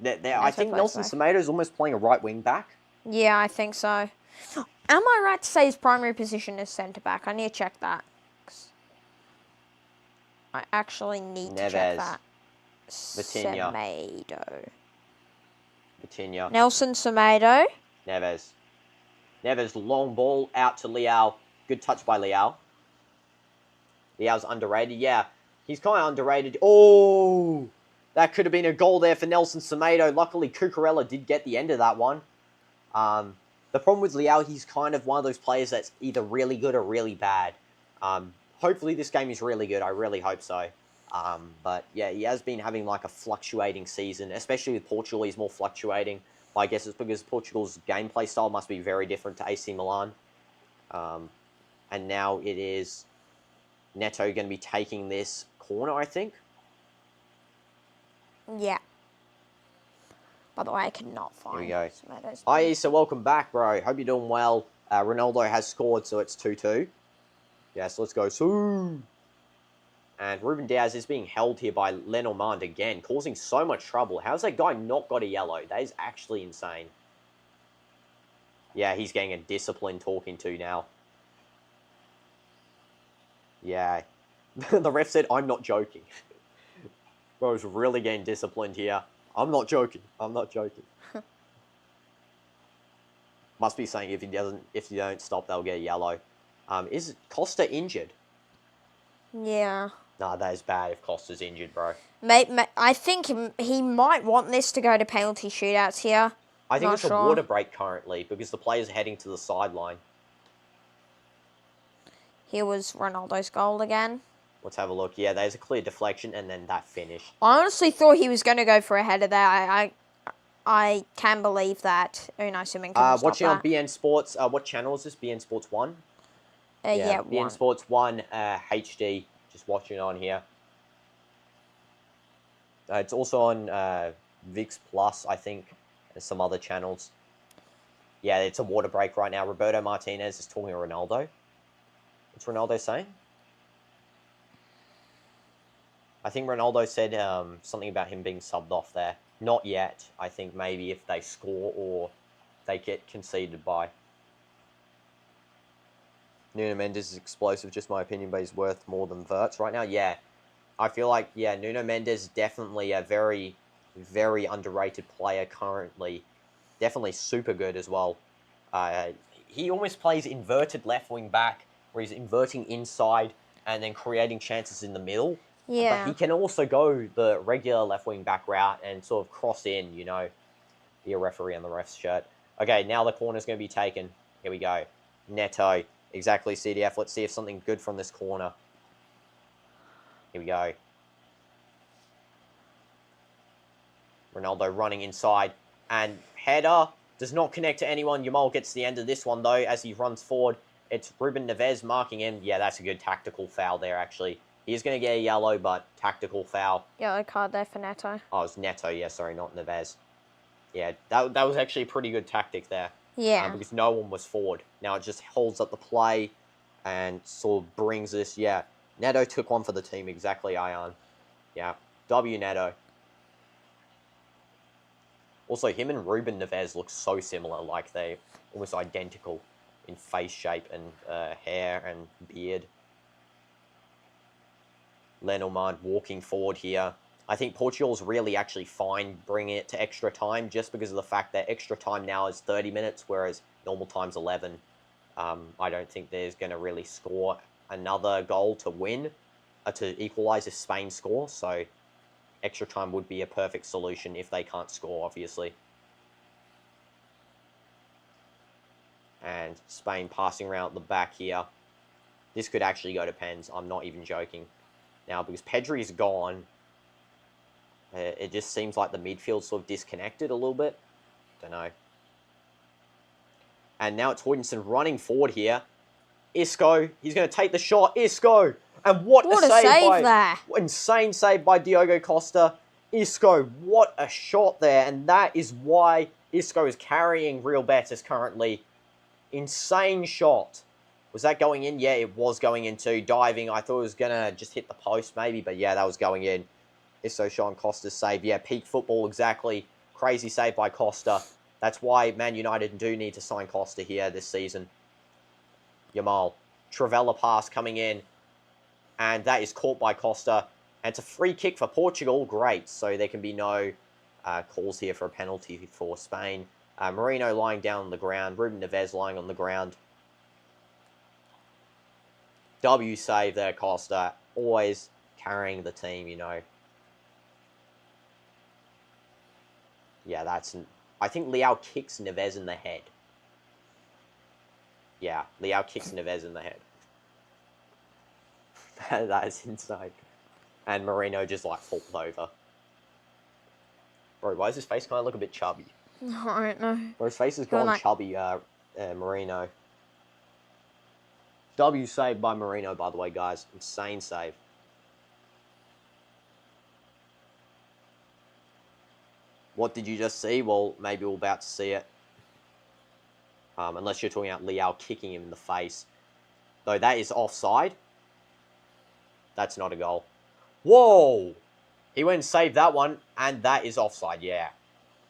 I think Nelson Semedo is almost playing a right wing back. Yeah, I think so. Am I right to say his primary position is centre back? I need to check that. I actually need to check that. Vitinha. Vitinha. Nelson Semedo. Neves, long ball out to Leao. Good touch by Leao. Leao's underrated. Yeah, he's kind of underrated. Oh, that could have been a goal there for Nelson Semedo. Luckily, Cucurella did get the end of that one. The problem with Leao, he's kind of one of those players that's either really good or really bad. Hopefully this game is really good. I really hope so. But yeah, he has been having like a fluctuating season, especially with Portugal. He's more fluctuating. I guess it's because Portugal's gameplay style must be very different to AC Milan. And now it is Neto going to be taking this corner, I think. Yeah. By the way, I cannot find. Here we go. Hi, so welcome back, bro. Hope you're doing well. Ronaldo has scored, so it's 2-2. Yes, let's go soon. And Ruben Diaz is being held here by Lenormand again, causing so much trouble. How's that guy not got a yellow? That is actually insane. Yeah, he's getting a disciplined talking to now. Yeah. The ref said, I'm not joking. Bro's really getting disciplined here. I'm not joking. I'm not joking. Must be saying if you don't stop, they'll get a yellow. Is Costa injured? Yeah. Nah, that is bad if Costa's injured, bro. I think he might want this to go to penalty shootouts here. I think it's a water break currently because the players are heading to the sideline. Here was Ronaldo's goal again. Let's have a look. Yeah, there's a clear deflection and then that finish. I honestly thought he was going to go for a header there. I can believe that Unai Simon couldn't stop watching that. on BN Sports. What channel is this? BN Sports 1? Yeah, BN 1. Sports 1 HD. Just watching on here. It's also on VIX Plus, I think. There's some other channels. Yeah, it's a water break right now. Roberto Martinez is talking to Ronaldo. What's Ronaldo saying? I think Ronaldo said something about him being subbed off there. Not yet. I think maybe if they score or they get conceded by. Nuno Mendes is explosive, just my opinion, but he's worth more than Wirtz right now. Yeah, I feel like, yeah, Nuno Mendes is definitely a very, very underrated player currently. Definitely super good as well. He almost plays inverted left wing back, where he's inverting inside and then creating chances in the middle. Yeah. But he can also go the regular left wing back route and sort of cross in, you know, be a referee on the ref's shirt. Okay, now the corner's going to be taken. Here we go. Neto. Exactly, CDF. Let's see if something good from this corner. Here we go. Ronaldo running inside. And header does not connect to anyone. Yamal gets the end of this one, though, as he runs forward. It's Ruben Neves marking him. Yeah, that's a good tactical foul there, actually. He's going to get a yellow, but tactical foul. Yellow card there for Neto. Oh, it was Neto. Yeah, sorry, not Neves. Yeah, that was actually a pretty good tactic there. Yeah. Because no one was forward. Now it just holds up the play and sort of brings this. Yeah, Neto took one for the team. Exactly, Ion. Yeah, W Neto. Also, him and Ruben Neves look so similar, like they almost identical in face shape and hair and beard. Lenormand walking forward here. I think Portugal's really actually fine bringing it to extra time just because of the fact that extra time now is 30 minutes, whereas normal time's 11. I don't think there's going to really score another goal to win, to equalise if Spain score, so extra time would be a perfect solution if they can't score, obviously. And Spain passing around at the back here. This could actually go to pens, I'm not even joking. Now, because Pedri's gone, it just seems like the midfield's sort of disconnected a little bit. Don't know. And now it's Hoytenson running forward here. Isco, he's going to take the shot. Isco! And what a save there. Insane save by Diogo Costa. Isco, what a shot there. And that is why Isco is carrying Real Betis currently. Insane shot. Was that going in? Yeah, it was going in too. Diving, I thought it was going to just hit the post maybe. But yeah, that was going in. Isco shot on Costa's save. Yeah, peak football, exactly. Crazy save by Costa. That's why Man United do need to sign Costa here this season. Yamal. Trivela pass coming in. And that is caught by Costa. And it's a free kick for Portugal. Great. So there can be no calls here for a penalty for Spain. Marino lying down on the ground. Ruben Neves lying on the ground. W save there, Costa. Always carrying the team, you know. Yeah, that's... I think Leao kicks Neves in the head. Yeah, Leao kicks Neves in the head. That is insane. And Marino just, like, falls over. Bro, why does his face kind of look a bit chubby? I don't know. Bro, his face has gone chubby, Marino. W save by Marino, by the way, guys. Insane save. What did you just see? Well, maybe we're about to see it. Unless you're talking about Leao kicking him in the face. Though that is offside. That's not a goal. Whoa! He went and saved that one, and that is offside, yeah.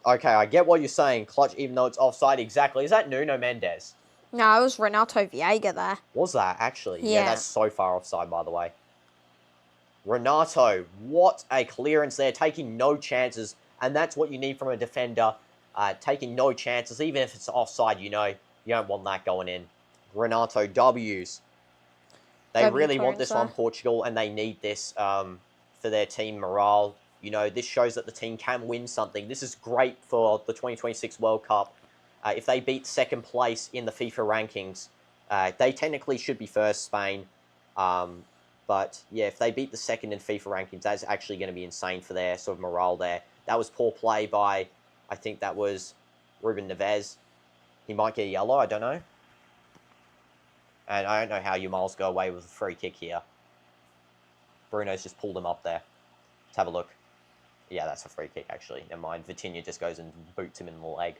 Okay, I get what you're saying. Clutch, even though it's offside, exactly. Is that Nuno Mendes? No, it was Renato Viega there. Was that, actually? Yeah, that's so far offside, by the way. Renato, what a clearance there. Taking no chances. And that's what you need from a defender. Taking no chances. Even if it's offside, you know, you don't want that going in. Renato W's. They really want this on Portugal, and they need this for their team morale. You know, this shows that the team can win something. This is great for the 2026 World Cup. If they beat second place in the FIFA rankings, they technically should be first, Spain. But, yeah, if they beat the second in FIFA rankings, that's actually going to be insane for their sort of morale there. That was poor play by, I think that was Ruben Neves. He might get a yellow, I don't know. And I don't know how Yamal's go away with a free kick here. Bruno's just pulled him up there. Let's have a look. Yeah, that's a free kick, actually. Never mind. Vitinha just goes and boots him in the leg.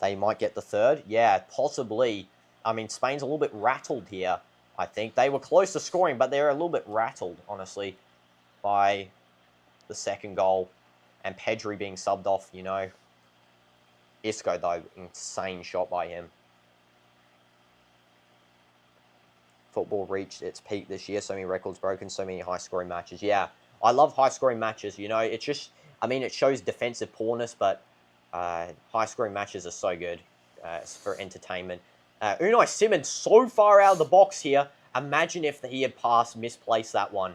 They might get the third. Yeah, possibly. I mean, Spain's a little bit rattled here, I think. They were close to scoring, but they're a little bit rattled, honestly, by the second goal. And Pedri being subbed off, you know. Isco, though, insane shot by him. Football reached its peak this year. So many records broken, so many high-scoring matches. Yeah, I love high-scoring matches, you know. It's just, I mean, it shows defensive poorness, but high-scoring matches are so good for entertainment. Unai Simon so far out of the box here. Imagine if he had misplaced that one.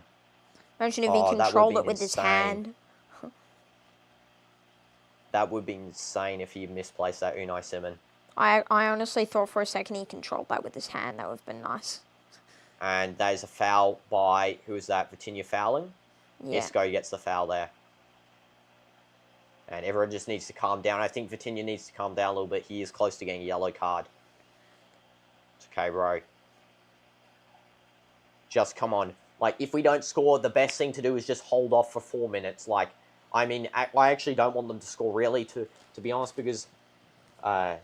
Imagine if he controlled it with his hand. That would be insane if he misplaced that, Unai Simon. I honestly thought for a second he controlled that with his hand. That would have been nice. And that is a foul by, who is that, Vitinha fouling? Yeah. Isco gets the foul there. And everyone just needs to calm down. I think Vitinha needs to calm down a little bit. He is close to getting a yellow card. It's okay, bro. Just come on. Like, if we don't score, the best thing to do is just hold off for 4 minutes. Like, I mean, I actually don't want them to score, really, to be honest, because, yeah,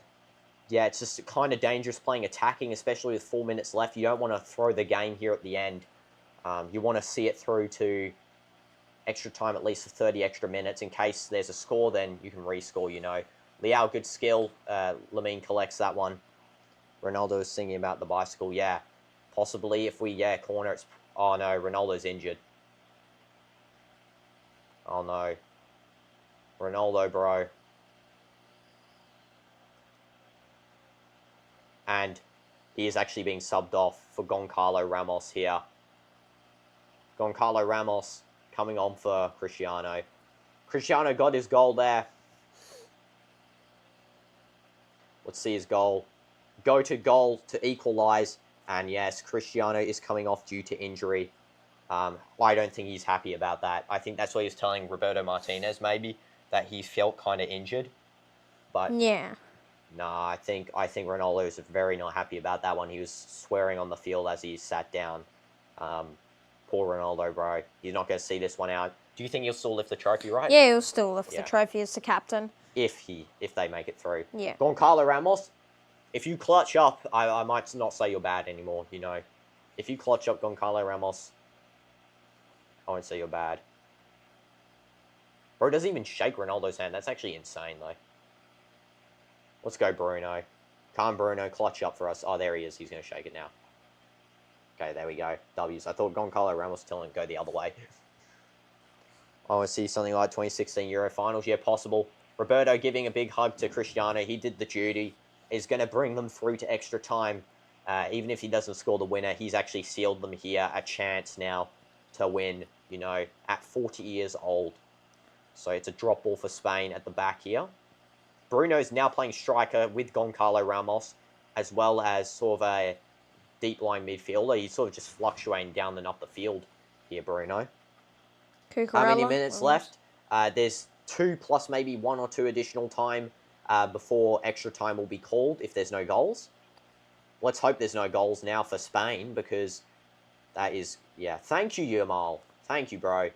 it's just kind of dangerous playing attacking, especially with 4 minutes left. You don't want to throw the game here at the end. You want to see it through to extra time at least for 30 extra minutes. In case there's a score, then you can rescore, you know. Liao, good skill. Lamine collects that one. Ronaldo is singing about the bicycle. Yeah, possibly if we, corner, it's... Oh, no, Ronaldo's injured. Oh, no. Ronaldo, bro. And he is actually being subbed off for Goncalo Ramos here. Goncalo Ramos coming on for Cristiano. Cristiano got his goal there. Let's see his goal. Go to goal to equalise. And yes, Cristiano is coming off due to injury. I don't think he's happy about that. I think that's what he's telling Roberto Martinez, maybe, that he felt kind of injured. But Yeah. nah, I think Ronaldo is very not happy about that one. He was swearing on the field as he sat down. Poor Ronaldo, bro. He's not going to see this one out. Do you think he'll still lift the trophy, right? Yeah, he'll still lift Yeah. the trophy as the captain. If they make it through. Yeah. Goncalo Ramos, if you clutch up, I might not say you're bad anymore, you know. If you clutch up Goncalo Ramos, I won't say you're bad. Bro doesn't even shake Ronaldo's hand. That's actually insane, though. Let's go, Bruno. Come on, Bruno, clutch up for us. Oh, there he is. He's going to shake it now. Okay, there we go. W's. I thought Goncalo Ramos was telling him to go the other way. I want to see something like 2016 Euro Finals. Yeah, possible. Roberto giving a big hug to Cristiano. He did the duty. Is going to bring them through to extra time. Even if he doesn't score the winner, he's actually sealed them here a chance now to win, you know, at 40 years old. So it's a drop ball for Spain at the back here. Bruno's now playing striker with Goncalo Ramos, as well as sort of a deep-lying midfielder. He's sort of just fluctuating down and up the field here, Bruno. How many minutes left? There's 2 plus maybe 1 or 2 additional time before extra time will be called if there's no goals. Let's hope there's no goals now for Spain, because that is... Yeah, thank you, Yamal. Thank you, bro.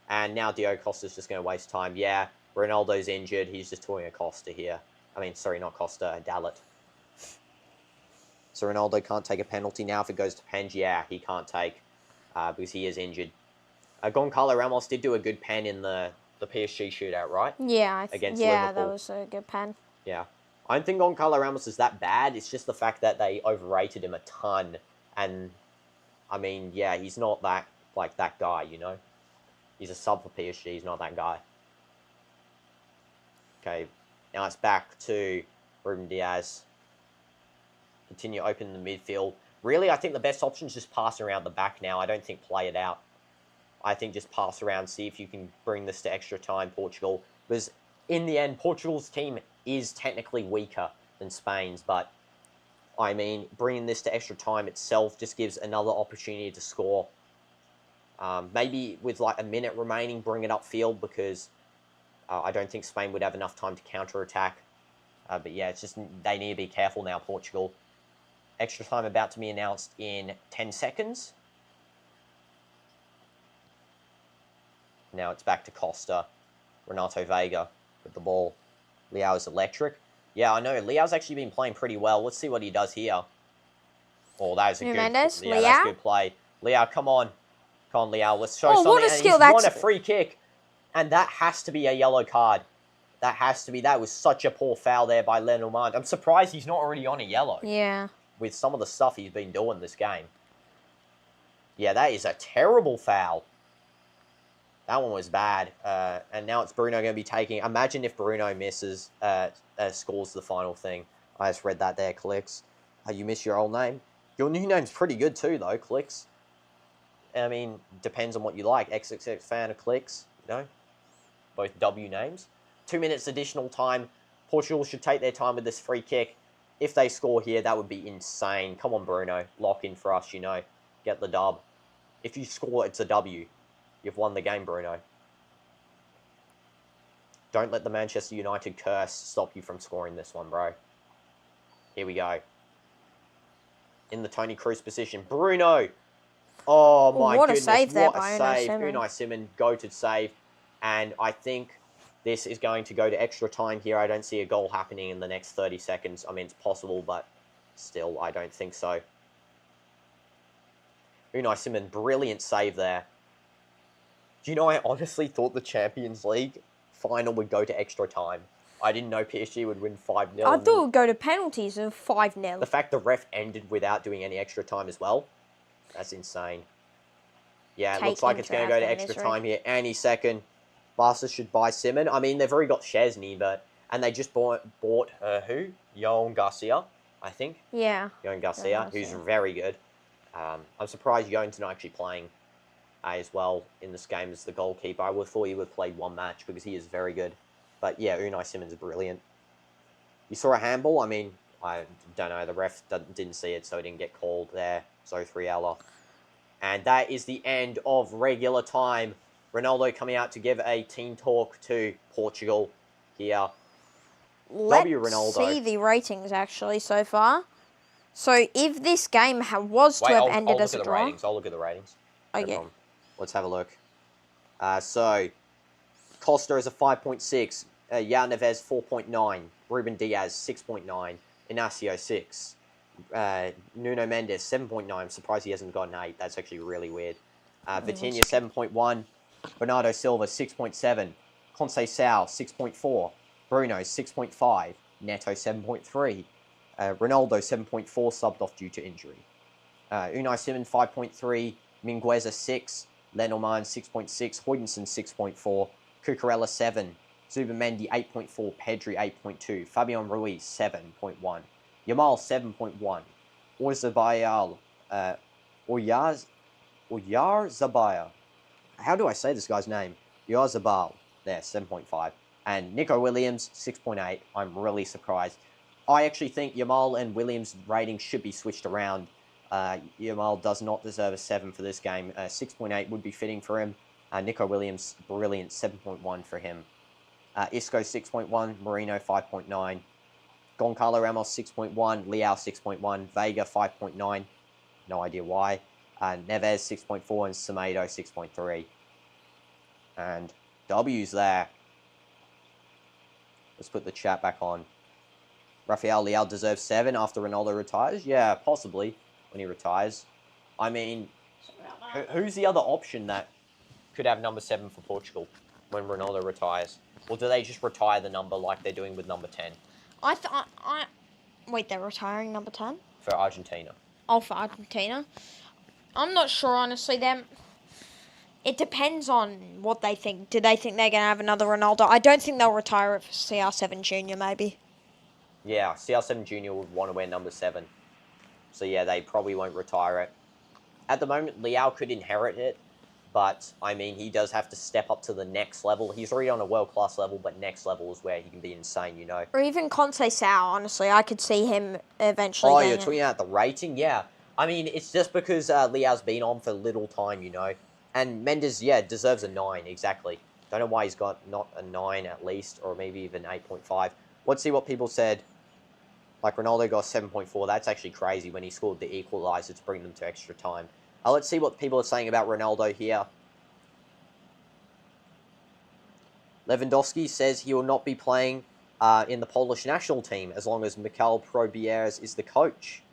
And now Diego Costa's just going to waste time. Yeah, Ronaldo's injured. He's just talking to Costa here. I mean, sorry, not Costa, Dallet. So Ronaldo can't take a penalty now. If it goes to pens, yeah, he can't take because he is injured. Goncalo Ramos did do a good pen in the PSG shootout, right? Yeah, Against yeah, Liverpool. that was a good pen. Yeah. I don't think Goncalo Ramos is that bad. It's just the fact that they overrated him a ton. And, I mean, yeah, he's not that guy, you know? He's a sub for PSG. He's not that guy. Okay, now it's back to Ruben Diaz. Continue open the midfield. Really, I think the best option is just pass around the back now. I don't think play it out. I think just pass around, see if you can bring this to extra time, Portugal. Because in the end, Portugal's team is technically weaker than Spain's. But, I mean, bringing this to extra time itself just gives another opportunity to score. Maybe with like a minute remaining, bring it upfield, because I don't think Spain would have enough time to counter-attack. But yeah, it's just they need to be careful now, Portugal. Extra time about to be announced in 10 seconds. Now it's back to Costa. Renato Vega with the ball. Liao is electric. Yeah, I know. Liao's actually been playing pretty well. Let's see what he does here. Oh, that is a Mendes, good... Yeah, that's good play. Liao, come on. Come on, Liao. Let's show something. What a skill and he's won a free kick. And that has to be a yellow card. That has to be. That was such a poor foul there by Lenormand. I'm surprised he's not already on a yellow. Yeah. With some of the stuff he's been doing this game. Yeah, that is a terrible foul. That one was bad. And now it's Bruno going to be taking... Imagine if Bruno misses, scores the final thing. I just read that there, Clicks. You miss your old name? Your new name's pretty good too, though, Clicks. I mean, depends on what you like. XXX fan of Clicks, you know? Both W names. 2 minutes additional time. Portugal should take their time with this free kick. If they score here, that would be insane. Come on, Bruno. Lock in for us, you know. Get the dub. If you score, it's a W. You've won the game, Bruno. Don't let the Manchester United curse stop you from scoring this one, bro. Here we go. In the Toni Kroos position. Bruno! Oh, my goodness. What a save there by Unai Simon. Goated save. And I think this is going to go to extra time here. I don't see a goal happening in the next 30 seconds. I mean, it's possible, but still, I don't think so. Unai Simon, brilliant save there. Do you know, I honestly thought the Champions League final would go to extra time. I didn't know PSG would win 5-0. I thought it would go to penalties of 5-0. The fact the ref ended without doing any extra time as well, that's insane. Yeah, it looks like it's going to go to extra time here any second. Barca should buy Simon. I mean, they've already got Szczesny, and they just bought who? Johan Garcia, I think. Yeah. Johan Garcia, who's very good. I'm surprised Johan's not actually playing as well in this game as the goalkeeper. I would have thought he would have played one match because he is very good. But yeah, Unai Simon's brilliant. You saw a handball? I mean, I don't know. The ref didn't see it, so it didn't get called there. So 3-hour. And that is the end of regular time. Ronaldo coming out to give a team talk to Portugal here. Let's see the ratings, actually, so far. So, if this game was to have ended as a draw... I'll look at the ratings. Okay. No, let's have a look. So, Costa is a 5.6. Yao Neves, 4.9. Ruben Diaz, 6.9. Inacio, 6. Nuno Mendes, 7.9. I'm surprised he hasn't got an 8. That's actually really weird. Vitinha, 7.1. Bernardo Silva, 6.7. Conceição, 6.4. Bruno, 6.5. Neto, 7.3. Ronaldo, 7.4, subbed off due to injury. Unai Simon, 5.3. Mingueza, 6. Lenormand, 6.6. Højdensen, 6.4. Cucurella, 7. Zubamendi, 8.4. Pedri, 8.2. Fabian Ruiz, 7.1. Yamal, 7.1. Oyarzabal. How do I say this guy's name? Oyarzabal. There, 7.5. And Nico Williams, 6.8. I'm really surprised. I actually think Yamal and Williams' ratings should be switched around. Yamal does not deserve a 7 for this game. 6.8 would be fitting for him. Nico Williams, brilliant, 7.1 for him. Isco, 6.1. Marino, 5.9. Goncalo Ramos, 6.1. Leao, 6.1. Vega, 5.9. No idea why. Neves, 6.4. And Semedo, 6.3. And W's there. Let's put the chat back on. Rafael Leao deserves 7 after Ronaldo retires? Yeah, possibly, when he retires. I mean, who's the other option that could have number 7 for Portugal when Ronaldo retires? Or do they just retire the number like they're doing with number 10? Wait, they're retiring number 10? For Argentina. Oh, for Argentina? I'm not sure, honestly. It depends on what they think. Do they think they're going to have another Ronaldo? I don't think they'll retire it for CR7 Junior, maybe. Yeah, CR7 Junior would want to wear number 7. So yeah, they probably won't retire it. At the moment, Leao could inherit it. But, I mean, he does have to step up to the next level. He's already on a world-class level, but next level is where he can be insane, you know. Or even Conceição, honestly. I could see him eventually Oh, you're talking about the rating? Yeah. I mean, it's just because Leao's been on for little time, you know. And Mendes, yeah, deserves a 9, exactly. Don't know why he's got not a 9 at least, or maybe even 8.5. Let's see what people said. Like, Ronaldo got 7.4. That's actually crazy when he scored the equaliser to bring them to extra time. Let's see what people are saying about Ronaldo here. Lewandowski says he will not be playing in the Polish national team as long as Michał Probierz is the coach.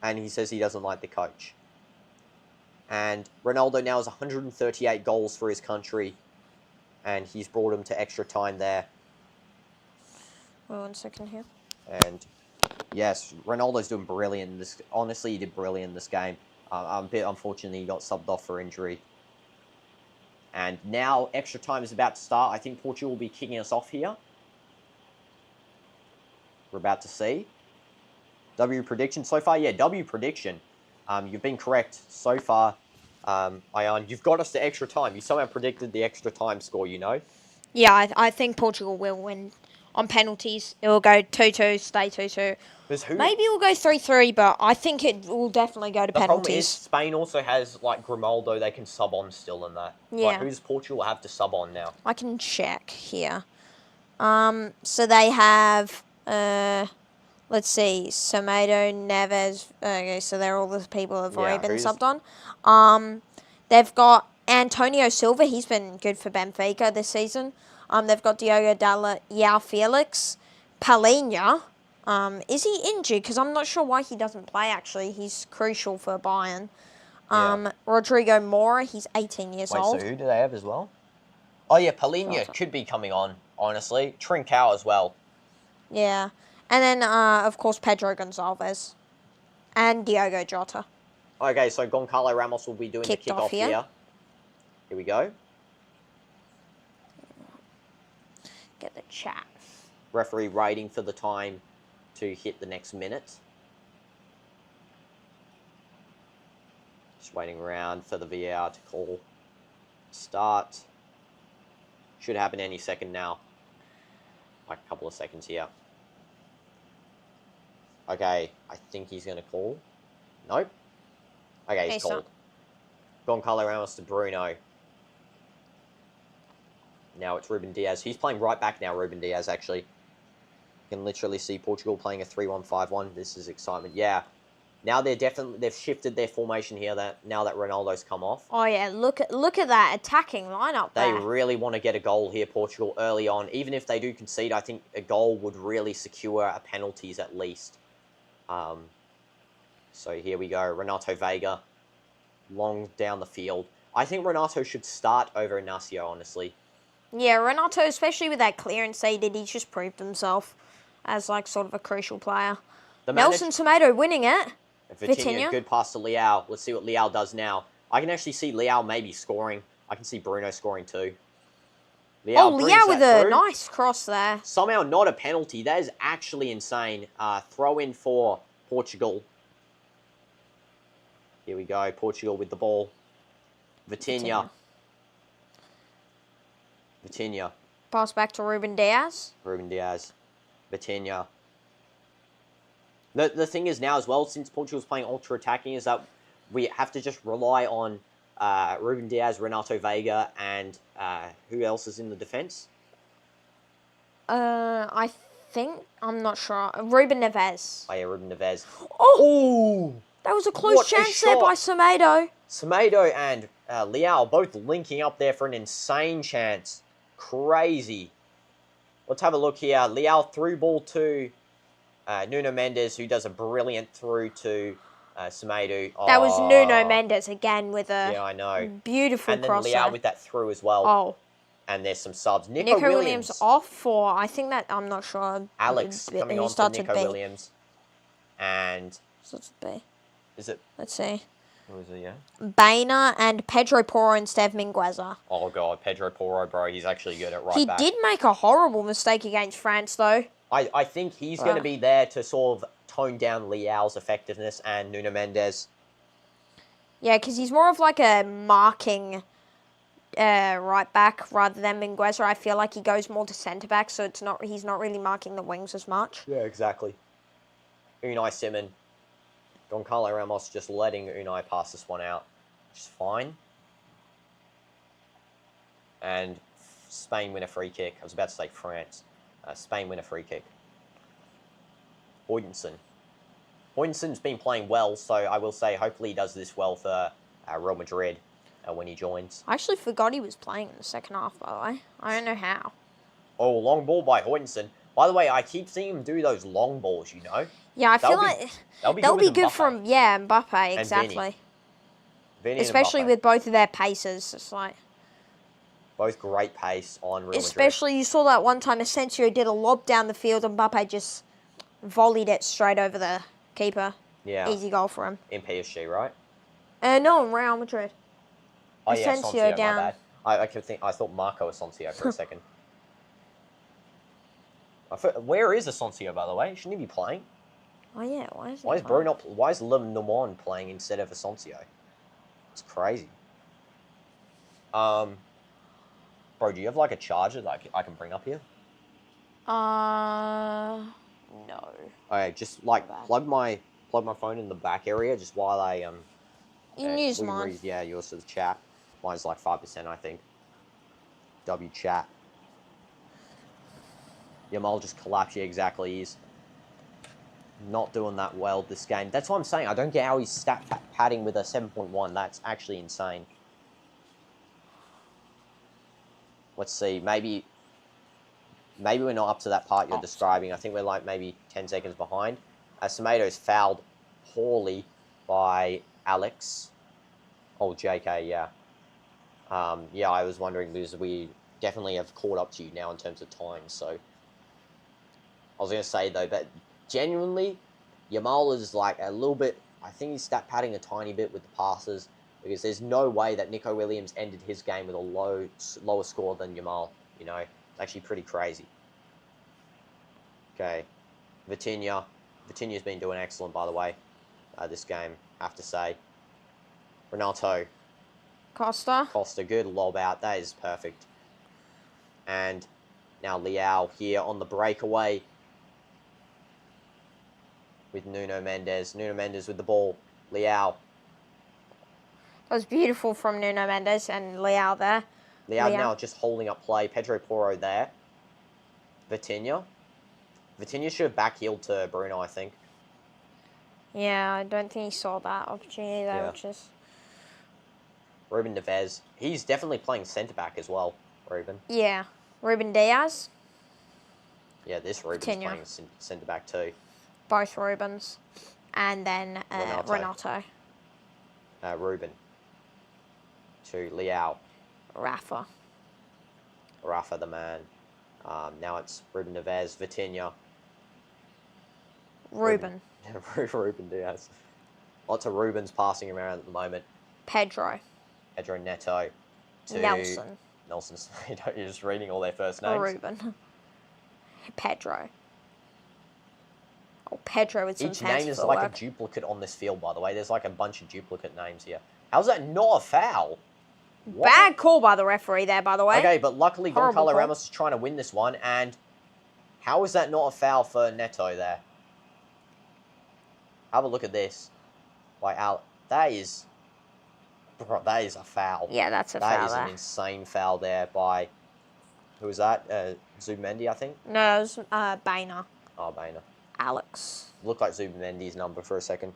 And he says he doesn't like the coach. And Ronaldo now has 138 goals for his country. And he's brought him to extra time there. Well, 1 second here. And yes, Ronaldo's doing brilliant in this. Honestly, he did brilliant in this game. A bit unfortunately, he got subbed off for injury. And now extra time is about to start. I think Portugal will be kicking us off here. We're about to see. W prediction so far? Yeah, W prediction. You've been correct so far, Ayan. You've got us to extra time. You somehow predicted the extra time score, you know? Yeah, I think Portugal will win on penalties. It will go 2-2, stay 2-2. Maybe it will go 3-3, but I think it will definitely go to penalties. The problem is Spain also has, like, Grimaldo they can sub on still in that. Yeah. Like, who does Portugal have to sub on now? I can check here. So they have, let's see, Semedo, Neves. Okay, so they're all the people who have already been subbed on. They've got Antonio Silva. He's been good for Benfica this season. They've got Diogo Dalot, João Felix, Palhinha. Is he injured? Because I'm not sure why he doesn't play, actually. He's crucial for Bayern. Rodrigo Mora, he's 18 years Wait, old. so who do they have as well? Oh, yeah, Palinha Jota. could be coming on, honestly. Trincao as well. Yeah. And then, of course, Pedro Gonçalves. And Diogo Jota. Okay, so Goncalo Ramos will be doing Kicked the kickoff off here. Here we go. Get the chat. Referee waiting for the time to hit the next minute. Just waiting around for the VAR to call start. Should happen any second now. Like a couple of seconds here. Okay, I think he's going to call. Nope. Okay, he's called. Goncalo Ramos to Bruno. Now it's Ruben Diaz. He's playing right back now, Ruben Diaz, actually. You can literally see Portugal playing a 3-1-5-1. This is excitement. Yeah. Now they've shifted their formation here now that Ronaldo's come off. Oh yeah, look at that attacking lineup They there. really want to get a goal here, Portugal, early on. Even if they do concede, I think a goal would really secure a penalties at least. So here we go. Renato Vega. Long down the field. I think Renato should start over Inacio, honestly. Yeah, Renato, especially with that clearance he did, he's just proved himself as like sort of a crucial player. Nelson Tomato winning it. Vitinha, good pass to Leao. Let's see what Leao does now. I can actually see Leao maybe scoring. I can see Bruno scoring too. Leao with a nice cross there. Somehow not a penalty. That is actually insane. Throw in for Portugal. Here we go. Portugal with the ball. Vitinha. Pass back to Ruben Diaz. Vitinha. The thing is now as well, since Portugal's playing ultra attacking, is that we have to just rely on Ruben Diaz, Renato Vega, and who else is in the defence? I think, I'm not sure. Ruben Neves. Oh yeah, Ruben Neves. Oh! That was a close chance there by Semedo. Semedo and Leao both linking up there for an insane chance. Crazy. Let's have a look here. Leao through ball to Nuno Mendes, who does a brilliant through to Semedo. Oh. That was Nuno Mendes again with a I know. Beautiful cross. And then Leao with that through as well. Oh. And there's some subs. Nico Williams off for, I think that, I'm not sure. Alex coming on for Nico Williams. And... Starts with B. Is it? Let's see. Who is it, yeah? Baena and Pedro Porro instead of Mingueza. Oh, God. Pedro Porro, bro. He's actually good at right back. He did make a horrible mistake against France, though. I think he's going to be there to sort of tone down Leao's effectiveness and Nuno Mendes. Yeah, because he's more of like a marking right back rather than Mingueza. I feel like he goes more to centre back, so he's not really marking the wings as much. Yeah, exactly. Unai Simon. Goncalo Ramos just letting Unai pass this one out, which is fine. And Spain win a free kick. I was about to say France. Spain win a free kick. Hoytensen. Hoytensen's been playing well, so I will say hopefully he does this well for Real Madrid when he joins. I actually forgot he was playing in the second half, by the way. I don't know how. Oh, long ball by Hoytensen. By the way, I keep seeing him do those long balls, you know? Yeah, I feel like that'll be good from Mbappe, exactly. Vinny especially with both of their paces. It's like both great pace on Real Madrid. Especially you saw that one time Asensio did a lob down the field and Mbappe just volleyed it straight over the keeper. Yeah. Easy goal for him. In PSG, right? No, in Real Madrid. Oh Asensio yeah, Asensio, down. my bad. I thought Marco Asensio for a second. Where is Asensio, by the way? Shouldn't he be playing? Oh yeah, why is Why is Lemon playing instead of Asensio? It's crazy. Bro, do you have like a charger that I can bring up here? No. Okay, just like plug my phone in the back area just while I You can use mine. Yeah, yours to the chat. Mine's like 5%, I think. W chat. Yamal just collapsed. Yeah, exactly. He's not doing that well this game. That's what I'm saying. I don't get how he's stat padding with a 7.1. That's actually insane. Let's see. Maybe we're not up to that part you're describing. I think we're like maybe 10 seconds behind. Semedo's fouled poorly by Alex. Oh, JK, yeah. Yeah, I was wondering because we definitely have caught up to you now in terms of time. So I was going to say, though, that genuinely, Yamal is like a little bit... I think he's stat padding a tiny bit with the passes because there's no way that Nico Williams ended his game with a lower score than Yamal. You know, it's actually pretty crazy. Okay, Vitinha. Vitinha's been doing excellent, by the way, this game, I have to say. Ronaldo. Costa, good lob out. That is perfect. And now Leao here on the breakaway with Nuno Mendes. Nuno Mendes with the ball. Leao. That was beautiful from Nuno Mendes and Leao there. Leao now just holding up play. Pedro Porro there. Vitinha. Vitinha should have back-heeled to Bruno, I think. Yeah, I don't think he saw that opportunity there, which is... Ruben Neves. He's definitely playing centre-back as well, Ruben. Yeah. Ruben Diaz. Yeah, this Ruben's playing centre-back too. Both Rubens. And then Renato. Ruben. To Leao. Rafa the man. Now it's Ruben Neves, Vitinha. Ruben Diaz. Lots of Rubens passing around at the moment. Pedro Neto. To Nelson. You're just reading all their first names. Ruben. Pedro. Oh, Pedro with some Each name is like a duplicate on this field, by the way. There's like a bunch of duplicate names here. How's that not a foul? What? Bad call by the referee there, by the way. Okay, but luckily Gonçalo Ramos is trying to win this one, and how is that not a foul for Neto there? Have a look at this. Like, that is a foul. Yeah, that's a foul. That is an insane foul there by, who was that? Zubimendi, I think? No, it was Bainer. Oh, Bainer. Alex. Looked like Zubimendi's number for a second.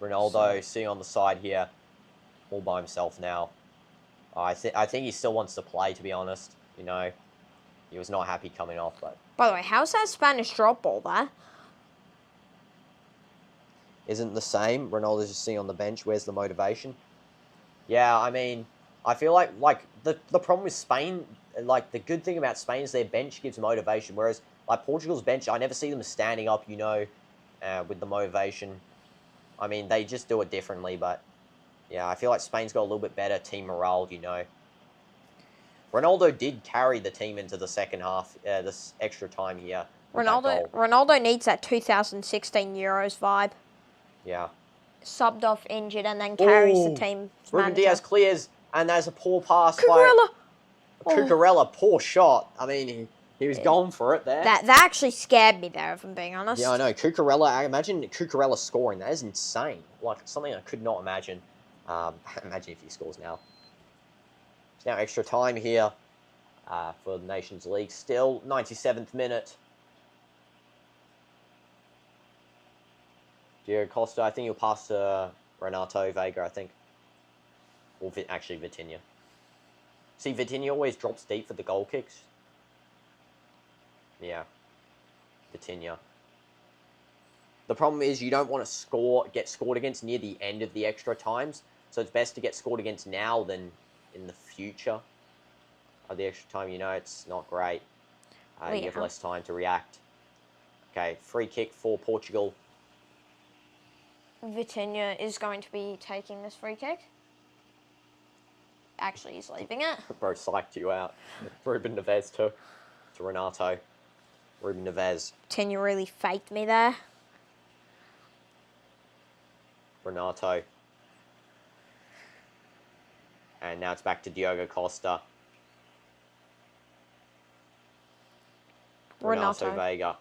Ronaldo sitting on the side here, all by himself now. I think he still wants to play, to be honest. You know, he was not happy coming off. But by the way, how's that Spanish drop ball there? Isn't the same. Ronaldo's just sitting on the bench. Where's the motivation? Yeah, I mean, I feel like the problem with Spain, like the good thing about Spain is their bench gives motivation, whereas like Portugal's bench, I never see them standing up, you know, with the motivation. I mean, they just do it differently, but yeah, I feel like Spain's got a little bit better team morale, you know. Ronaldo did carry the team into the second half, this extra time here. Ronaldo needs that 2016 Euros vibe. Yeah. Subbed off injured and then carries the team. Ruben Diaz clears, and there's a poor pass Cucurella. by Cucurella. Poor shot. I mean, he was going for it there. That actually scared me there, if I'm being honest. Yeah, I know. Cucurella, I imagine Cucurella scoring. That is insane. Like, something I could not imagine. Imagine if he scores now. It's now extra time here for the Nations League. Still, 97th minute. Diego Costa, I think he'll pass to Renato Vega, I think. Or actually, Vitinha. See, Vitinha always drops deep for the goal kicks. Yeah. Vitinha. The problem is you don't want to get scored against near the end of the extra times. So it's best to get scored against now than in the future. Of the extra time, you know, it's not great. You have less time to react. Okay, free kick for Portugal. Vitinha is going to be taking this free kick. Actually, he's leaving it. Bro psyched you out. Ruben Neves to Renato. Ruben Neves. Vitinha really faked me there. Renato. And now it's back to Diogo Costa. Renato Vega.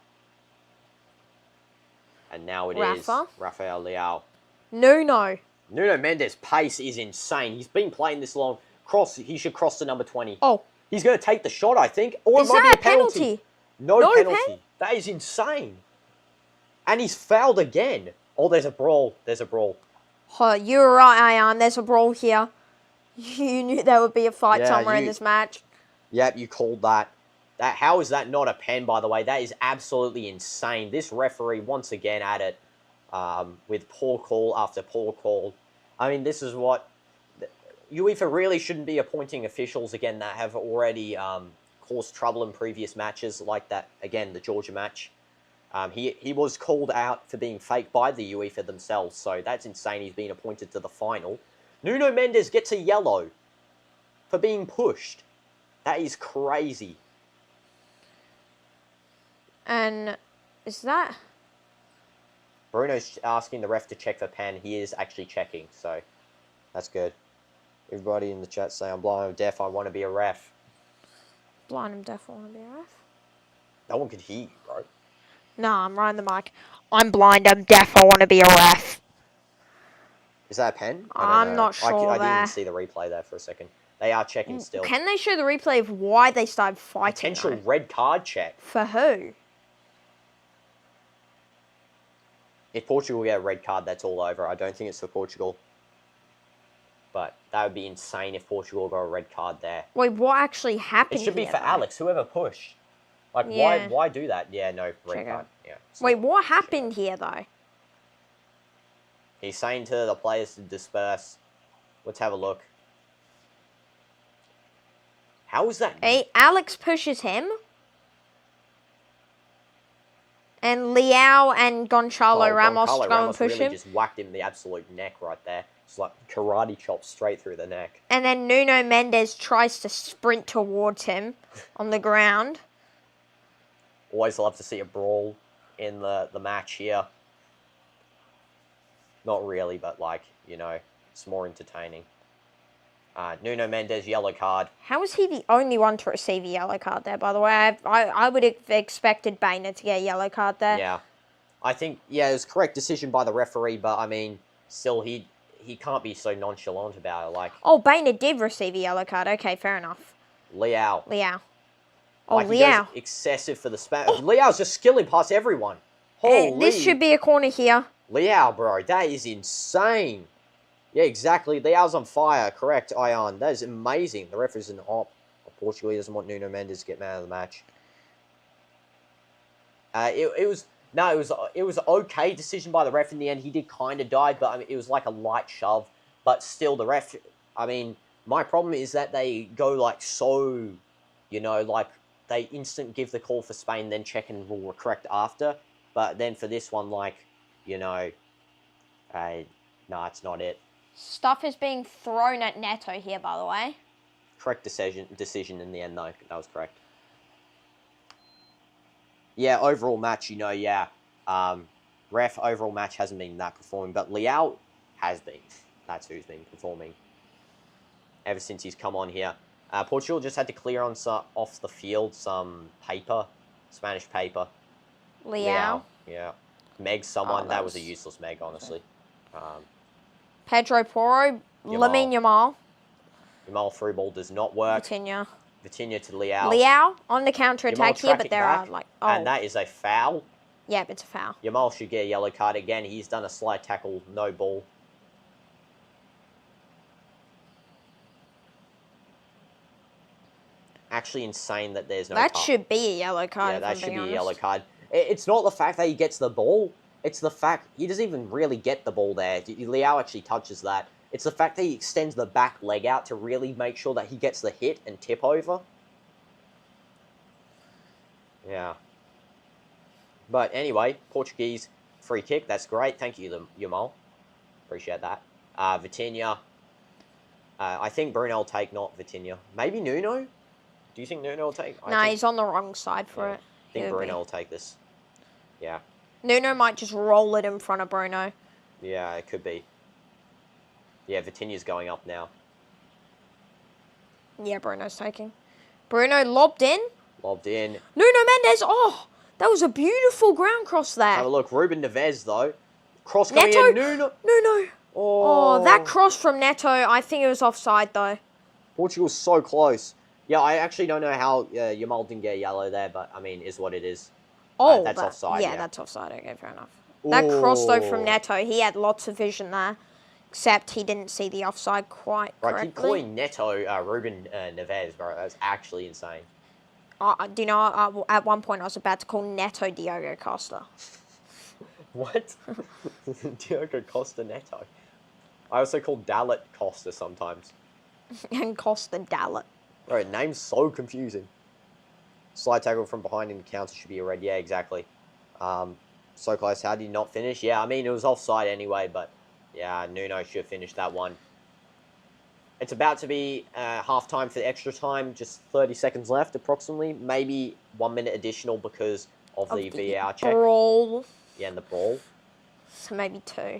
And now it is Rafael Leao. Nuno Mendes' pace is insane. He's been playing this long. He should cross to number 20. Oh. He's going to take the shot, I think. Or it might be a penalty. No penalty. That is insane. And he's fouled again. Oh, there's a brawl. Oh, you were right, Ian. There's a brawl here. You knew there would be a fight somewhere in this match. Yep, you called that. How is that not a pen, by the way? That is absolutely insane. This referee, once again, at it. with poor call after poor call. I mean, this is what UEFA really shouldn't be appointing officials again that have already caused trouble in previous matches, like that, again, the Georgia match. He was called out for being fake by the UEFA themselves, so that's insane. He's been appointed to the final. Nuno Mendes gets a yellow for being pushed. That is crazy. And is that... Bruno's asking the ref to check for pen. He is actually checking, so that's good. Everybody in the chat say, I'm blind, I'm deaf, I want to be a ref. Blind and deaf, I want to be a ref? No one could hear you, bro. Nah, I'm right in the mic. I'm blind, I'm deaf, I want to be a ref. Is that a pen? I'm not sure I there. didn't see the replay there for a second. They are checking still. Can they show the replay of why they started fighting? Potential red card check. For who? If Portugal get a red card, that's all over. I don't think it's for Portugal. But that would be insane if Portugal got a red card there. Wait, what actually happened? It should be for though? Alex, whoever pushed. Like, Yeah. why do that? Yeah, no, red Check card. out. Yeah. Wait, what happened here, though? He's saying to the players to disperse. Let's have a look. How is that? Hey, Alex pushes him. And Leao and Gonçalo Ramos Gonçalo go Ramos and push really him. just whacked him in the absolute neck right there. It's like karate chop straight through the neck. And then Nuno Mendes tries to sprint towards him on the ground. Always love to see a brawl in the match here. Not really, but like, you know, it's more entertaining. Nuno Mendes, yellow card. How is he the only one to receive a yellow card there, by the way? I would have expected Bainer to get a yellow card there. Yeah. I think, yeah, it was a correct decision by the referee, but I mean, still, he can't be so nonchalant about it. Like, Oh, Bainer did receive a yellow card. Okay, fair enough. Leao. Oh, Like, he Leao. goes excessive for the span. Oh. Leao's just skilling past everyone. Holy. This should be a corner here. Leao, bro, that is insane. Yeah, exactly. Leao's on fire. Correct, Ion. That is amazing. The ref is an op. Portugal doesn't want Nuno Mendes to get man of the match. It was okay decision by the ref in the end. He did kind of die, but I mean, it was like a light shove. But still, the ref. I mean, my problem is that they go like so, you know, like they instant give the call for Spain, then check and will correct after. But then for this one, like, you know, no, it's not it. Stuff is being thrown at Neto here, by the way. Correct decision in the end, though. That was correct. Yeah, overall match, you know, yeah. Ref, overall match hasn't been that performing, but Leao has been. That's who's been performing ever since he's come on here. Portugal just had to clear on off the field some paper, Spanish paper. Leao. Yeah. Meg someone. That was a useless Meg, honestly. Pedro Porro. Lamine Yamal. Yamal through ball does not work. Vitinha to Leao. Leao on the counter-attack here, but there are like... Oh. And that is a foul. Yeah, it's a foul. Yamal should get a yellow card again. He's done a slide tackle, no ball. Actually insane that there's no That card. should be a yellow card. Yeah, that should be a yellow card. It's not the fact that he gets the ball. It's the fact he doesn't even really get the ball there. Leao actually touches that. It's the fact that he extends the back leg out to really make sure that he gets the hit and tip over. Yeah. But anyway, Portuguese free kick. That's great. Thank you, Yamal. Appreciate that. Vitinha. I think Bruno will take, not Vitinha. Maybe Nuno? Do you think Nuno will take? No, he's on the wrong side for it. I think Bruno will take this. Yeah. Nuno might just roll it in front of Bruno. Yeah, it could be. Yeah, Vitinha's going up now. Yeah, Bruno's taking. Bruno lobbed in. Lobbed in. Nuno Mendes. Oh, that was a beautiful ground cross there. Have a look. Ruben Neves, though. Cross coming Neto. in. Nuno. Oh, that cross from Neto. I think it was offside, though. Portugal's so close. Yeah, I actually don't know how Yamal didn't get yellow there, but, I mean, is what it is. Oh, that's offside. Yeah, that's offside. Okay, fair enough. That cross, though, from Neto, he had lots of vision there. Except he didn't see the offside quite correctly. Right, keep calling Neto Ruben Neves, bro. That's actually insane. Do you know, at one point I was about to call Neto Diogo Costa. What? Diogo Costa Neto. I also call Dallet Costa sometimes. And Costa Dallet. Bro, name's so confusing. Slide tackle from behind in the counter should be a red. Yeah, exactly. So close. How did he not finish? Yeah, I mean, it was offside anyway, but yeah, Nuno should have finished that one. It's about to be half-time for the extra time. Just 30 seconds left, approximately. Maybe 1 minute additional because of the VAR check. Brawl. Yeah, and the brawl. So maybe 2.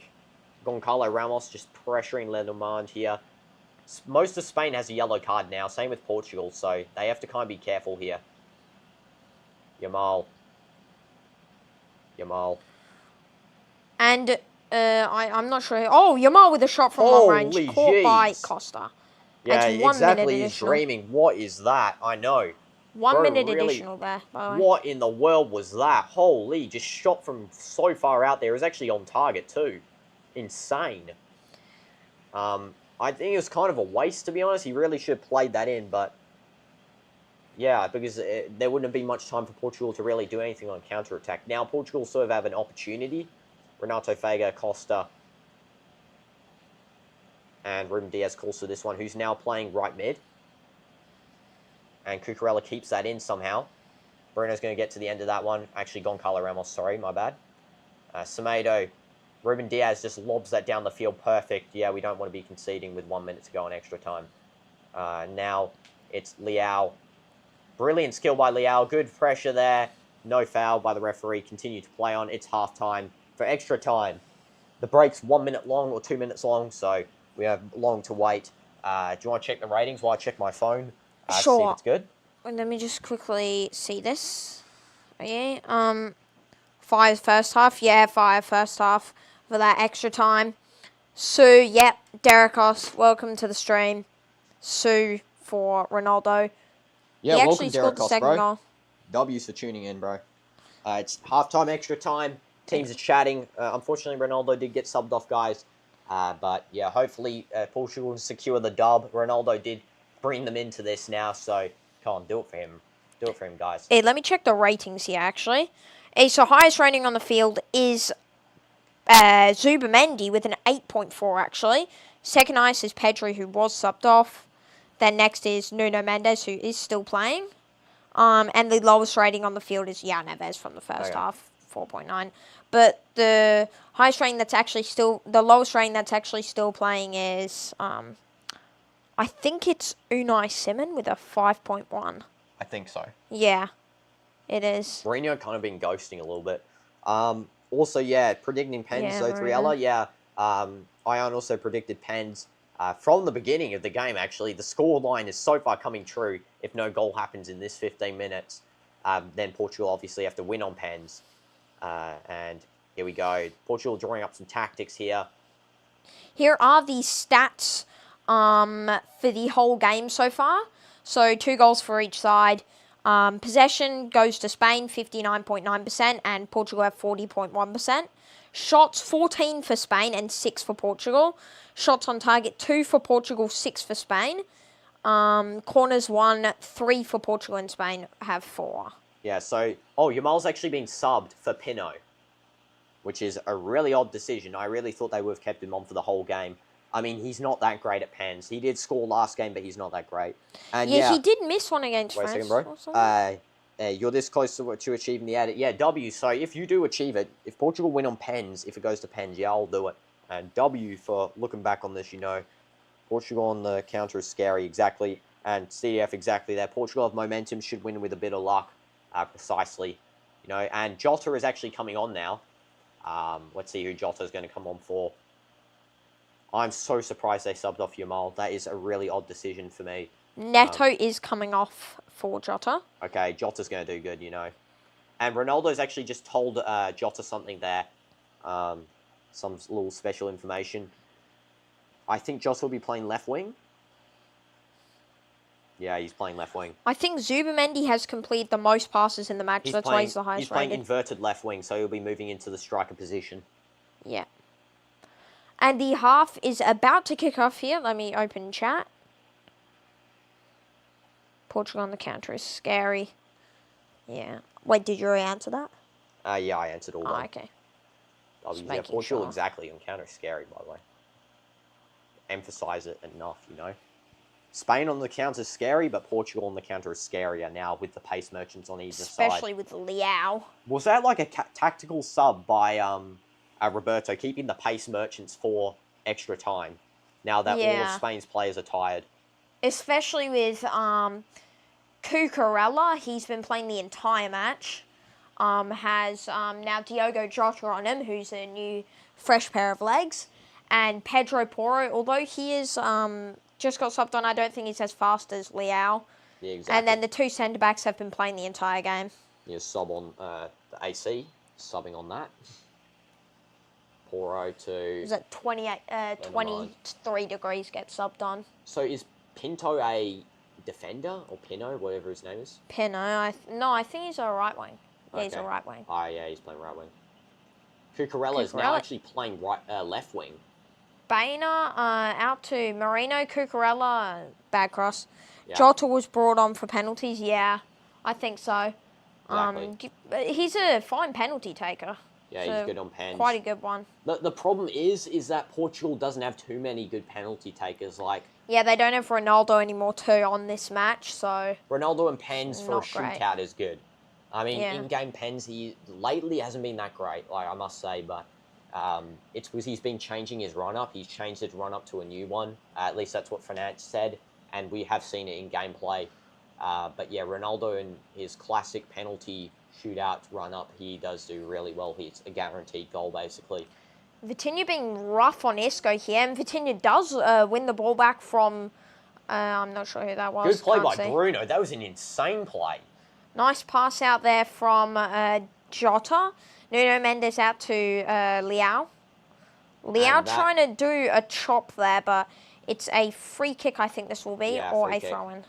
Goncalo Ramos just pressuring Lenormand here. Most of Spain has a yellow card now. Same with Portugal, so they have to kind of be careful here. Yamal. And I'm not sure. Oh, Yamal with a shot from long range. Caught by Costa. Yeah, That's 1 exactly. minute He's additional. dreaming. What is that? I know. 1 minute really, additional there, by the way. What in the world was that? Holy, just shot from so far out there. It was actually on target too. Insane. I think it was kind of a waste, to be honest. He really should have played that in, but yeah, because there wouldn't have been much time for Portugal to really do anything on counter-attack. Now, Portugal sort of have an opportunity. Renato Vega, Costa, and Ruben Diaz calls for this one, who's now playing right mid. And Cucurella keeps that in somehow. Bruno's going to get to the end of that one. Actually, Goncalo Ramos, sorry, my bad. Semedo. Ruben Diaz just lobs that down the field perfect. Yeah, we don't want to be conceding with 1 minute to go in extra time. Now it's Leao. Brilliant skill by Leao. Good pressure there. No foul by the referee. Continue to play on. It's half-time. For extra time, the break's 1 minute long or 2 minutes long, so we have long to wait. Do you want to check the ratings while I check my phone? Sure. See if it's good. Let me just quickly see this. Okay. 5 first half. Yeah, 5 first half for that extra time. Sue, yep. Derekos, welcome to the stream. Sue for Ronaldo. Yeah, he welcome, actually scored the Derekos, second bro. goal. W's for tuning in, bro. It's half-time, extra time. Teams are chatting. Unfortunately, Ronaldo did get subbed off, guys. But, yeah, hopefully Portugal will secure the dub. Ronaldo did bring them into this now, so come on, do it for him. Do it for him, guys. Hey, let me check the ratings here, actually. Hey, so highest rating on the field is Zubamendi with an 8.4, actually. Second highest is Pedri, who was subbed off. Then next is Nuno Mendes, who is still playing. And the lowest rating on the field is João Neves from the first half, 4.9. But the highest rating that's actually still, the lowest rating that's actually still playing is, I think it's Unai Simon with a 5.1. I think so. Yeah, it is. Mourinho kind of been ghosting a little bit. Also, yeah, predicting pens, Yeah, Zotriella. Yeah, Ion also predicted pens from the beginning of the game, actually. The score line is so far coming true. If no goal happens in this 15 minutes, then Portugal obviously have to win on pens. And here we go. Portugal drawing up some tactics here. Here are the stats for the whole game so far. So 2 goals for each side. Possession goes to Spain, 59.9%, and Portugal have 40.1%. Shots, 14 for Spain and 6 for Portugal. Shots on target, 2 for Portugal, 6 for Spain. Corners, 1, 3 for Portugal, and Spain have 4. Yeah, so, Yamal's actually been subbed for Pino, which is a really odd decision. I really thought they would have kept him on for the whole game. I mean, he's not that great at pens. He did score last game, but he's not that great. And yeah, he did miss one against France. Wait a second, bro. You're this close to achieving the edit. Yeah, W. So if you do achieve it, if Portugal win on pens, if it goes to pens, yeah, I'll do it. And W for looking back on this, Portugal on the counter is scary, exactly. And CDF exactly there. Portugal have momentum, should win with a bit of luck, precisely. And Jota is actually coming on now. Let's see who Jota is going to come on for. I'm so surprised they subbed off Yamal. That is a really odd decision for me. Neto is coming off for Jota. Okay, Jota's going to do good, And Ronaldo's actually just told Jota something there. Some little special information. I think Jota will be playing left wing. Yeah, he's playing left wing. I think Zubamendi has completed the most passes in the match. That's why he's the highest rated. He's playing rated. Inverted left wing, so he'll be moving into the striker position. Yeah. And the half is about to kick off here. Let me open chat. Portugal on the counter is scary. Yeah. Wait, did you already answer that? Yeah, I answered all that. Okay. Just Yeah, making Portugal, sure. exactly. On counter is scary, by the way. Emphasize it enough, you know. Spain on the counter is scary, but Portugal on the counter is scarier now with the pace merchants on either side. Especially with Leao. Was that like a tactical sub by Roberto, keeping the pace merchants for extra time? Now that all of Spain's players are tired. Especially with Cucurella, he's been playing the entire match. Has now Diogo Jota on him, who's a new fresh pair of legs. And Pedro Porro, although he is just got subbed on, I don't think he's as fast as Leao. Yeah, exactly. And then the two centre-backs have been playing the entire game. Yeah, sub on the AC, subbing on that. Porro to... Is it 23 degrees get subbed on? So is Pinto a defender, or Pino, whatever his name is? Pino, I think he's a right wing. Yeah, Okay. he's a right wing. Oh, yeah, he's playing right wing. Cucurella is now actually playing left wing. Bainer out to Marino. Cucurella, bad cross. Yeah. Jota was brought on for penalties. Yeah, I think so. Exactly. He's a fine penalty taker. Yeah, so he's good on pens. Quite a good one. The problem is that Portugal doesn't have too many good penalty takers. Like, yeah, they don't have Ronaldo anymore too on this match, so Ronaldo and pens for a not great. shootout is good. I mean, Yeah. in-game pens, he lately hasn't been that great, like I must say, but it's because he's been changing his run-up. He's changed his run-up to a new one. At least that's what Fernandes said, and we have seen it in gameplay. But yeah, Ronaldo and his classic penalty shootout run-up, he does do really well. He's a guaranteed goal, basically. Vitinha being rough on Isco here, and Vitinha does win the ball back from, I'm not sure who that was. Good play by see. Bruno. That was an insane play. Nice pass out there from Jota. Nuno Mendes out to Leao. Leao trying to do a chop there, but it's a free kick, I think this will be, or a throw-in.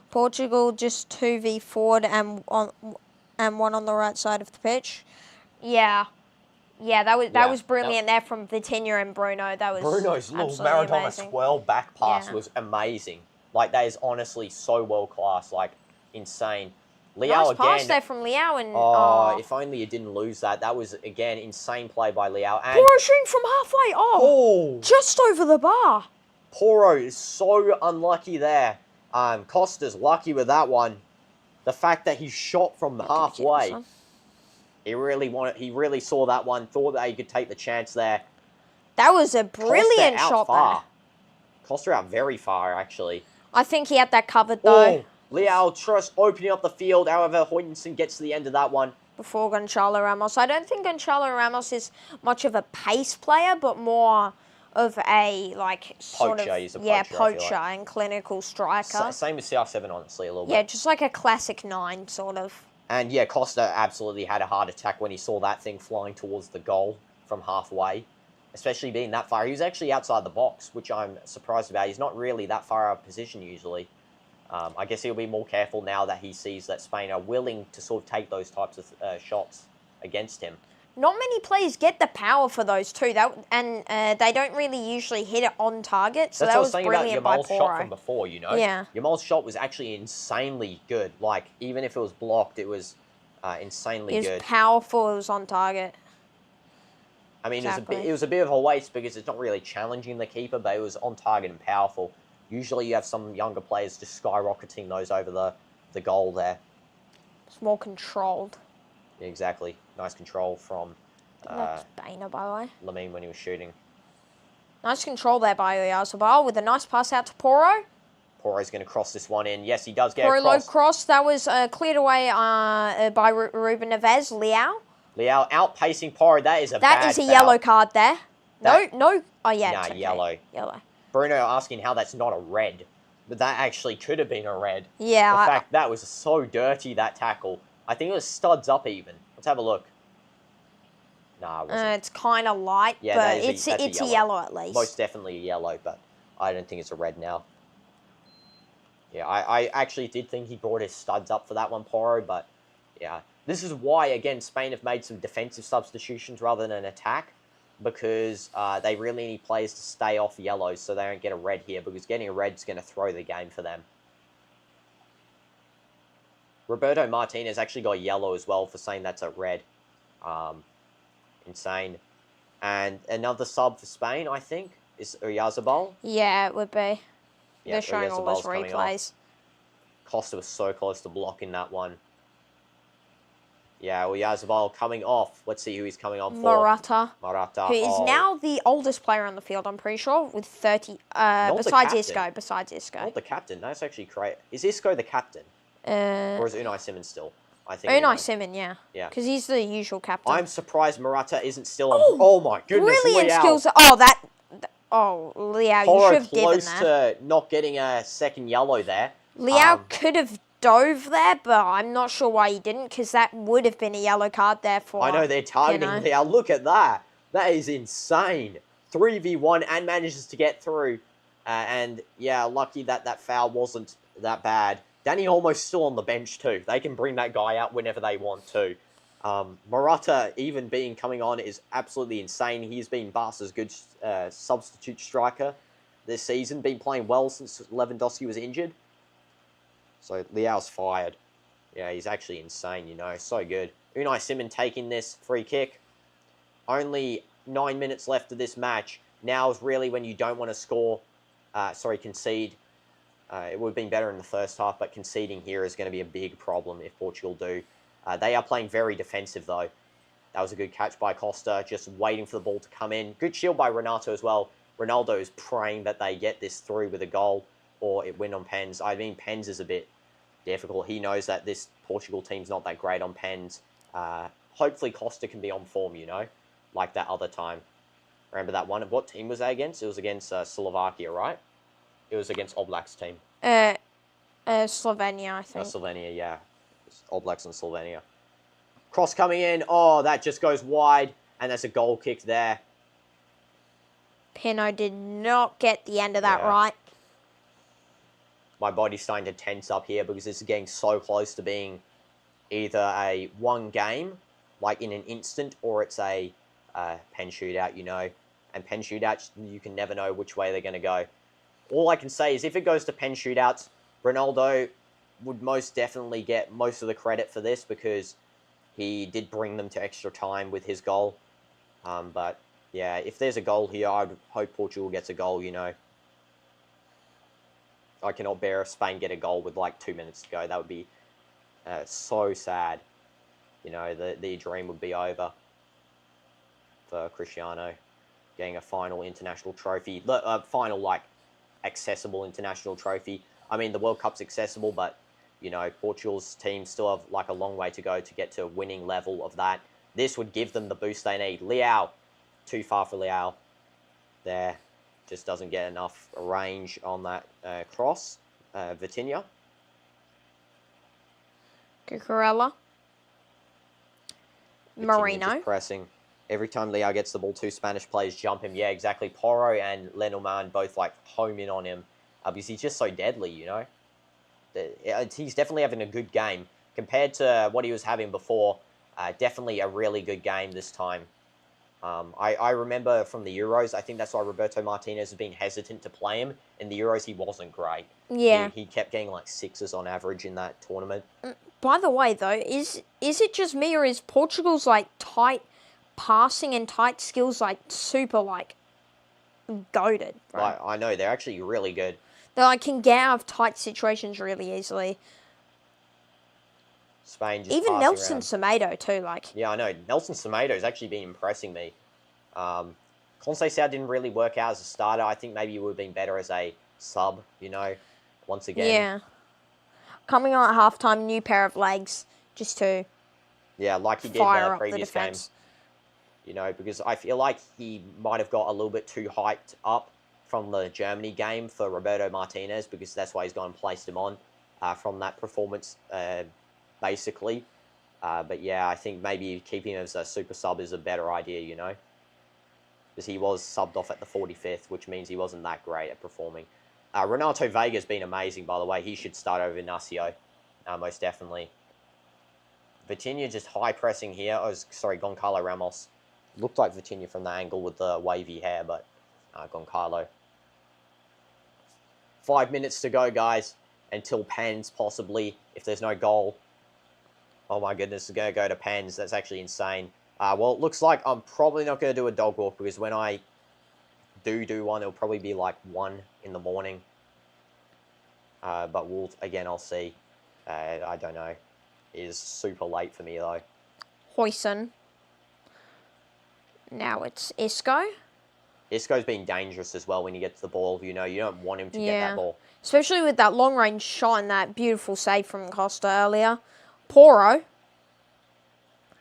Portugal just 2v forward and one on the right side of the pitch. Yeah, that was brilliant there from Vitinha and Bruno. That was Bruno's little Maradona swirl back pass was amazing. Like, that is honestly so world class, like insane. Leao nice again. pass there from Leao and if only you didn't lose that. That was again insane play by Leao. And Porro shooting from halfway. Just over the bar. Porro is so unlucky there. Costa's lucky with that one. The fact that he shot from halfway. He really saw that one, thought that he could take the chance there. That was a brilliant shot there. Costa out very far, actually. I think he had that covered, though. Leao just opening up the field. However, Hoytensen gets to the end of that one. Before Gonçalo Ramos. I don't think Gonçalo Ramos is much of a pace player, but more of a, like, sort poacher. of... He's a poacher, poacher and clinical striker. Same with CR7, honestly, a little bit. Yeah, just like a classic 9, sort of. And yeah, Costa absolutely had a heart attack when he saw that thing flying towards the goal from halfway. Especially being that far. He was actually outside the box, which I'm surprised about. He's not really that far out of position usually. I guess he'll be more careful now that he sees that Spain are willing to sort of take those types of shots against him. Not many players get the power for those too, and they don't really usually hit it on target. So that was brilliant by Porro. That's what I was saying about Yamal's shot from before, you know? Yeah. Yamal's shot was actually insanely good. Like, even if it was blocked, it was insanely good. It was powerful, it was on target. I mean, it was a bit of a waste because it's not really challenging the keeper, but it was on target and powerful. Usually you have some younger players just skyrocketing those over the goal there. It's more controlled. Yeah, exactly. Nice control from That's Bainer, by the way. Lamine when he was shooting. Nice control there by Oyarzabal with a nice pass out to Porro. Porro's going to cross this one in. Yes, he does get Porro a cross. low cross. That was cleared away by Ruben Neves. Leao outpacing Porro. That is a bad That is a foul. Yellow card there. No. Oh, yeah. Nah, okay. yellow. Yellow. Bruno asking how that's not a red. But that actually could have been a red. Yeah. In fact, that was so dirty, that tackle. I think it was studs up even. Let's have a look. Nah, it wasn't. It's kind of light, Yeah, but that's it's a yellow at least. Most definitely a yellow, but I don't think it's a red now. Yeah, I actually did think he brought his studs up for that one, Porro, but yeah. This is why, again, Spain have made some defensive substitutions rather than an attack, because they really need players to stay off yellows so they don't get a red here, because getting a red is going to throw the game for them. Roberto Martinez actually got yellow as well for saying that's a red. Insane. And another sub for Spain, I think, is Oyarzabal. Yeah, it would be. Yeah, They're showing all those Oyarzabal's coming off. replays. Costa was so close to blocking that one. Yeah, Oyarzabal coming off. Let's see who he's coming on for. Morata. Morata. Who is now the oldest player on the field, I'm pretty sure, with 30. Besides Isco. Besides Isco. Not the captain. That's actually great. Is Isco the captain? Or is Unai Simon still? I think Unai Simon, yeah. Yeah. Because he's the usual captain. I'm surprised Morata isn't still on. Oh my goodness, brilliant Leao. skills. Oh, that. Oh, Leao, you should have given that. Close to not getting a second yellow there. Leao could have dove there, but I'm not sure why he didn't, because that would have been a yellow card there for. I know they're targeting Leao. Look at that. That is insane. 3v1 and manages to get through. And yeah, lucky that that foul wasn't that bad. Danny Olmo's still on the bench too. They can bring that guy out whenever they want to. Morata even coming on is absolutely insane. He's been Barca's good substitute striker this season. Been playing well since Lewandowski was injured. So Leao's fired. Yeah, he's actually insane, you know. So good. Unai Simon taking this free kick. Only 9 minutes left of this match. Now is really when you don't want to concede. It would have been better in the first half, but conceding here is going to be a big problem if Portugal do. They are playing very defensive, though. That was a good catch by Costa, just waiting for the ball to come in. Good shield by Renato as well. Ronaldo is praying that they get this through with a goal or it win on pens. I mean, pens is a bit difficult. He knows that this Portugal team's not that great on pens. Hopefully Costa can be on form, you know, like that other time. Remember that one? What team was that against? It was against Slovakia, right? It was against Oblak's team. Slovenia, I think. Slovenia, yeah. Oblak's and Slovenia. Cross coming in. Oh, that just goes wide. And that's a goal kick there. Pino did not get the end of that right. My body's starting to tense up here because this is getting so close to being either a one game, like in an instant, or it's a pen shootout, you know. And pen shootouts, you can never know which way they're going to go. All I can say is if it goes to pen shootouts, Ronaldo would most definitely get most of the credit for this because he did bring them to extra time with his goal. But, yeah, if there's a goal here, I'd hope Portugal gets a goal, you know. I cannot bear if Spain get a goal with like 2 minutes to go. That would be so sad. You know, the dream would be over for Cristiano getting a final international trophy. Final, like, accessible international trophy. I mean, the World Cup's accessible, but, you know, Portugal's team still have, like, a long way to go to get to a winning level of that. This would give them the boost they need. Leao. Too far for Leao. There. Just doesn't get enough range on that cross. Vitinha. Cucurella. Marino. Just pressing. Every time Leao gets the ball, two Spanish players jump him. Yeah, exactly. Porro and Lenormand both, like, home in on him. Because he's just so deadly, you know. He's definitely having a good game. Compared to what he was having before, definitely a really good game this time. I remember from the Euros, I think that's why Roberto Martinez has been hesitant to play him. In the Euros, he wasn't great. Yeah. He kept getting, like, 6s on average in that tournament. By the way, though, is it just me or is Portugal's, like, tight passing and tight skills, like, super, like, goated? Right? I know, they're actually really good. They, like, can get out of tight situations really easily. Spain just even Nelson Semedo too, like. Yeah, I know. Nelson Semedo has actually been impressing me. Conceição didn't really work out as a starter. I think maybe he would have been better as a sub, you know, once again. Yeah. Coming on at halftime, new pair of legs, just to like he did the previous game. You know, because I feel like he might have got a little bit too hyped up from the Germany game for Roberto Martinez, because that's why he's gone and placed him on from that performance, basically. But yeah, I think maybe keeping him as a super sub is a better idea, you know. Because he was subbed off at the 45th, which means he wasn't that great at performing. Renato Vega's been amazing, by the way. He should start over Inacio, most definitely. Vitinha just high pressing here. Goncalo Ramos. Looked like Vitinha from the angle with the wavy hair, but Goncalo. 5 minutes to go, guys, until pens, possibly, if there's no goal. Oh my goodness, it's going to go to pens. That's actually insane. Well, it looks like I'm probably not going to do a dog walk because when I do one, it'll probably be like 1 in the morning. But I'll see. I don't know. It is super late for me though. Hoyson. Now it's Isco. Isco's been dangerous as well when he gets the ball. You don't want him to get that ball. Especially with that long range shot and that beautiful save from Costa earlier. Poro.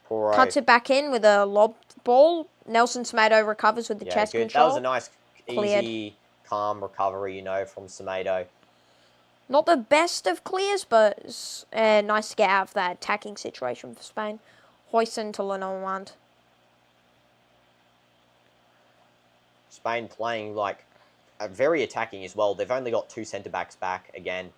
Cuts it back in with a lob ball. Nelson Semedo recovers with the chest control. That was a nice, easy, calm recovery, from Semedo. Not the best of clears, but it's nice to get out of that attacking situation for Spain. Hoyson to Lenormand. Spain playing very attacking as well. They've only got 2 centre-backs back again,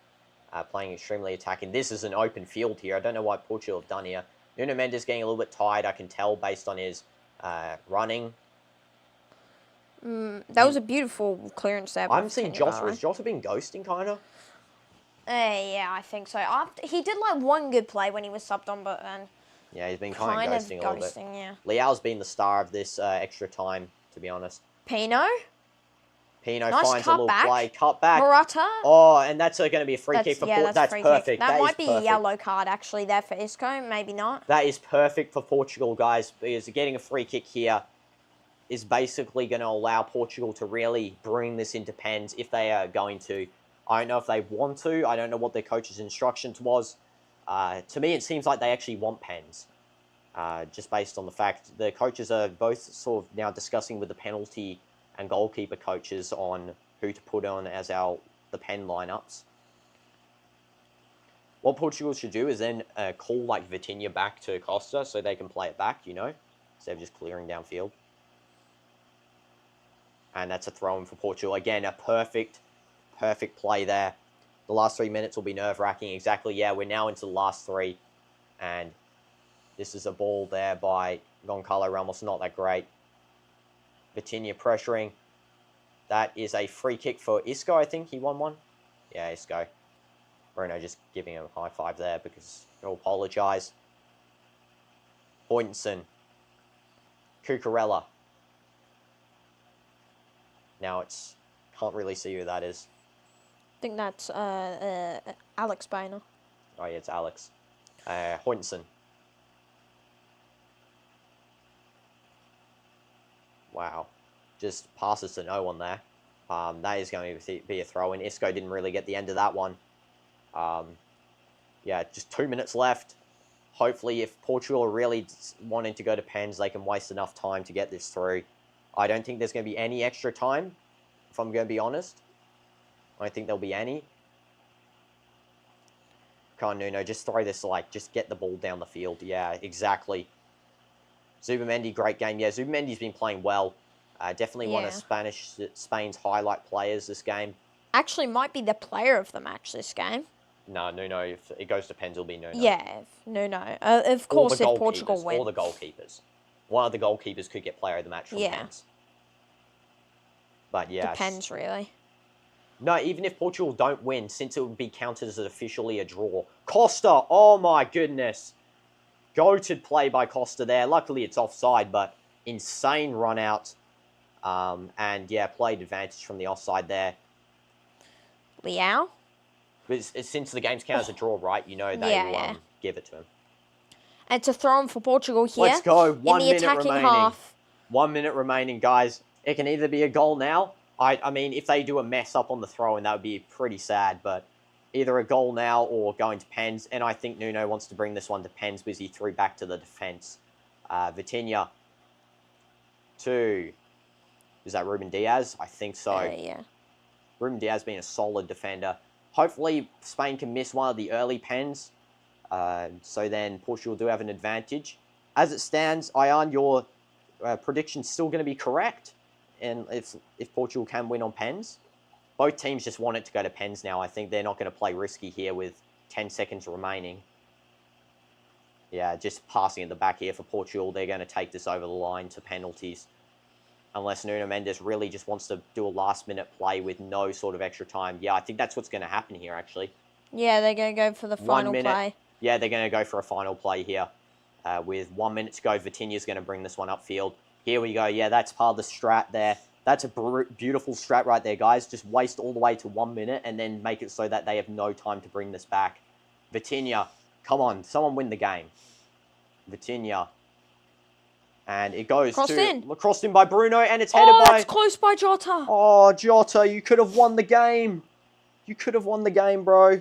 playing extremely attacking. This is an open field here. I don't know what Portugal have done here. Nuno Mendes getting a little bit tired, I can tell, based on his running. That was a beautiful clearance there. I'm seeing Jota. Has Jota been ghosting, kind of? Yeah, I think so. He did one good play when he was subbed on, but then... Yeah, he's been kind of ghosting a little bit. Yeah. Leao's been the star of this extra time, to be honest. Pino nice finds a little play. Cut back. Morata. Oh, and that's going to be a free kick for Portugal. That's perfect. That might be a yellow card, actually, there for Isco. Maybe not. That is perfect for Portugal, guys, because getting a free kick here is basically going to allow Portugal to really bring this into pens if they are going to. I don't know if they want to. I don't know what their coach's instructions was. To me, it seems like they actually want pens, just based on the fact the coaches are both sort of now discussing with the penalty and goalkeeper coaches on who to put on as the pen lineups. What Portugal should do is then call Vitinha back to Costa so they can play it back, instead of just clearing downfield. And that's a throw-in for Portugal. Again, a perfect play there. The last 3 minutes will be nerve-wracking. Exactly, yeah, we're now into the last 3. And this is a ball there by Goncalo Ramos, not that great. Vitinha pressuring. That is a free kick for Isco, I think. He won one. Yeah, Isco. Bruno just giving him a high five there because he'll apologise. Hoyson. Cucurella. Now can't really see who that is. I think that's Alex Bainer. Oh, yeah, it's Alex. Hoyson. Wow. Just passes to no one there. That is going to be a throw-in. Isco didn't really get the end of that one. Yeah, just 2 minutes left. Hopefully, if Portugal are really wanting to go to pens, they can waste enough time to get this through. I don't think there's going to be any extra time, if I'm going to be honest. I don't think there'll be any. Come on, Nuno, just throw this, just get the ball down the field. Yeah, exactly. Zubamendi, great game. Yeah, Zubamendi's been playing well. Definitely one of Spain's highlight players this game. Actually, might be the player of the match this game. No, Nuno. If it goes to pens, it'll be Nuno. Yeah, Nuno. Of course, if Portugal win. Or the goalkeepers. One of the goalkeepers could get player of the match from pens. But yeah. Depends, really. No, even if Portugal don't win, since it would be counted as officially a draw. Costa, oh my goodness. Goated play by Costa there. Luckily, it's offside, but insane run out. And yeah, played advantage from the offside there. Leao? Since the game's counted as a draw, right? They will give it to him. And it's a throw-in for Portugal here. Let's go. 1 minute attacking remaining. Half. 1 minute remaining, guys. It can either be a goal now. I mean, if they do a mess up on the throw-in, that would be pretty sad. But either a goal now or going to pens. And I think Nuno wants to bring this one to pens because he threw back to the defence. Vitinha. 2. Is that Ruben Diaz? I think so. Yeah. Ruben Diaz being a solid defender. Hopefully, Spain can miss one of the early pens. So then Portugal do have an advantage. As it stands, Ian, your prediction's still going to be correct. And if Portugal can win on pens. Both teams just want it to go to pens now. I think they're not going to play risky here with 10 seconds remaining. Yeah, just passing at the back here for Portugal. They're going to take this over the line to penalties. Unless Nuno Mendes really just wants to do a last-minute play with no sort of extra time. Yeah, I think that's what's going to happen here, actually. Yeah, they're going to go for the final play. Yeah, they're going to go for a final play here. With 1 minute to go, Vitinha's going to bring this one upfield. Here we go. Yeah, that's part of the strat there. That's a beautiful strat right there, guys. Just waste all the way to 1 minute and then make it so that they have no time to bring this back. Vitinha, come on. Someone win the game. Vitinha. And it goes crossed in by Bruno, and it's headed by... Oh, it's close by Jota. Oh, Jota, you could have won the game. You could have won the game, bro.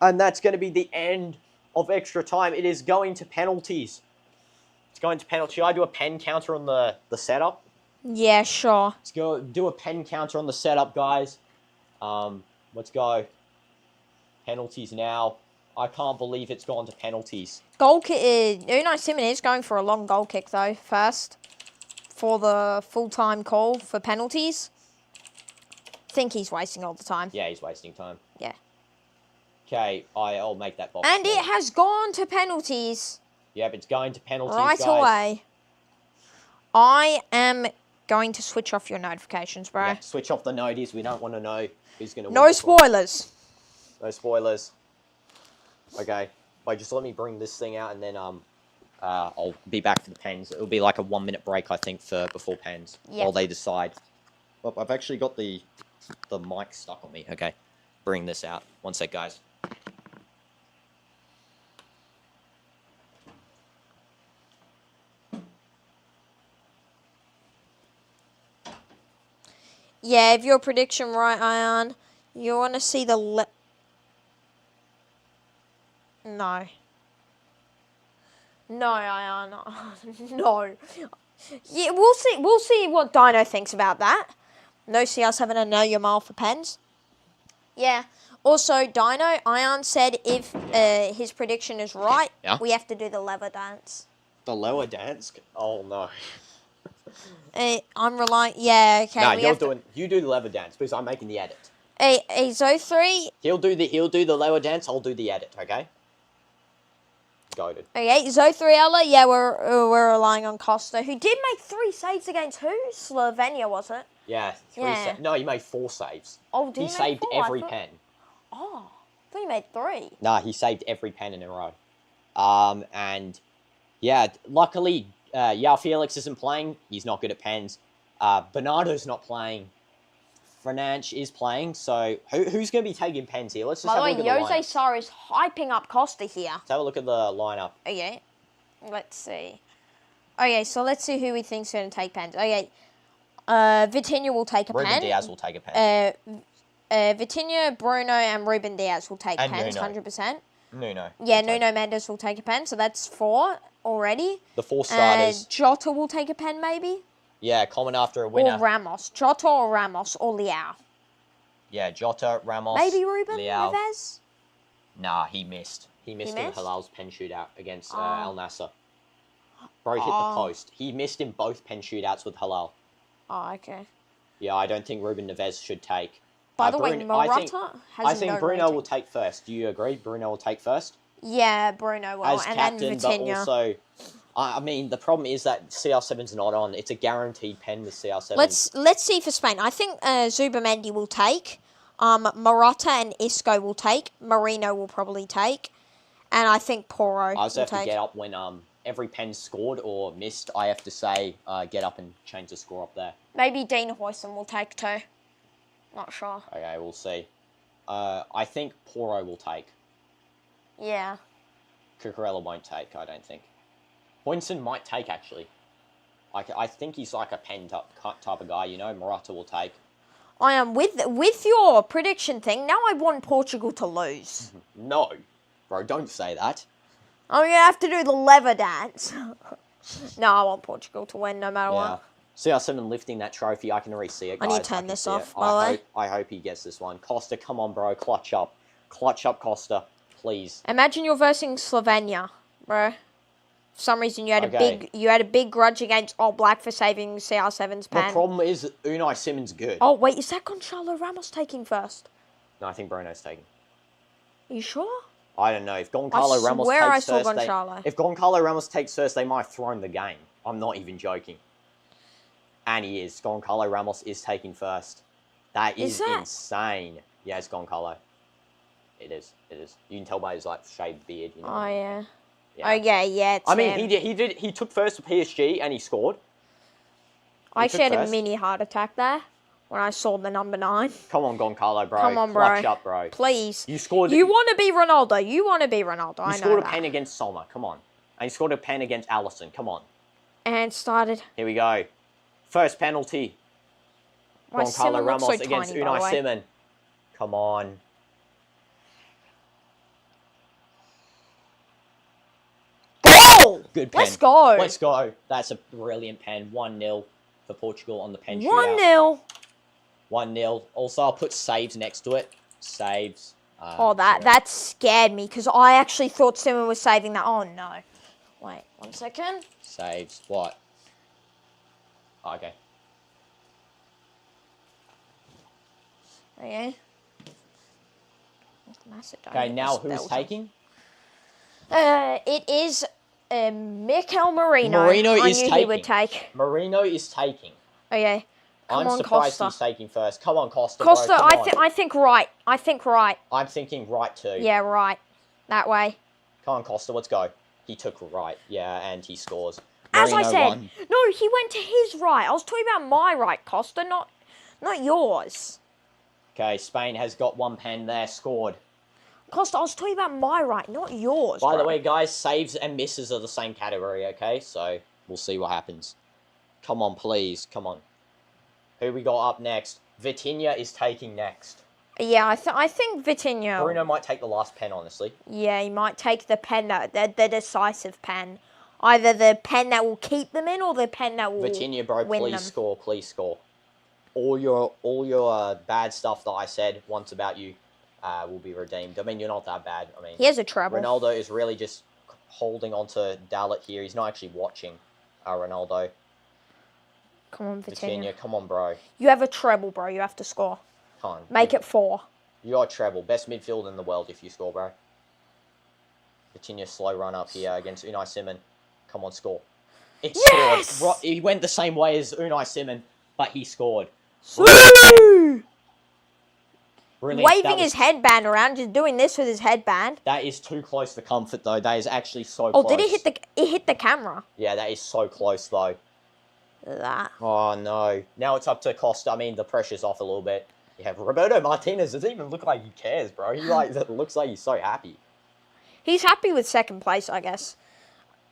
And that's going to be the end of extra time. It is going to penalties. It's going to penalty. Should I do a pen counter on the setup? Yeah, sure. Let's go do a pen counter on the setup, guys. Let's go. Penalties now. I can't believe it's gone to penalties. Goal kick. Unai Simon is going for a long goal kick, though, first. For the full-time call for penalties. I think he's wasting all the time. Yeah, he's wasting time. Yeah. Okay, I'll make that box. And it has gone to penalties. Yep, it's going to penalties, right guys. away. I am going to switch off your notifications, bro. Yeah, switch off the noties. We don't want to know who's going to win. No spoilers. No spoilers. Okay. Wait, just let me bring this thing out and then I'll be back for the pens. It'll be like a 1 minute break, I think, before pens. Yep. While they decide. Well, I've actually got the mic stuck on me. Okay. Bring this out. One sec, guys. Yeah, if your prediction right, Ian, you want to see the No. No, Ian. No. Yeah, we'll see. We'll see what Dino thinks about that. No CR7 and no Yamal for pens. Yeah. Also, Dino, Ian said if his prediction is right, we have to do the lever dance. The lower dance? Oh, no. I'm relying... Yeah, okay. No, you do the lever dance, because I'm making the edit. Zo3... He'll do the lower dance, I'll do the edit, okay? Goated. Okay, Zo3ella, yeah, we're relying on Costa, who did make 3 saves against who? Slovenia, was it? Yeah, 3 saves. No, he made 4 saves. Oh, did he saved make 4? every pen. Oh, I thought he made 3. Nah, he saved every pen in a row. And, yeah, luckily... Yao Felix isn't playing. He's not good at pens. Bernardo's not playing. Fernandes is playing. So, who's going to be taking pens here? Let's just have a look at the lineup. Jose Sarr is hyping up Costa here. Let's have a look at the lineup. Okay. Let's see. Okay, so let's see who we think's going to take pens. Okay. Vitinha will take a pen. Ruben Diaz will take a pen. Vitinha, Bruno, and Ruben Diaz will take pens, Nuno. 100%. Nuno. Yeah, Nuno Mendes will take a pen, so that's 4 already. The 4 starters. Jota will take a pen, maybe? Yeah, common after a winner. Or Ramos. Jota or Ramos or Leao. Yeah, Jota, Ramos, maybe Ruben Leao. Neves? Nah, he missed. He missed in Halal's pen shootout against Al Nassr. Bro hit the post. He missed in both pen shootouts with Halal. Oh, okay. Yeah, I don't think Ruben Neves should take. By the way, Morata has I think no Bruno rating. will take first. Do you agree? Bruno will take first? Yeah, Bruno will. As and captain, then but Vitinha. also... I mean, the problem is that CR7's not on. It's a guaranteed pen with CR7. Let's see for Spain. I think Zubamendi will take. Morata and Isco will take. Marino will probably take. And I think Porro I also will have to get up when every pen's scored or missed. I have to say, get up and change the score up there. Maybe Dean Huijsen will take too. Not sure. Okay, we'll see. I think Porro will take. Yeah. Cucurella won't take, I don't think. Huijsen might take, actually. I think he's like a pen type of guy, you know. Morata will take. I am with your prediction thing. Now I want Portugal to lose. No. Bro, don't say that. I'm going to have to do the lever dance. No, I want Portugal to win no matter what. CR7 lifting that trophy. I can already see it, guys. I need to turn this off, by by the way. I hope he gets this one. Costa, come on, bro. Clutch up. Clutch up, Costa. Please. Imagine you're versing Slovenia, bro. For some reason, you had a big grudge against All Black for saving CR7's pen. The problem is Unai Simon's good. Oh, wait. Is that Gonçalo Ramos taking first? No, I think Bruno's taking. Are you sure? I don't know. If Gonçalo Ramos takes first, if Gonçalo Ramos takes first, they might have thrown the game. I'm not even joking. And he is. Gonçalo Ramos is taking first. That is insane. Yeah, it's Gonçalo. It is. It is. You can tell by his like shaved beard. You know? Oh yeah. Yeah. Yeah, it's I mean, him. he took first to PSG and he scored. I actually had a mini heart attack there when I saw the number 9. Come on, Goncalo, bro. Come on, Clutch bro. up, bro. Please. You scored. You want to be Ronaldo. You want to be Ronaldo. I know You scored a that. pen against Sommer. Come on. And you scored a pen against Allison. Come on. And started. Here we go. First penalty. Goncalo Ramos so against tiny, Unai Simon. Come on. Goal! Good pen. Let's go. Let's go. That's a brilliant pen. 1-0 for Portugal on the pen shootout. 1-0. 1-0. Also, I'll put saves next to it. Saves. That scared me because I actually thought Simon was saving that. Oh, no. Wait, 1 second. Saves. What? Okay. Okay. Okay, now who's taking? It is Mikel Merino. Merino I is knew taking. he would take. Marino is taking. Okay. Come I'm on, surprised Costa. he's taking first. Come on, Costa. Costa, bro, come on. I think right. I think right. I'm thinking right too. Yeah, right. That way. Come on, Costa, let's go. He took right, yeah, and he scores. As Marino I said, won. no, he went to his right. I was talking about my right, Costa, not yours. Okay, Spain has got 1 pen there, scored. Costa, I was talking about my right, not yours. By bro. the way, guys, saves and misses are the same category, okay? So, we'll see what happens. Come on, please, come on. Who we got up next? Vitinha is taking next. Yeah, I think Vitinha. Bruno might take the last pen, honestly. Yeah, he might take the pen, the decisive pen. Either the pen that will keep them in or the pen that will Vitinha, bro, win please them. score, please score. All your bad stuff that I said once about you will be redeemed. I mean, you're not that bad. I mean, He has a treble. Ronaldo is really just holding on to Dalit here. He's not actually watching Ronaldo. Come on, Vitinha. Come on, bro. You have a treble, bro. You have to score. Come on. Make it 4. You got a treble. Best midfield in the world if you score, bro. Vitinha slow run up here against Unai Simon. Come on, score. It scored. He went the same way as Unai Simon, but he scored. Woo! Really, Waving his headband around, just doing this with his headband. That is too close for comfort, though. That is actually so close. Oh, did it hit the camera? Yeah, that is so close, though. That. Oh, no. Now it's up to Costa. I mean, the pressure's off a little bit. Yeah, Roberto Martinez doesn't even look like he cares, bro. He looks like he's so happy. He's happy with second place, I guess.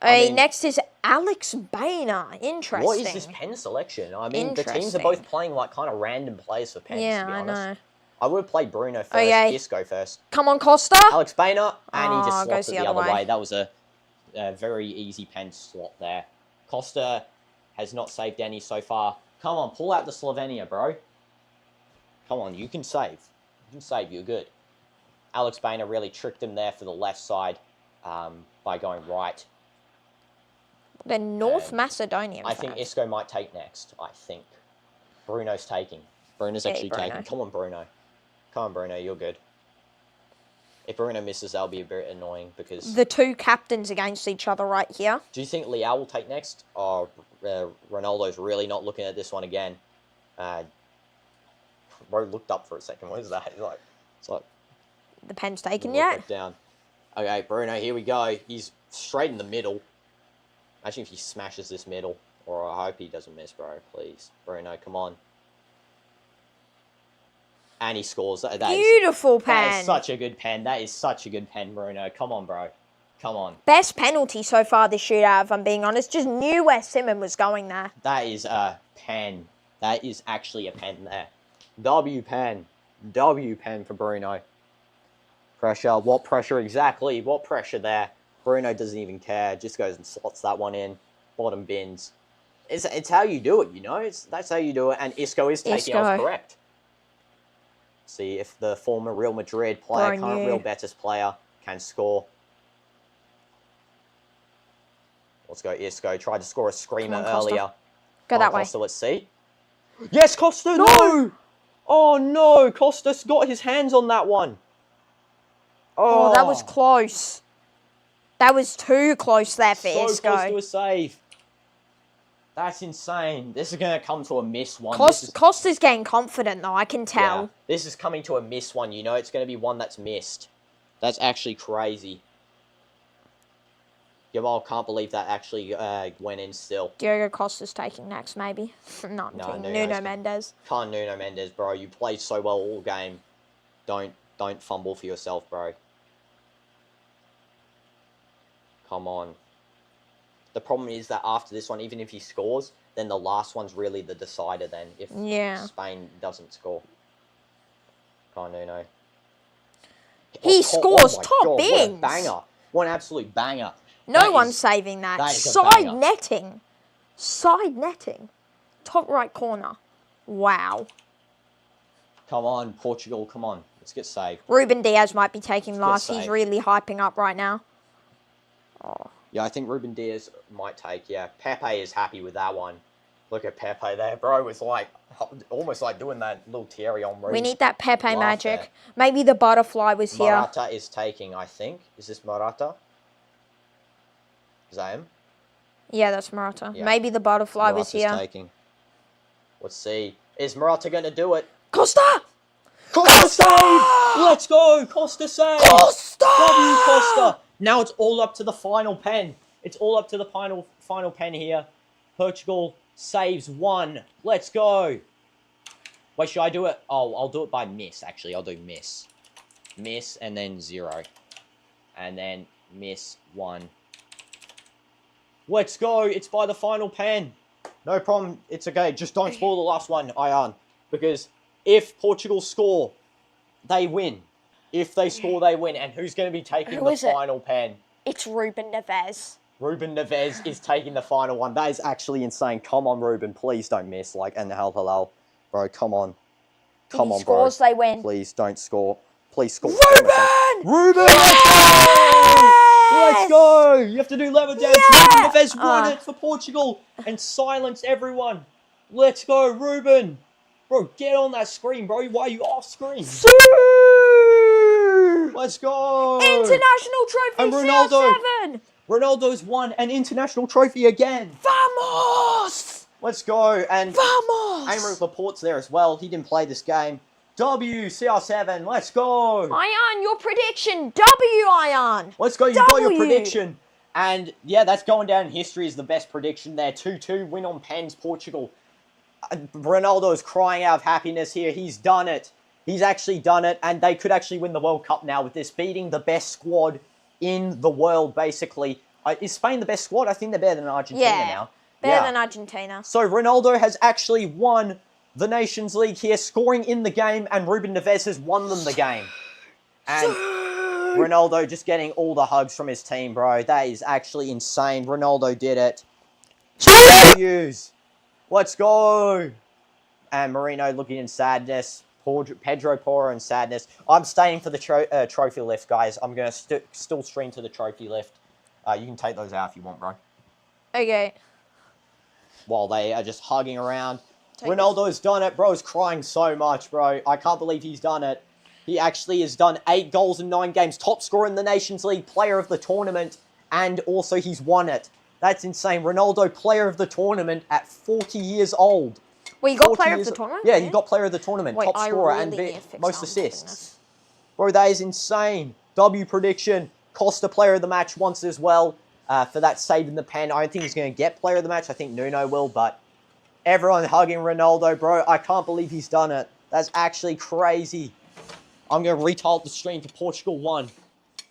Next is Alex Bainer. Interesting. What is this pen selection? I mean, the teams are both playing like kind of random players for pens, to be honest. I know. I would play Bruno first, Isco first. Come on, Costa. Alex Bainer, and he just slots goes it the other way. That was a very easy pen slot there. Costa has not saved any so far. Come on, pull out the Slovenia, bro. Come on, you can save. You can save, you're good. Alex Bainer really tricked him there for the left side by going right. The North Macedonian I think Isco might take next, I think. Bruno's taking. Bruno's actually taking. Come on, Bruno. Come on, Bruno, you're good. If Bruno misses, that'll be a bit annoying because... The two captains against each other right here. Do you think Leao will take next? Oh, Ronaldo's really not looking at this one again. Bro looked up for a second. What is that? It's like... The pen's taken yet? Down. Okay, Bruno, here we go. He's straight in the middle. Imagine if he smashes this middle. Or I hope he doesn't miss, bro. Please. Bruno, come on. And he scores. Beautiful pen. That is such a good pen. That is such a good pen, Bruno. Come on, bro. Come on. Best penalty so far this shootout, if I'm being honest. Just knew where Simon was going there. That is a pen. That is actually a pen there. W pen. W pen for Bruno. Pressure. What pressure exactly? What pressure there? Bruno doesn't even care. Just goes and slots that one in. Bottom bins. It's how you do it, you know? That's how you do it. And Isco is taking off correct. See if the former Real Madrid player, current Real Betis player, can score. Let's go, Isco. Tried to score a screamer earlier. Go that way. Costa, let's see. Yes, Costa! No! Oh, no! Costa's got his hands on that one. Oh, that was close. That was too close there for Isco. So close to a save. That's insane. This is going to come to a miss one. Costa's getting confident, though. I can tell. Yeah, this is coming to a miss one. You know, it's going to be one that's missed. That's actually crazy. Yamal, can't believe that actually went in still. Diogo Costa's taking next, maybe. Not No, Nuno Mendes. Can't Nuno Mendes, bro. You played so well all game. Don't fumble for yourself, bro. Come on. The problem is that after this one, even if he scores, then the last one's really the decider then, if Spain doesn't score. Come on, Nuno. He scores top bins. What a banger. What an absolute banger. No one's saving that. Side netting. Side netting. Top right corner. Wow. Come on, Portugal, come on. Let's get saved. Ruben Diaz might be taking last. He's really hyping up right now. Oh. Yeah, I think Ruben Diaz might take, yeah. Pepe is happy with that one. Look at Pepe there, bro. It's like, almost like doing that little Thierry Henry. We need that Pepe magic. There. Maybe the butterfly was here. Morata is taking, I think. Is this Morata? Is that him? Yeah, that's Morata. Yeah. Maybe the butterfly was here. Taking. Let's see. Is Morata going to do it? Costa! Costa save! Let's go! Costa save! Costa! W Costa! Now it's all up to the final pen. It's all up to the final pen here. Portugal saves 1. Let's go. Wait, should I do it? Oh, I'll do it by miss, actually. I'll do miss. Miss and then 0. And then miss 1. Let's go. It's by the final pen. No problem. It's okay. Just don't spoil the last one, Ian. Because if Portugal score, they win. If they score, they win. And who's going to be taking the final pen? It's Ruben Neves. Ruben Neves is taking the final one. That is actually insane. Come on, Ruben. Please don't miss. Like, and halal. Bro, come on. Come on, bro. Scores, they win. Please don't score. Please score. Ruben! Ruben! Let's go! You have to do level dance. Ruben Neves won it for Portugal and silenced everyone. Let's go, Ruben. Bro, get on that screen, bro. Why are you off screen? Let's go! International trophy, and Ronaldo. CR7. Ronaldo's won an international trophy again. Vamos! Let's go. And Vamos! Aymeric Laporte's there as well. He didn't play this game. W, CR7. Let's go. Ian, your prediction. W, Ian. Let's go. You got your prediction. And yeah, that's going down in history as the best prediction there. 2-2 win on pens, Portugal. Ronaldo is crying out of happiness here. He's done it. He's actually done it. And they could actually win the World Cup now with this, beating the best squad in the world, basically. Is Spain the best squad? I think they're better than Argentina now. Better than Argentina. So Ronaldo has actually won the Nations League here, scoring in the game, and Ruben Neves has won them the game. And Ronaldo just getting all the hugs from his team, bro. That is actually insane. Ronaldo did it. Let's go. And Marino looking in sadness. Pedro Porro in sadness. I'm staying for the trophy lift, guys. I'm going to still stream to the trophy lift. You can take those out if you want, bro. Okay. While they are just hugging around. Ronaldo's done it. Bro's crying so much, bro. I can't believe he's done it. He actually has done 8 goals in 9 games. Top scorer in the Nations League, player of the tournament. And also he's won it. That's insane. Ronaldo, player of the tournament at 40 years old. Well, you got player of the tournament? Yeah, you got player of the tournament. Wait, top scorer and most assists. Bro, that is insane. W prediction. Costa player of the match once as well. For that save in the pen. I don't think he's going to get player of the match. I think Nuno will, but everyone hugging Ronaldo, bro. I can't believe he's done it. That's actually crazy. I'm going to retile the stream to Portugal 1.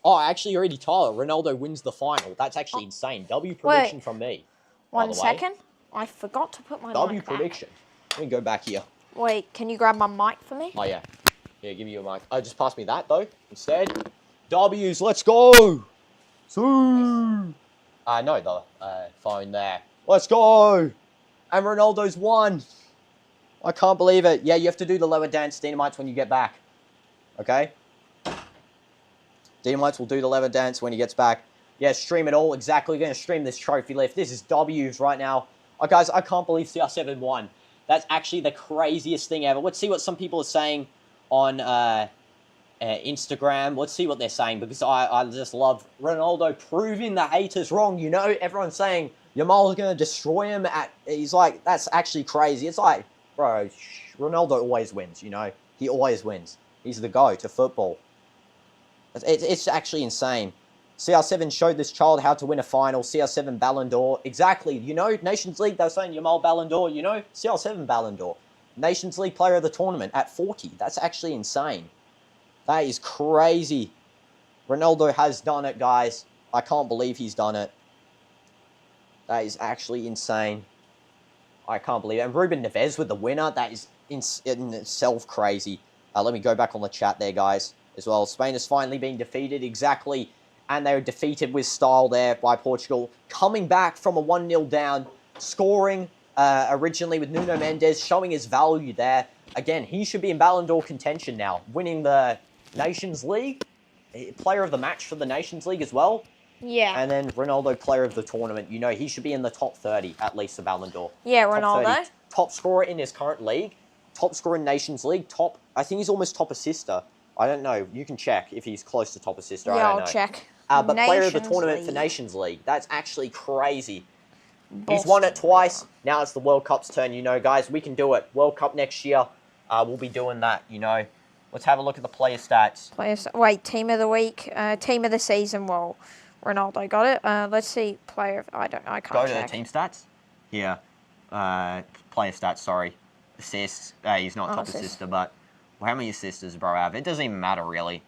Oh, I actually already tiled it. Ronaldo wins the final. That's actually insane. W prediction from me. One second. I forgot to put my W mic prediction. Let me go back here. Wait, can you grab my mic for me? Oh, yeah. Yeah, give you a mic. Oh, just pass me that, though, instead. W's, let's go! No, the phone there. Let's go! And Ronaldo's won. I can't believe it. Yeah, you have to do the lower dance, Dynamites, when you get back. Okay? Dynamites will do the lower dance when he gets back. Yeah, stream it all. Exactly. We're going to stream this trophy lift. This is W's right now. Oh, guys, I can't believe CR7 won. That's actually the craziest thing ever. Let's see what some people are saying on Instagram. Let's see what they're saying, because I just love Ronaldo proving the haters wrong. You know, everyone's saying Yamal's going to destroy him. He's like, that's actually crazy. It's like, bro, Ronaldo always wins, you know. He always wins. He's the GOAT to football. It's actually insane. CR7 showed this child how to win a final. CR7 Ballon d'Or. Exactly. You know, Nations League, they were saying Yamal Ballon d'Or. You know, CR7 Ballon d'Or. Nations League player of the tournament at 40. That's actually insane. That is crazy. Ronaldo has done it, guys. I can't believe he's done it. That is actually insane. I can't believe it. And Ruben Neves with the winner. That is in itself crazy. Let me go back on the chat there, guys, as well. Spain is finally being defeated. Exactly. And they were defeated with style there by Portugal. Coming back from a 1-0 down. Scoring originally with Nuno Mendes. Showing his value there. Again, he should be in Ballon d'Or contention now. Winning the Nations League. Player of the match for the Nations League as well. Yeah. And then Ronaldo, player of the tournament. You know, he should be in the top 30, at least, for Ballon d'Or. Yeah, Ronaldo. Top scorer in his current league. Top scorer in Nations League. I think he's almost top assister. I don't know. You can check if he's close to top assister. Yeah, I don't know. I'll check. But player of the tournament League. for Nations League. That's actually crazy. Boston. He's won it twice. Now it's the World Cup's turn, you know, guys. We can do it. World Cup next year. We'll be doing that, you know. Let's have a look at the player stats. Wait, team of the week, team of the season. Well, Ronaldo got it. Let's see, player. I can't. Go check. to the team stats. Here, player stats. Sorry, assists. He's not top assister, but how many assists does bro have? It doesn't even matter really.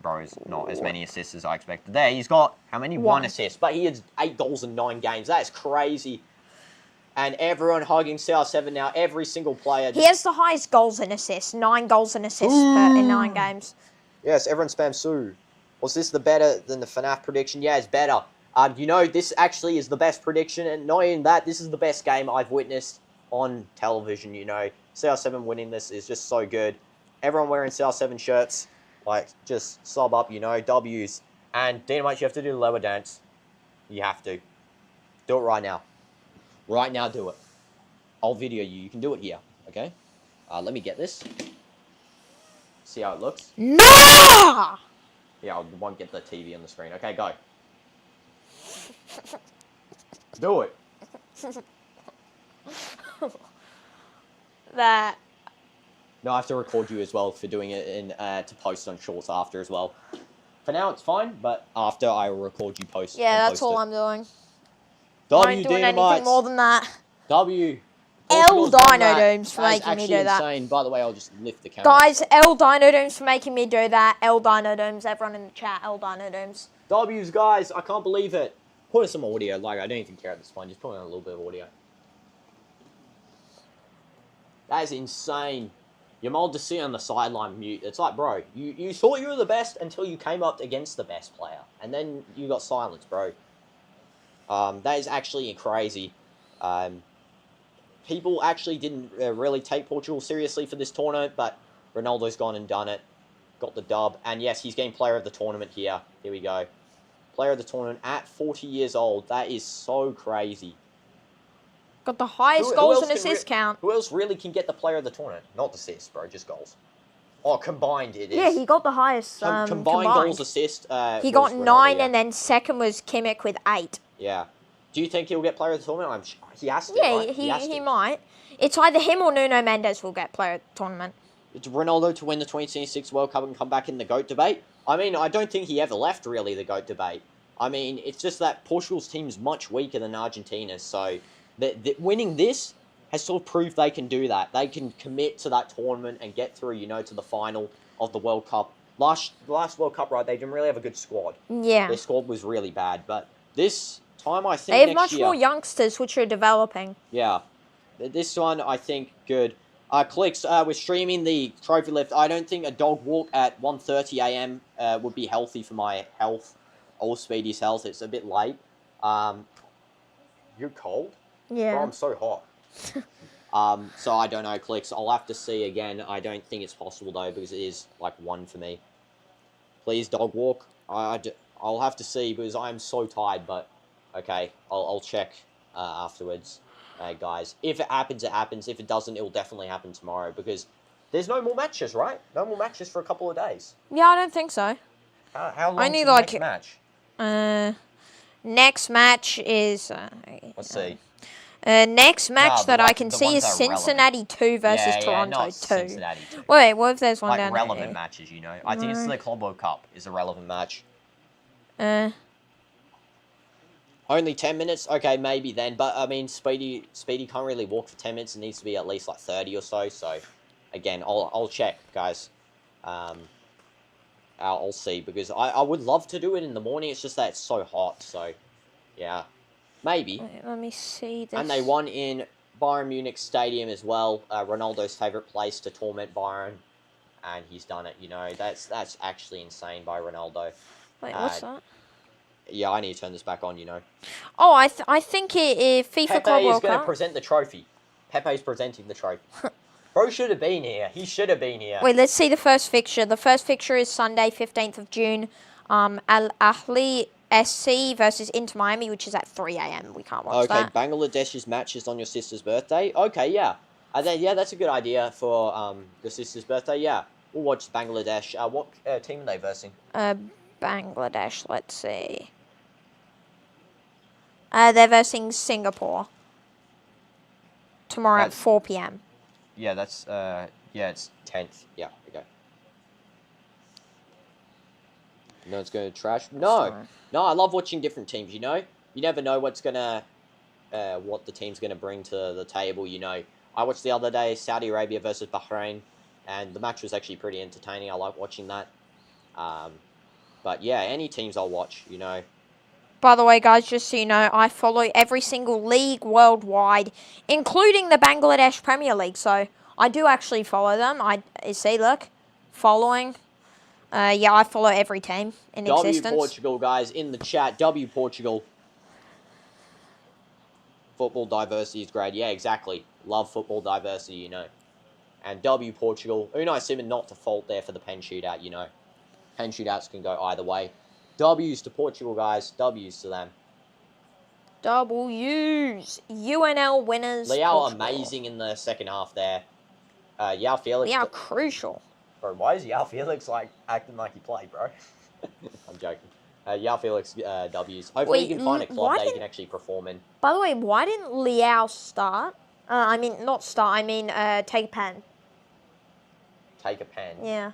Bro's not as many assists as I expected. There, he's got how many? One assist, but he has 8 goals in 9 games. That is crazy. And everyone hugging CR7 now. Every single player. He has the highest goals and assists. 9 goals and assists in 9 games. Yes, everyone spam Sue. Was this the better than the FNAF prediction? Yeah, it's better. You know, this actually is the best prediction. And not even that, this is the best game I've witnessed on television, you know. CR7 winning this is just so good. Everyone wearing CR7 shirts. Like, just sub up, you know, W's. And DinoDoomz, you have to do the lower dance. You have to. Do it right now. Right now, do it. I'll video you. You can do it here, okay? Let me get this. See how it looks? No! Yeah, I won't get the TV on the screen. Okay, go. Do it. That. No, I have to record you as well for doing it in to post on Shorts after as well. For now, it's fine, but after I will record you post. Yeah, that's all I'm doing. W, I ain't doing anything more than that. W. L DinoDoomz for making me do that. Insane. By the way, I'll just lift the camera. Guys, L DinoDoomz for making me do that. L DinoDoomz, everyone in the chat, L DinoDoomz. W's, guys, I can't believe it. Put in some audio. Like, I don't even care at this point. Just put in a little bit of audio. That is insane. Yamal just sitting on the sideline mute. It's like, bro, you thought you were the best until you came up against the best player. And then you got silenced, bro. That is actually crazy. People actually didn't really take Portugal seriously for this tournament, but Ronaldo's gone and done it. Got the dub. And yes, he's getting player of the tournament here. Here we go. Player of the tournament at 40 years old. That is so crazy. Got the highest goals and assist count. Who else really can get the player of the tournament? Not assists, bro, just goals. Oh, combined it is. Yeah, he got the highest. Combined goals, assist. He got 9, and then second was Kimmich with 8. Yeah. Do you think he'll get player of the tournament? I'm sure he has to. Yeah, right? he might. It's either him or Nuno Mendes will get player of the tournament. It's Ronaldo to win the 2026 World Cup and come back in the GOAT debate. I mean, I don't think he ever left, really, the GOAT debate. I mean, it's just that Portugal's team's much weaker than Argentina's, so winning this has sort of proved they can do that. They can commit to that tournament and get through, you know, to the final of the World Cup. Last World Cup, right, they didn't really have a good squad. Yeah. Their squad was really bad, but this time, I think they have much more youngsters which are developing. Yeah. This one, I think, good. Clicks, we're streaming the trophy lift. I don't think a dog walk at 1:30 a.m. Would be healthy for my health, or Speedy's health. It's a bit late. You're cold? Yeah. Bro, I'm so hot. So I don't know, Clicks. I'll have to see again. I don't think it's possible, though, because it is, like, 1 for me. Please, dog walk. I'll have to see, because I am so tired, but... Okay, I'll check afterwards, guys. If it happens, it happens. If it doesn't, it will definitely happen tomorrow, because there's no more matches, right? No more matches for a couple of days. Yeah, I don't think so. How long Only is the like next match? Next match is... Let's see. Next match that I can the see ones is that are Cincinnati 2 versus Toronto not 2. Cincinnati 2. Wait, what if there's one like down relevant there? matches, you know? I think it's the Club World Cup is a relevant match. Only 10 minutes? Okay, maybe then. But, I mean, Speedy can't really walk for 10 minutes. It needs to be at least, like, 30 or so. So, again, I'll check, guys. I'll see. Because I would love to do it in the morning. It's just that it's so hot. So, yeah. Maybe. Wait, let me see this. And they won in Bayern Munich Stadium as well. Ronaldo's favourite place to torment Bayern. And he's done it, you know. That's actually insane by Ronaldo. Wait, what's that? Yeah, I need to turn this back on, you know. Oh, I think FIFA Pepe Club is World going to Cup. present the trophy. Pepe's presenting the trophy. Bro should have been here. He should have been here. Wait, let's see the first fixture. The first fixture is Sunday, 15th of June. Al Ahly SC versus Inter Miami, which is at 3 a.m. We can't watch that. Okay, Bangladesh's match is on your sister's birthday. Okay, yeah. Yeah, that's a good idea for your sister's birthday. Yeah, we'll watch Bangladesh. What team are they versing? Bangladesh, let's see. They're versing Singapore. Tomorrow at 4 p.m. Yeah, that's, it's 10th. Yeah, okay. No one's going to trash. No, I love watching different teams, you know? You never know what's going to, what the team's going to bring to the table, you know? I watched the other day Saudi Arabia versus Bahrain, and the match was actually pretty entertaining. I like watching that. But yeah, any teams I'll watch, you know? By the way, guys, just so you know, I follow every single league worldwide, including the Bangladesh Premier League. So I do actually follow them. Look, following. Yeah, I follow every team in existence. W Portugal, guys, in the chat. W Portugal. Football diversity is great. Yeah, exactly. Love football diversity, you know. And W Portugal. Unai Simon not to fault there for the pen shootout, you know. Pen shootouts can go either way. W's to Portugal, guys. W's to them. W's. UNL winners. Leao Portugal. amazing in the second half there. Yao Felix. Leao crucial. Bro, why is Yao Felix like acting like he played, bro? I'm joking. Yao Felix W's. Hopefully he can find a club that he can actually perform in. By the way, why didn't Leao start? Take a pen. Take a pen? Yeah.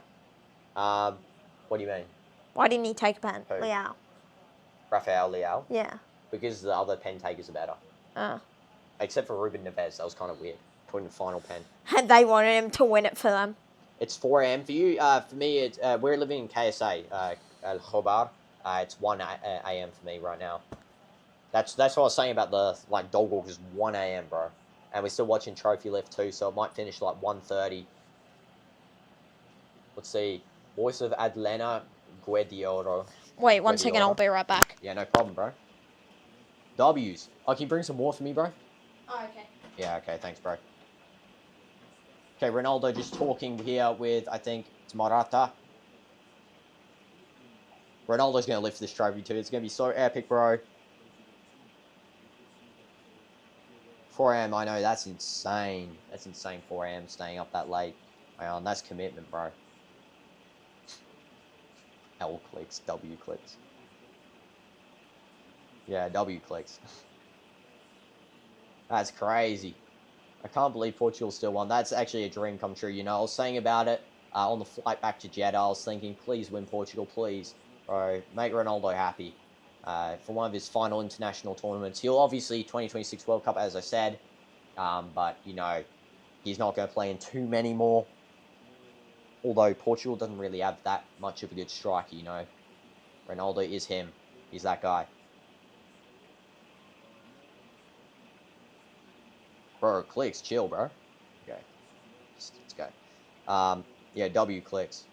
What do you mean? Why didn't he take a pen? Who? Leao. Rafael Leao? Yeah. Because the other pen takers are better. Except for Ruben Neves. That was kind of weird. Putting the final pen. And they wanted him to win it for them. It's 4 a.m. for you. For me, it's, we're living in KSA, Al Khobar. It's 1 a.m. for me right now. That's what I was saying about the dog walk is 1 a.m. bro. And we're still watching Trophy Lift too, so it might finish like 1:30. Let's see. Voice of Adlena Guedioro. Wait, one second, I'll be right back. Yeah, no problem, bro. W's. Oh, can you bring some more for me, bro? Oh, okay. Yeah, okay, thanks, bro. Okay, Ronaldo just talking here with, I think, it's Morata. Ronaldo's going to lift this trophy too. It's going to be so epic, bro. 4 a.m, I know, that's insane. That's insane, 4 a.m, staying up that late. Man, that's commitment, bro. L clicks, W clicks. Yeah, W clicks. That's crazy. I can't believe Portugal still won. That's actually a dream come true, you know. I was saying about it on the flight back to Jeddah. I was thinking, please win Portugal, please. Bro, make Ronaldo happy for one of his final international tournaments. He'll obviously 2026 World Cup, as I said. But, you know, he's not going to play in too many more. Although Portugal doesn't really have that much of a good striker, you know. Ronaldo is him. He's that guy. Bro, clicks, chill, bro. Okay. Let's go. Yeah, W clicks.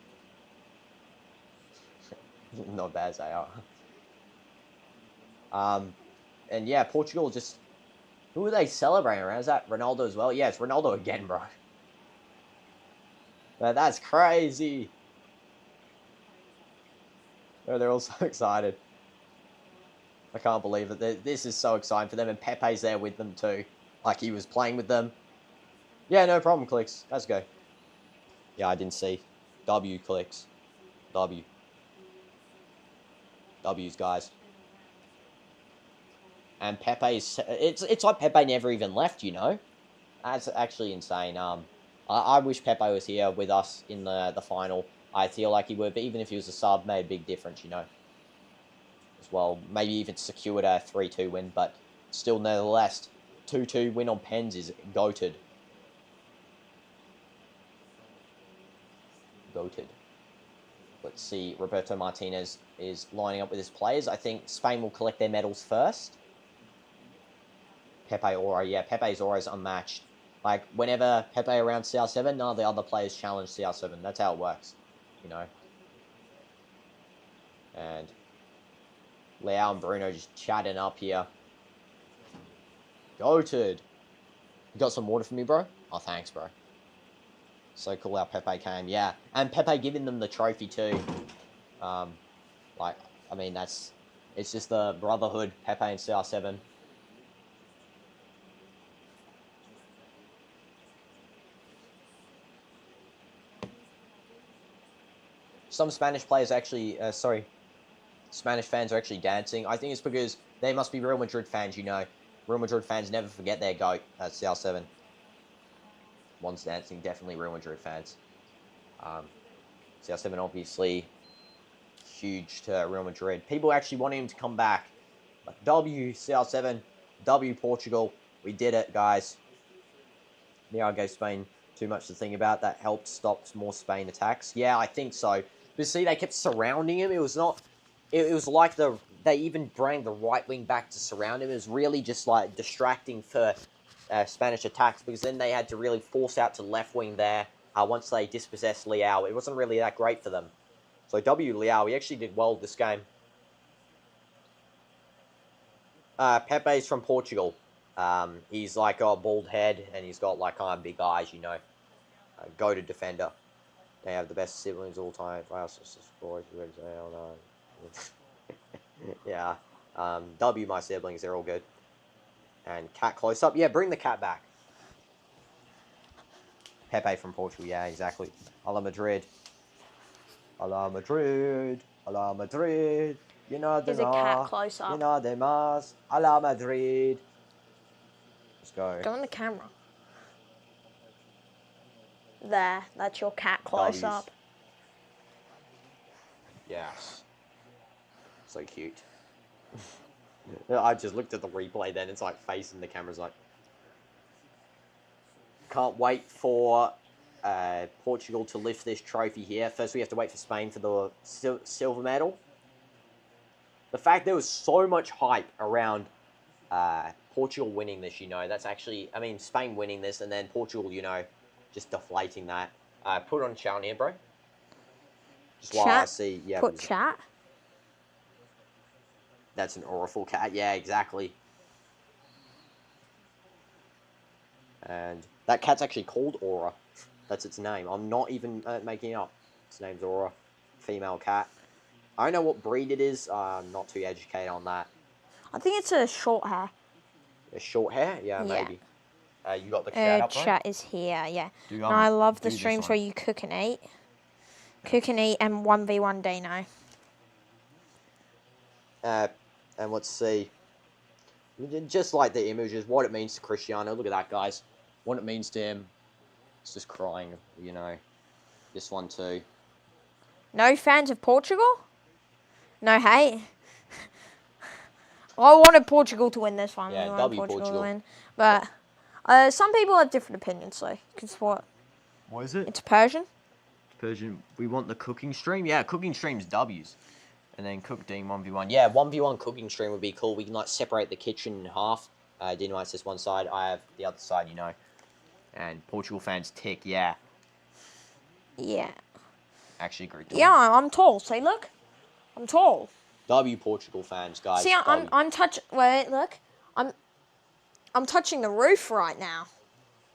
Not bad as they are. And yeah, Portugal just... Who are they celebrating around? Is that Ronaldo as well? Yeah, it's Ronaldo again, bro. Man, that's crazy. Oh, they're all so excited. I can't believe it. This is so exciting for them, and Pepe's there with them too. Like he was playing with them. Yeah, no problem, clicks. Let's go. Yeah, I didn't see. W clicks. W. W's, guys. And Pepe's... It's like Pepe never even left, you know? That's actually insane. I wish Pepe was here with us in the final. I feel like he would, but even if he was a sub, made a big difference, you know? well. Maybe even secured a 3-2 win, but still, nevertheless, 2-2 win on pens is goated. Goated. Let's see, Roberto Martinez is lining up with his players. I think Spain will collect their medals first. Pepe Aura, yeah, Pepe's aura is unmatched. Like, whenever Pepe around CR7, none of the other players challenge CR7. That's how it works, you know. And Leao and Bruno just chatting up here. Goated. You got some water for me, bro? Oh, thanks, bro. So cool how Pepe came, yeah. And Pepe giving them the trophy too. Like, I mean, it's just the brotherhood, Pepe and CR7. Some Spanish players actually, Spanish fans are actually dancing. I think it's because they must be Real Madrid fans, you know. Real Madrid fans never forget their GOAT at CR7. One's dancing, definitely Real Madrid fans. CR7 obviously huge to Real Madrid. People actually want him to come back. But W CR7, W Portugal. We did it, guys. Yeah, I gave Spain too much to think about. That helped stop more Spain attacks. Yeah, I think so. But see, they kept surrounding him. It was not... It was like they even bring the right wing back to surround him. It was really just like distracting for Spanish attacks, because then they had to really force out to left wing there once they dispossessed Leao. It wasn't really that great for them. So W Leao, he actually did well this game. Pepe's from Portugal. He's like got a bald head and he's got like kind of big eyes, you know. Go-to defender. They have the best siblings all time. Yeah. W, my siblings, they're all good. And cat close up. Yeah, bring the cat back. Pepe from Portugal. Yeah, exactly. A la Madrid. A la Madrid. A la Madrid. You know Here's a cat close up. You know de más. A la Madrid. Let's go. Go on the camera. There, that's your cat close up. Yes. So cute. I just looked at the replay then, it's like facing the camera's like... Can't wait for Portugal to lift this trophy here. First we have to wait for Spain for the silver medal. The fact there was so much hype around Portugal winning this, you know, that's actually... I mean, Spain winning this and then Portugal, you know, just deflating that. Put on channel here, bro. Just while I see... Yeah, put chat. That's an auraful cat. Yeah, exactly. And that cat's actually called Aura. That's its name. I'm not even making it up. Its name's Aura. Female cat. I don't know what breed it is. I'm not too educated on that. I think it's a short hair. A short hair? Yeah, maybe. You got the chat up, right? Chat is here, yeah. And I love the streams where you cook and eat. Cook and eat and 1v1 Dino. And let's see. Just like the images, what it means to Cristiano. Look at that, guys. What it means to him. It's just crying, you know. This one too. No fans of Portugal? No hate? I wanted Portugal to win this one. Yeah, Portugal Portugal. to win. But some people have different opinions, so because what? What is it? It's Persian. Persian. We want the cooking stream. Yeah, cooking stream's W's. And then Cook Dean 1v1. Yeah, 1v1 cooking stream would be cool. We can like separate the kitchen in half. Dean likes this one side. I have the other side, you know. And Portugal fans tick, yeah. Yeah. Actually agree. Yeah, I'm tall. See, look. I'm tall. W Portugal fans, guys. See, I'm touching. Wait, look. I'm touching the roof right now.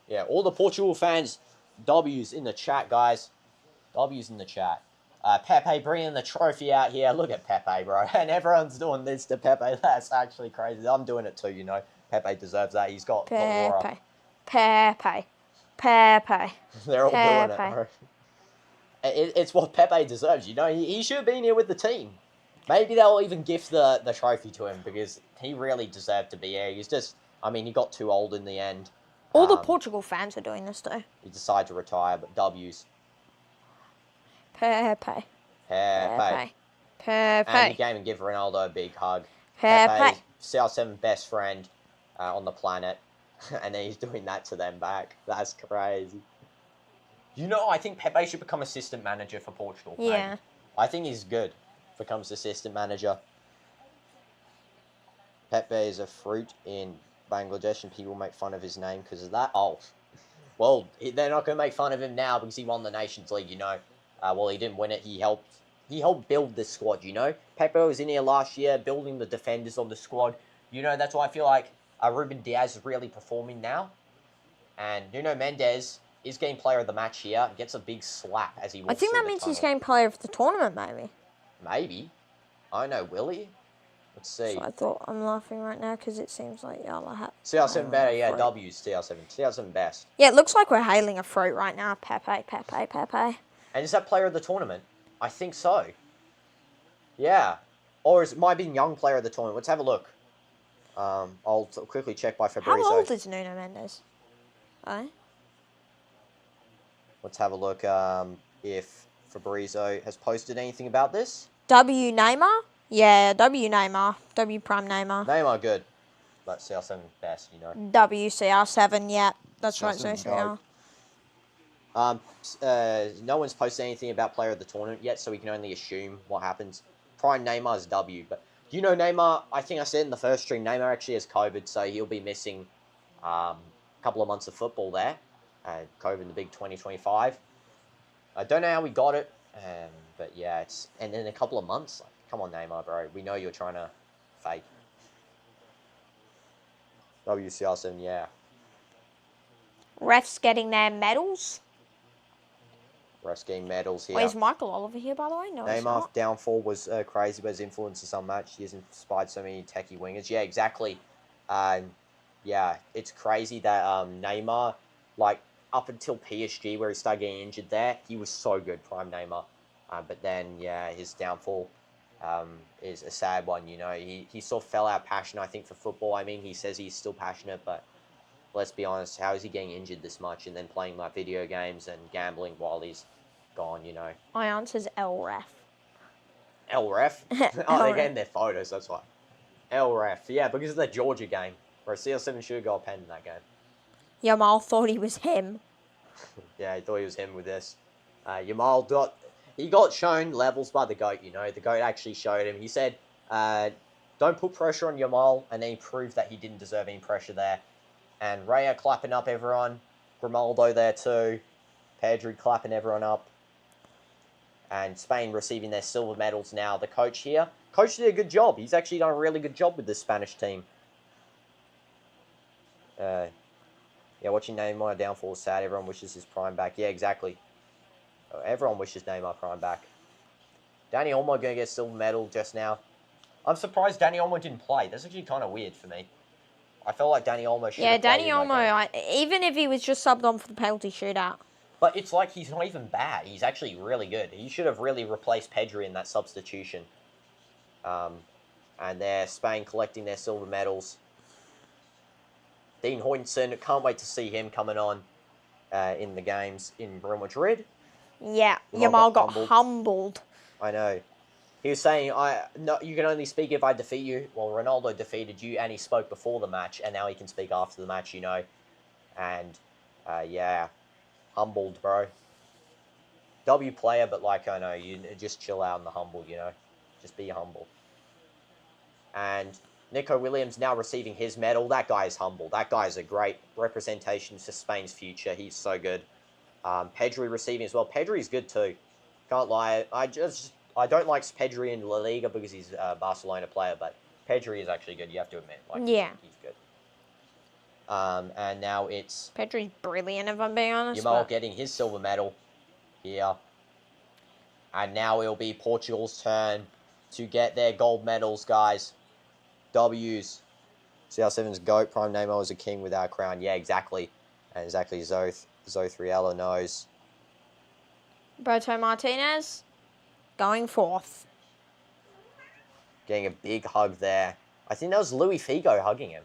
Yeah, all the Portugal fans, W's in the chat, guys. W's in the chat. Pepe bringing the trophy out here. Look at Pepe, bro. And everyone's doing this to Pepe. That's actually crazy. I'm doing it too, you know. Pepe deserves that. He's got aura. Pepe. They're all doing it, bro. It's what Pepe deserves, you know. He should have been here with the team. Maybe they'll even gift the trophy to him because he really deserved to be here. He's just... I mean, he got too old in the end. All the Portugal fans are doing this, though. He decided to retire, but W's. Pepe. And he Pepe. came and give Ronaldo a big hug. Pepe. CR7 best friend on the planet. And then he's doing that to them back. That's crazy. You know, I think Pepe should become assistant manager for Portugal. Yeah. Maybe. I think he's good. Becomes assistant manager. Pepe is a fruit in Bangladesh, and people make fun of his name because of that. Oh, well, they're not going to make fun of him now because he won the Nations League. You know, well, he didn't win it. He helped build this squad. You know, Pepe was in here last year building the defenders on the squad. You know, that's why I feel like Ruben Diaz is really performing now, and Nuno Mendes is getting player of the match here. Gets a big slap as he walks I think through that the means he's tunnel. getting player of the tournament, maybe. Maybe. I don't know, will he? Let's see. So I thought I'm laughing right now because it seems like y'all are CR7 better, yeah, W's, CR7. CR7 best. Yeah, it looks like we're hailing a fruit right now. Pepe, Pepe, Pepe. And is that player of the tournament? I think so. Yeah. Or it might be young player of the tournament. Let's have a look. I'll quickly check by Fabrizio. How old is Nuno Mendes? Let's have a look if Fabrizio has posted anything about this. W Neymar? Yeah, W Neymar. W Prime Neymar. Neymar, good. But CR7 best, you know. WCR7, yeah. That's right, so no one's posted anything about player of the tournament yet, so we can only assume what happens. Prime Neymar's W, but do you know Neymar? I think I said in the first stream, Neymar actually has COVID, so he'll be missing a couple of months of football there. COVID in the big 2025. I don't know how we got it, but yeah, and in a couple of months. Like, come on, Neymar, bro. We know you're trying to fake. WCR7, yeah. Refs getting their medals. Refs getting medals here. Wait, is Michael Oliver here, by the way? No, Neymar's downfall was crazy, but his influences unmatched. He has inspired so many techie wingers. Yeah, exactly. Yeah, it's crazy that Neymar, like, up until PSG, where he started getting injured there, he was so good, prime Neymar. But then, yeah, his downfall is a sad one, you know. He sort of fell out of passion, I think, for football. I mean, he says he's still passionate, but let's be honest, how is he getting injured this much and then playing, like, video games and gambling while he's gone, you know? My answer's L Ref. L Ref? Oh, they're getting their photos, that's why. L Ref, yeah, because of the Georgia game, where CR7 should have got a pen in that game. Yamal thought he was him. Yeah, he thought he was him with this. Yamal got shown levels by the GOAT, you know. The GOAT actually showed him. He said, don't put pressure on Yamal, and then he proved that he didn't deserve any pressure there. And Raya clapping up everyone. Grimaldo there too. Pedri clapping everyone up. And Spain receiving their silver medals now. The coach here. Coach did a good job. He's actually done a really good job with this Spanish team. Yeah, watching Neymar downfall is sad. Everyone wishes his prime back. Yeah, exactly. Everyone wishes Neymar prime back. Dani Olmo going to get a silver medal just now. I'm surprised Dani Olmo didn't play. That's actually kind of weird for me. I felt like Dani Olmo should have played. Yeah, Dani Olmo, even if he was just subbed on for the penalty shootout. But it's like he's not even bad. He's actually really good. He should have really replaced Pedri in that substitution. And they're Spain collecting their silver medals. Dean Huijsen, can't wait to see him coming on in the games in Real Madrid. Yeah, Yamal got humbled. I know. He was saying, you can only speak if I defeat you. Well, Ronaldo defeated you, and he spoke before the match, and now he can speak after the match, you know. And, yeah, humbled, bro. W player, but, like, I know, you just chill out in the humble, you know. Just be humble. And Nico Williams now receiving his medal. That guy is humble. That guy is a great representation for Spain's future. He's so good. Pedri receiving as well. Pedri's good too. Can't lie. I don't like Pedri in La Liga because he's a Barcelona player, but Pedri is actually good. You have to admit. Like, yeah. He's good. And now it's Pedri's brilliant, if I'm being honest. Yamal getting his silver medal here. And now it'll be Portugal's turn to get their gold medals, guys. W's. CR7's GOAT. Prime Neymar was a king without a crown. Yeah, exactly. And exactly Zothriella knows. Roberto Martinez going fourth. Getting a big hug there. I think that was Luis Figo hugging him.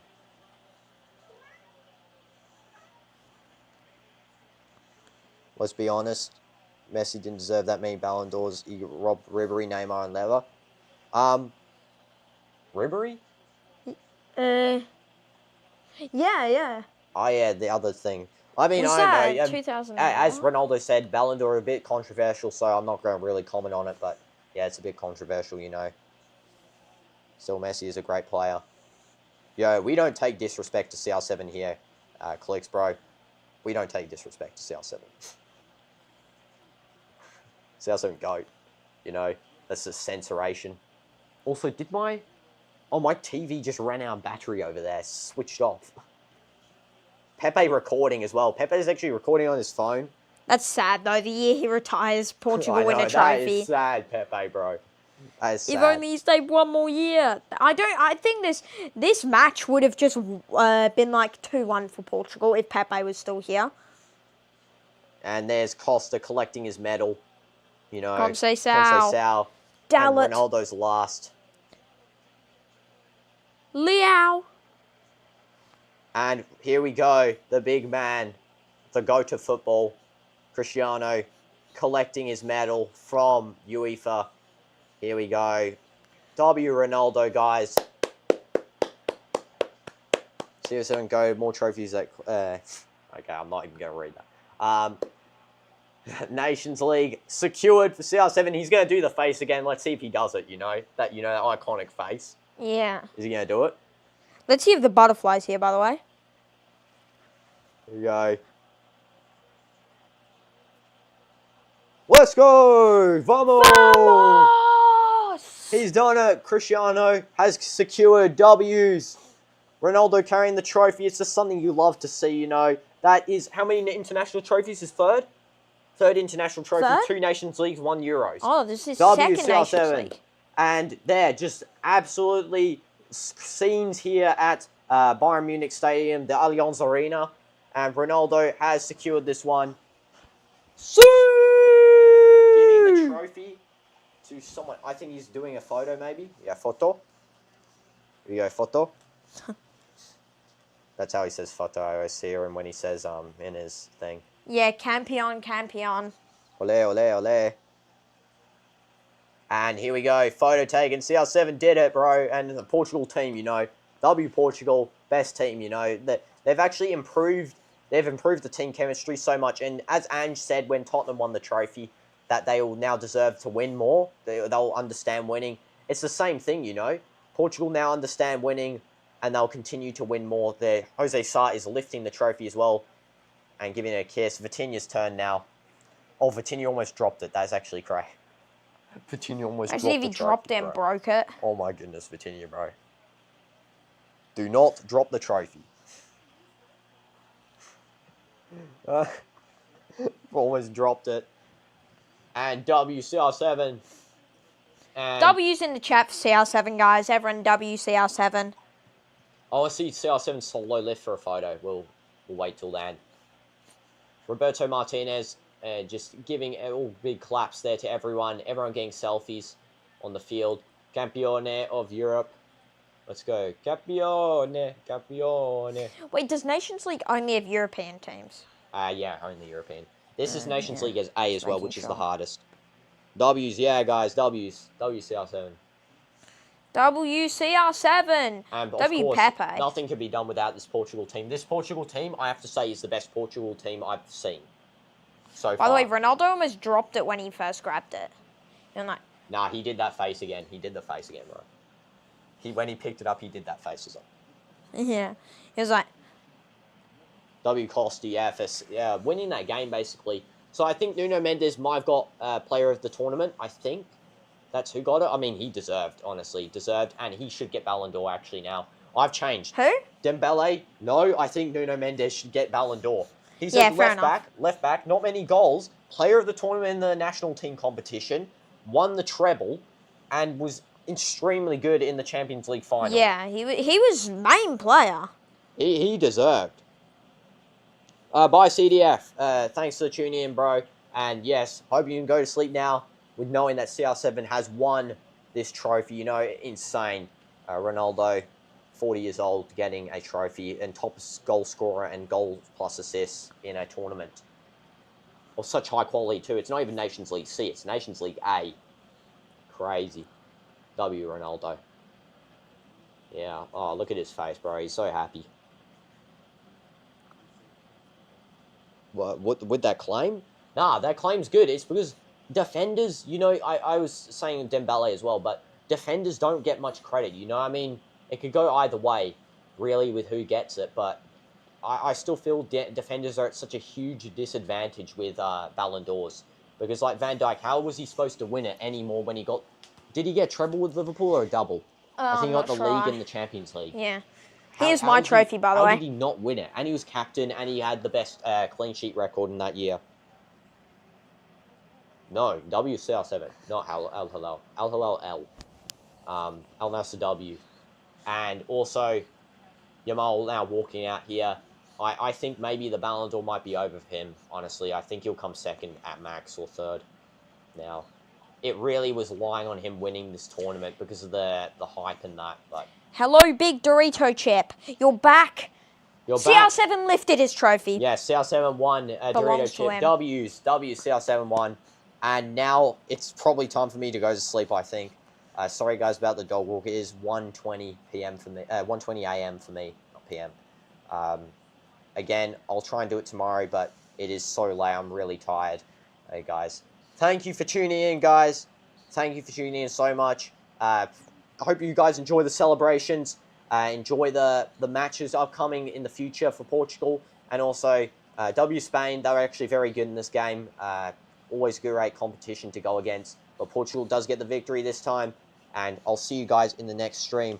Let's be honest. Messi didn't deserve that many Ballon d'Ors. He robbed Ribery, Neymar, and Leva. Ribery? Yeah. Oh, yeah, the other thing. I mean, Was I that don't know. 2000? As Ronaldo said, Ballon d'Or a bit controversial, so I'm not going to really comment on it, but yeah, it's a bit controversial, you know. Still, Messi is a great player. Yo, we don't take disrespect to CR7 here, Clicks, bro. We don't take disrespect to CR7. CR7 GOAT, you know. That's just censoration. Also, did my... Oh, my TV just ran out of battery over there. Switched off. Pepe recording as well. Pepe is actually recording on his phone. That's sad though. The year he retires, Portugal I know, win a that trophy. is sad, Pepe, bro. That is sad. If only he stayed one more year. I think this match would have just been like 2-1 for Portugal if Pepe was still here. And there's Costa collecting his medal. You know, Conceição. And Dalot. Ronaldo's last. Leao. And here we go, the big man, the GOAT of football, Cristiano, collecting his medal from UEFA. Here we go. W Ronaldo, guys. CR7 GO, more trophies that... okay, I'm not even going to read that. Nations League secured for CR7. He's going to do the face again. Let's see if he does it, you know. That iconic face. Yeah. Is he going to do it? Let's see if the butterfly's here, by the way. Here we go. Let's go! Vamos! Vamos! He's done it. Cristiano has secured W's. Ronaldo carrying the trophy. It's just something you love to see, you know. That is, how many international trophies is third? Third international trophy, Third? 2 Nations Leagues, 1 Euros. Oh, this is W second Nations CR7. League. And they're just absolutely scenes here at Bayern Munich Stadium, the Allianz Arena. And Ronaldo has secured this one. Giving the trophy to someone. I think he's doing a photo, maybe. Yeah, photo. Here you go, photo. That's how he says photo. I always see him when he says in his thing. Yeah, campeon. Ole, ole, ole. And here we go. Photo taken. CR7 did it, bro. And the Portugal team, you know. W Portugal, best team, you know. They've actually improved. They've improved the team chemistry so much. And as Ange said when Tottenham won the trophy, that they will now deserve to win more. They'll understand winning. It's the same thing, you know. Portugal now understand winning, and they'll continue to win more. Jose Sa is lifting the trophy as well and giving it a kiss. Vitinha's turn now. Oh, Vitinha almost dropped it. That's actually crazy. Vitinha almost dropped it. Actually, if he dropped it and broke it. Oh my goodness, Vitinha, bro. Do not drop the trophy. Almost dropped it. And WCR7. And W's in the chat for CR7, guys. Everyone WCR7. I want to see CR7 solo lift for a photo. We'll wait till then. Roberto Martinez just giving all big claps there to everyone. Everyone getting selfies on the field. Campione of Europe. Let's go. Campione. Wait, does Nations League only have European teams? Yeah, only European. This is Nations League as A as well, which is the sure. hardest. W's, yeah, guys. W's. WCR7. WCR7. And of W course, Pepe. nothing can be done without this Portugal team. This Portugal team, I have to say, is the best Portugal team I've seen so far. By the way, Ronaldo almost dropped it when he first grabbed it. You're like, Nah, he did that face again. He did the face again, bro. When he picked it up, he did that face as well. yeah. He was like, W Costa, yeah, winning that game, basically. So I think Nuno Mendes might have got player of the tournament, I think. That's who got it. I mean, he deserved, honestly. Deserved, and he should get Ballon d'Or, actually, now. I've changed. who? Dembele, no, I think Nuno Mendes should get Ballon d'Or. He's Yeah, a fair left back, not many goals, player of the tournament in the national team competition, won the treble, and was extremely good in the Champions League final. Yeah, he was main player. He deserved. Bye, CDF. Thanks for tuning in, bro. And yes, hope you can go to sleep now with knowing that CR7 has won this trophy. You know, insane. Ronaldo, 40 years old, getting a trophy and top goal scorer and goal plus assists in a tournament of such high quality too. It's not even Nations League C, it's Nations League A. Crazy. W, Ronaldo. Yeah. Oh, look at his face, bro. He's so happy. What with that claim? Nah, that claim's good. It's because defenders, you know, I was saying Dembele as well, but defenders don't get much credit, you know what I mean? It could go either way, really, with who gets it, but I still feel defenders are at such a huge disadvantage with Ballon d'Ors. Because, like, Van Dijk, how was he supposed to win it anymore when he got... Did he get treble with Liverpool or a double? I think I'm he got not the sure. league and the Champions League. Yeah. Here's my did trophy, by the How way. did he not win it? And he was captain, and he had the best clean sheet record in that year. No, W CR7, not Al Hilal. Al Hilal L. Al Nassr W. And also, Yamal now walking out here. I think maybe the Ballon d'Or might be over for him, honestly. I think he'll come second at max or third now. It really was relying on him winning this tournament because of the hype and that. But Hello, Big Dorito Chip. You're back. you're CR7 back. lifted his trophy. Yeah, CR7 won. Dorito Chip. W, CR7 won. And now it's probably time for me to go to sleep, I think. Sorry, guys, about the dog walk. It is 1:20 p.m. for me. 1:20 a.m. for me, not p.m. Again, I'll try and do it tomorrow, but it is so late. I'm really tired. Hey, guys. Thank you for tuning in, guys. Thank you for tuning in so much. I hope you guys enjoy the celebrations. Enjoy the matches upcoming in the future for Portugal. And also, W Spain, they were actually very good in this game. Always great competition to go against. But Portugal does get the victory this time. And I'll see you guys in the next stream.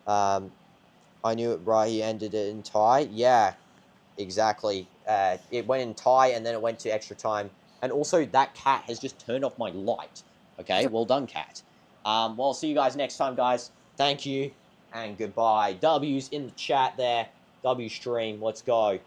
I knew it right. He ended it in tie. Yeah, exactly. It went in tie and then it went to extra time. And also, that cat has just turned off my light. Okay, well done, cat. Well, I'll see you guys next time, guys. Thank you and goodbye. W's in the chat there. W stream. Let's go.